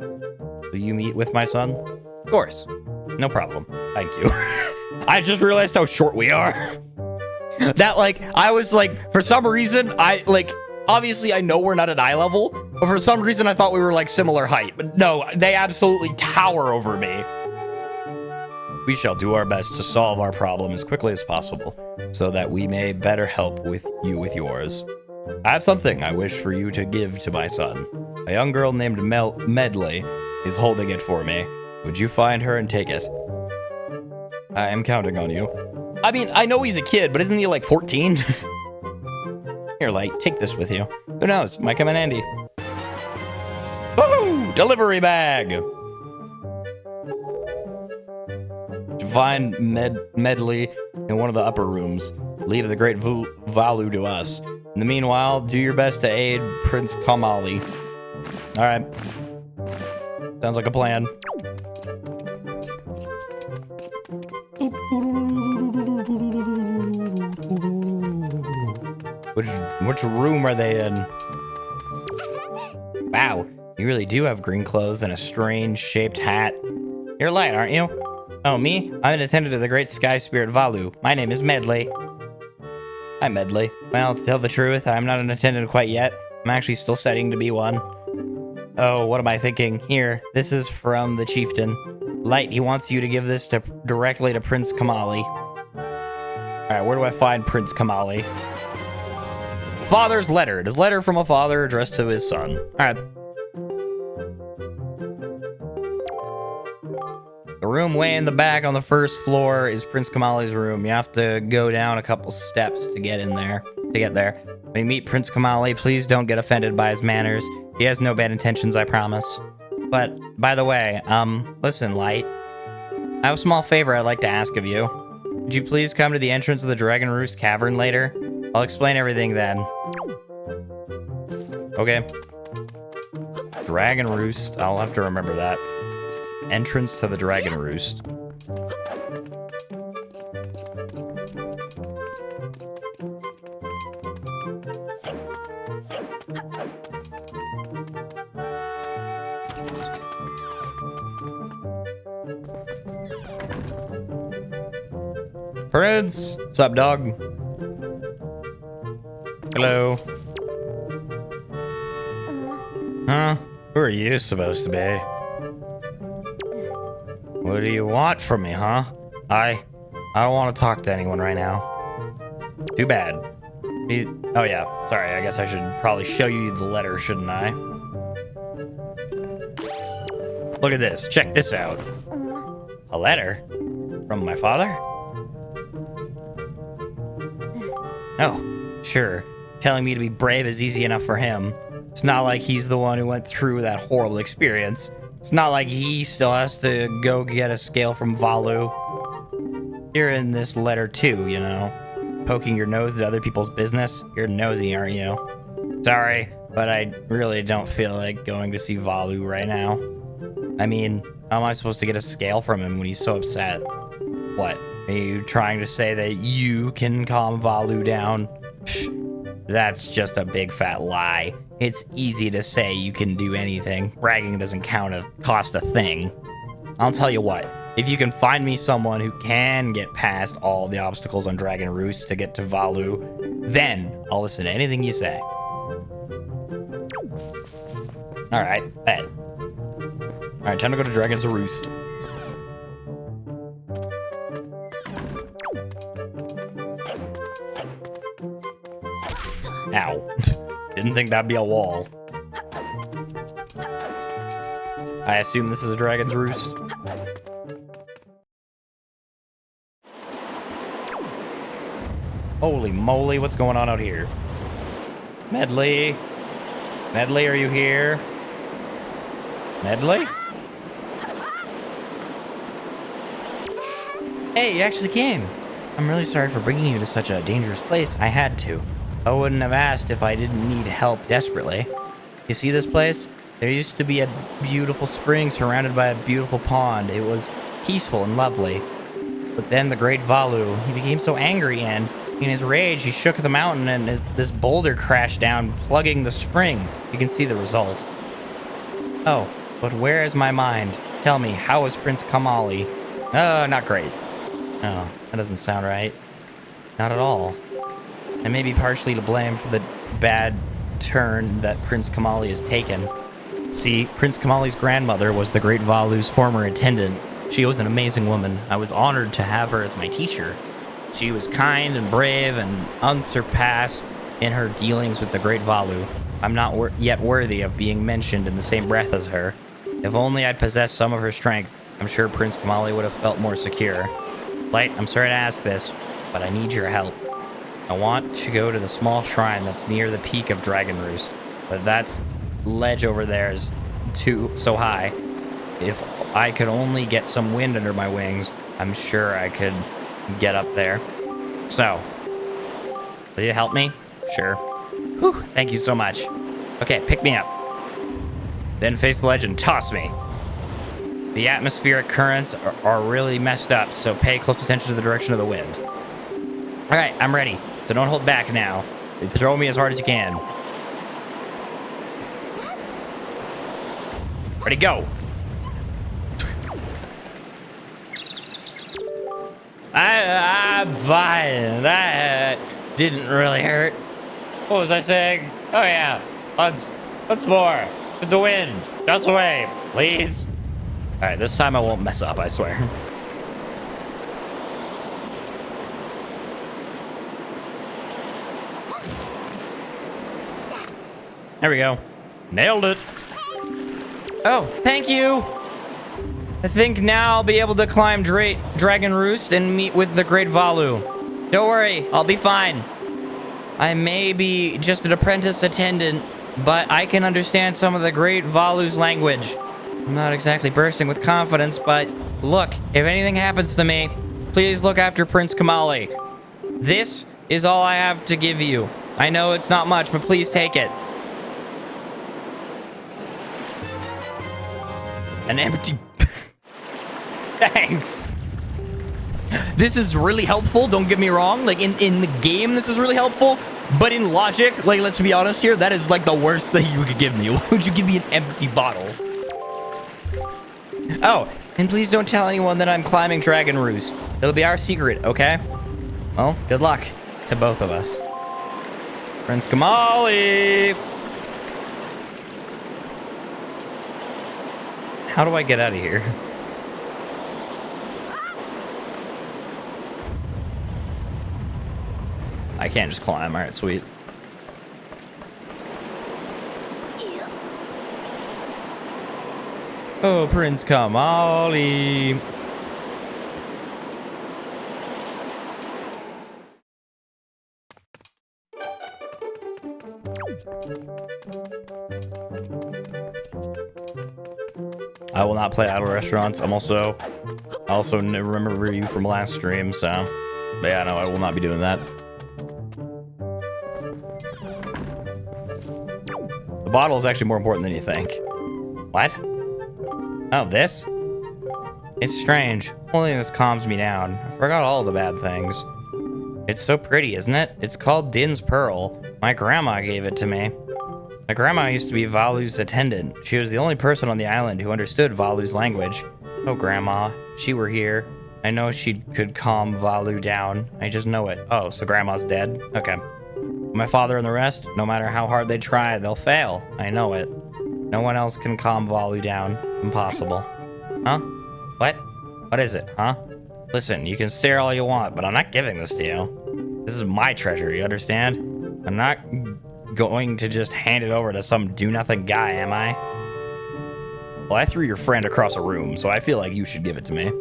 S1: Will you meet with my son? Of course. No problem. Thank you. I just realized how short we are. That, like, I was like, for some reason, obviously I know we're not at eye level, but for some reason I thought we were like similar height. But no, they absolutely tower over me. We shall do our best to solve our problem as quickly as possible, so that we may better help with you with yours. I have something I wish for you to give to my son. A young girl named Medley is holding it for me. Would you find her and take it? I am counting on you. I mean, I know he's a kid, but isn't he like 14? Here, Light, take this with you. Who knows? Might come in handy. Woohoo! Delivery bag! Find Medley in one of the upper rooms. Leave the great Valu to us. In the meanwhile, do your best to aid Prince Kamali. Alright. Sounds like a plan. Which room are they in? Wow, you really do have green clothes and a strange shaped hat. You're Light, aren't you? Oh, me? I'm an attendant of the great sky spirit Valu. My name is Medley. Hi, Medley. Well, to tell the truth, I'm not an attendant quite yet. I'm actually still studying to be one. Oh, what am I thinking? Here, this is from the chieftain. Light, he wants you to give this directly to Prince Kamali. Alright, where do I find Prince Kamali? Father's letter. It is a letter from a father addressed to his son. Alright. The room way in the back on the first floor is Prince Kamali's room. You have to go down a couple steps to get in there. When you meet Prince Kamali, please don't get offended by his manners. He has no bad intentions, I promise. But, by the way, listen, Light. I have a small favor I'd like to ask of you. Would you please come to the entrance of the Dragon Roost Cavern later? I'll explain everything then. Okay. Dragon Roost. I'll have to remember that. Entrance to the Dragon Roost. Prince! What's up, dog? Hello. Huh? Who are you supposed to be? What do you want from me, huh? I don't want to talk to anyone right now. Too bad. Oh yeah, sorry, I guess I should probably show you the letter, shouldn't I? Look at this, check this out. A letter? From my father? Oh, sure. Telling me to be brave is easy enough for him. It's not like he's the one who went through that horrible experience. It's not like he still has to go get a scale from Valu. You're in this letter too, you know. Poking your nose at other people's business. You're nosy, aren't you? Sorry, but I really don't feel like going to see Valu right now. I mean, how am I supposed to get a scale from him when he's so upset? What? Are you trying to say that you can calm Valu down? Psh, that's just a big fat lie. It's easy to say you can do anything. Bragging doesn't cost a thing. I'll tell you what, if you can find me someone who can get past all the obstacles on Dragon Roost to get to Valu, then I'll listen to anything you say. Alright, bet. Alright, time to go to Dragon's Roost. Ow. Didn't think that'd be a wall. I assume this is a Dragon's Roost. Holy moly, what's going on out here? Medley? Medley, are you here? Medley? Hey, you actually came. I'm really sorry for bringing you to such a dangerous place. I had to. I wouldn't have asked if I didn't need help desperately. You see this place? There used to be a beautiful spring surrounded by a beautiful pond. It was peaceful and lovely. But then the great Valu, he became so angry and, in his rage, he shook the mountain and this boulder crashed down, plugging the spring. You can see the result. Oh, but where is my mind? Tell me, how is Prince Kamali? Not great. Oh, that doesn't sound right. Not at all. I may be partially to blame for the bad turn that Prince Kamali has taken. See, Prince Kamali's grandmother was the Great Valu's former attendant. She was an amazing woman. I was honored to have her as my teacher. She was kind and brave and unsurpassed in her dealings with the Great Valu. I'm not yet worthy of being mentioned in the same breath as her. If only I'd possessed some of her strength, I'm sure Prince Kamali would have felt more secure. Light, I'm sorry to ask this, but I need your help. I want to go to the small shrine that's near the peak of Dragon Roost, but that ledge over there is so high. If I could only get some wind under my wings, I'm sure I could get up there. So, will you help me? Sure. Whew, thank you so much. Okay, pick me up. Then face the ledge and toss me. The atmospheric currents are really messed up, so pay close attention to the direction of the wind. All right, I'm ready, so don't hold back now. Throw me as hard as you can. Ready, go. I'm fine. That didn't really hurt. What was I saying? Oh yeah, once more. With the wind, just away, please. All right, this time I won't mess up, I swear. There we go. Nailed it. Oh, thank you. I think now I'll be able to climb Dragon Roost and meet with the Great Valu. Don't worry, I'll be fine. I may be just an apprentice attendant, but I can understand some of the Great Valu's language. I'm not exactly bursting with confidence, but look, if anything happens to me, please look after Prince Kamali. This is all I have to give you. I know it's not much, but please take it. An empty... Thanks. This is really helpful, don't get me wrong. Like, in the game, this is really helpful. But in logic, like, let's be honest here, that is, like, the worst thing you could give me. Why would you give me an empty bottle? Oh, and please don't tell anyone that I'm climbing Dragon Roost. It'll be our secret, okay? Well, good luck to both of us. Prince Kamali! How do I get out of here? I can't just climb. All right, sweet. Oh, Prince Kamali. I will not play idle restaurants. I also remember you from last stream, so but yeah, no, I will not be doing that. The bottle is actually more important than you think. What? Oh, this? It's strange. Only this calms me down. I forgot all the bad things. It's so pretty, isn't it? It's called Din's Pearl. My grandma gave it to me. My grandma used to be Valu's attendant. She was the only person on the island who understood Valu's language. Oh, Grandma, if she were here, I know she could calm Valu down. I just know it. Oh, so Grandma's dead? Okay. My father and the rest, no matter how hard they try, they'll fail. I know it. No one else can calm Valu down. Impossible. Huh? What? What is it, huh? Listen, you can stare all you want, but I'm not giving this to you. This is my treasure, you understand? I'm not going to just hand it over to some do-nothing guy, am I? Well, I threw your friend across a room, so I feel like you should give it to me.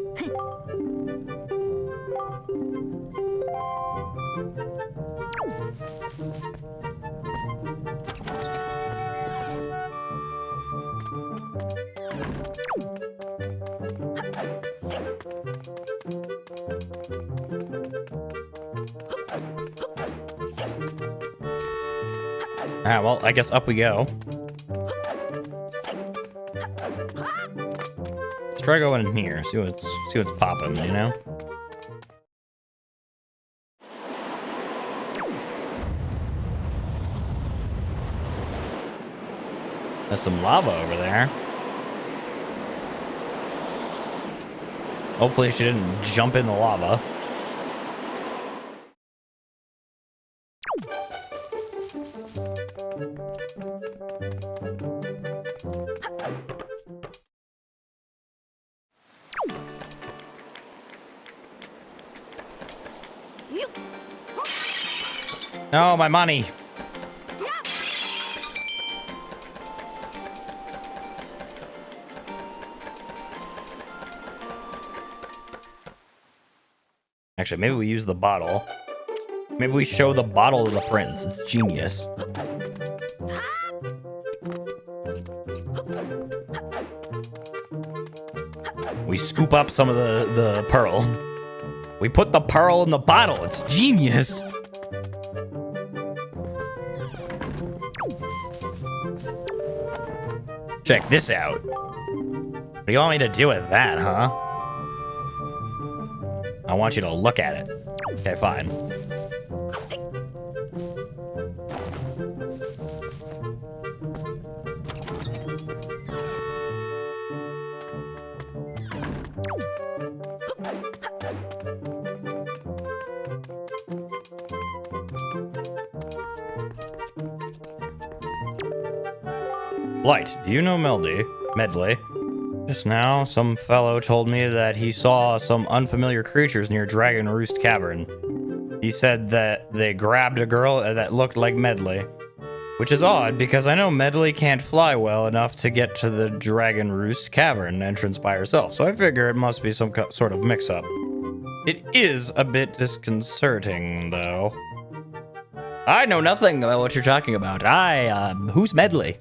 S1: Alright, well, I guess up we go. Let's try going in here, see what's popping, you know? There's some lava over there. Hopefully she didn't jump in the lava. Oh, my money. Actually, maybe we use the bottle. Maybe we show the bottle to the prince. It's genius. We scoop up some of the pearl. We put the pearl in the bottle. It's genius. Check this out. What do you want me to do with that, huh? I want you to look at it. Okay, fine. Light, do you know Medley? Just now, some fellow told me that he saw some unfamiliar creatures near Dragon Roost Cavern. He said that they grabbed a girl that looked like Medley. Which is odd, because I know Medley can't fly well enough to get to the Dragon Roost Cavern entrance by herself, so I figure it must be some sort of mix-up. It is a bit disconcerting, though. I know nothing about what you're talking about. Who's Medley?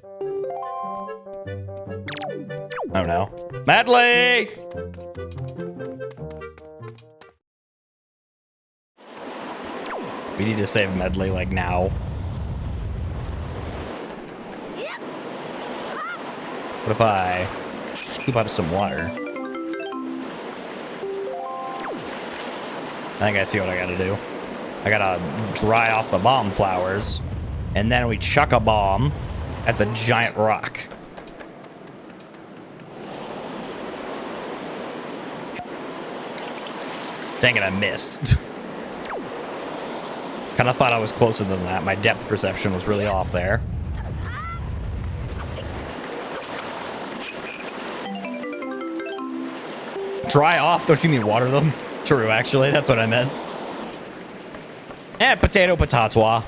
S1: Oh no. Medley! We need to save Medley, like, now. What if I scoop up some water? I think I see what I gotta do. I gotta dry off the bomb flowers, and then we chuck a bomb at the giant rock. Dang it, I missed. Kind of thought I was closer than that. My depth perception was really off there. Dry off? Don't you mean water them? True, actually. That's what I meant. Potato patatois.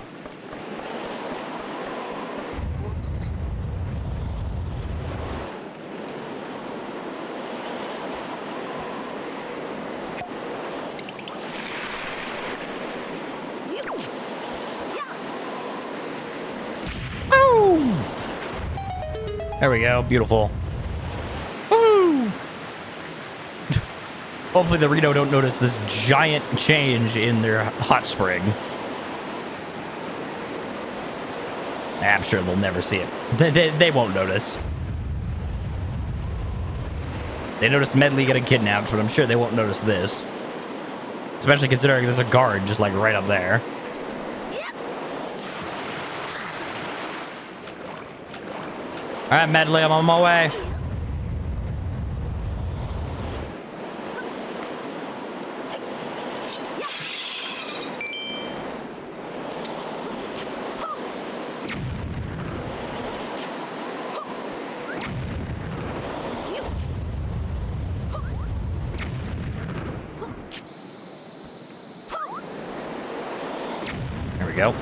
S1: There we go. Beautiful. Woo! Hopefully the Reno don't notice this giant change in their hot spring. I'm sure they'll never see it. They won't notice. They noticed Medley getting kidnapped, but I'm sure they won't notice this. Especially considering there's a guard just like right up there. All right, Medley, I'm on my way. There we go.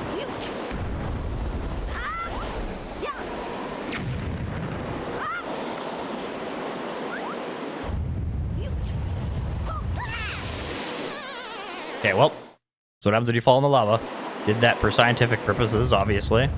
S1: Okay, well, so what happens when you fall in the lava? Did that for scientific purposes, obviously.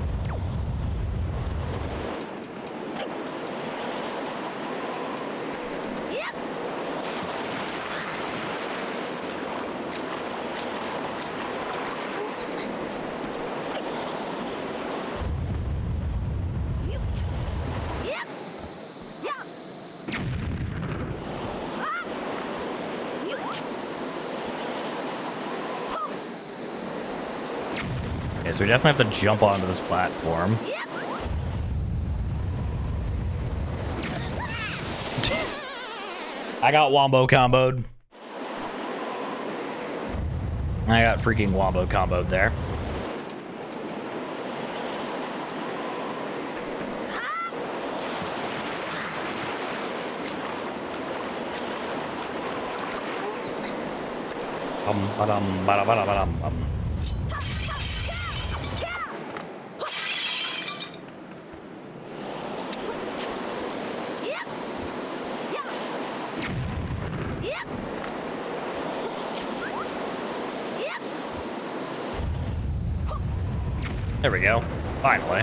S1: Okay, so we definitely have to jump onto this platform. I got wombo comboed. I got freaking wombo comboed there. Ba-dum. There we go. Finally.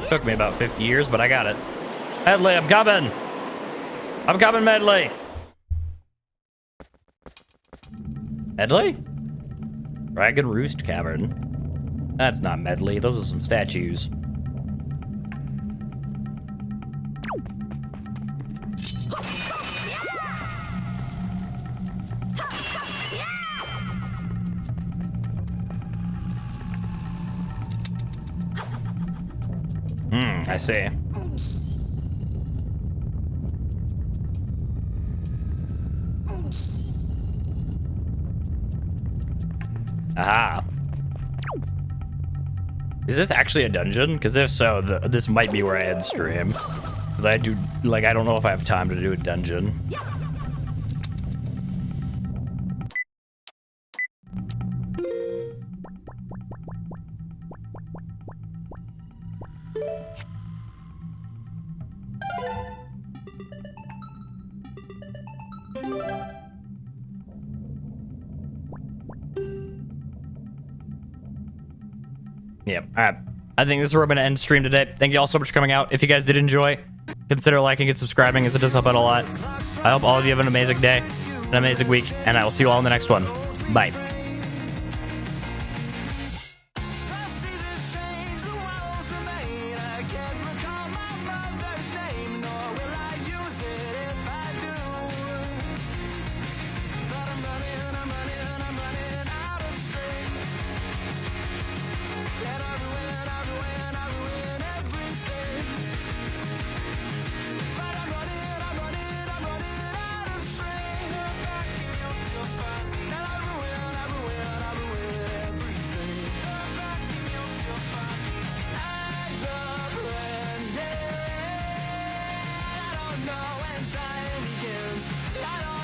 S1: Took me about 50 years, but I got it. Medley, I'm coming! I'm coming, Medley! Medley? Dragon Roost Cavern. That's not Medley. Those are some statues. I see. Aha. Is this actually a dungeon? Because if so, this might be where I end stream. Because I do, like, I don't know if I have time to do a dungeon. Yep. All right. I think this is where I'm going to end stream today. Thank you all so much for coming out. If you guys did enjoy, consider liking and subscribing, as it does help out a lot. I hope all of you have an amazing day, an amazing week, and I will see you all in the next one. Bye.
S3: Time begins. I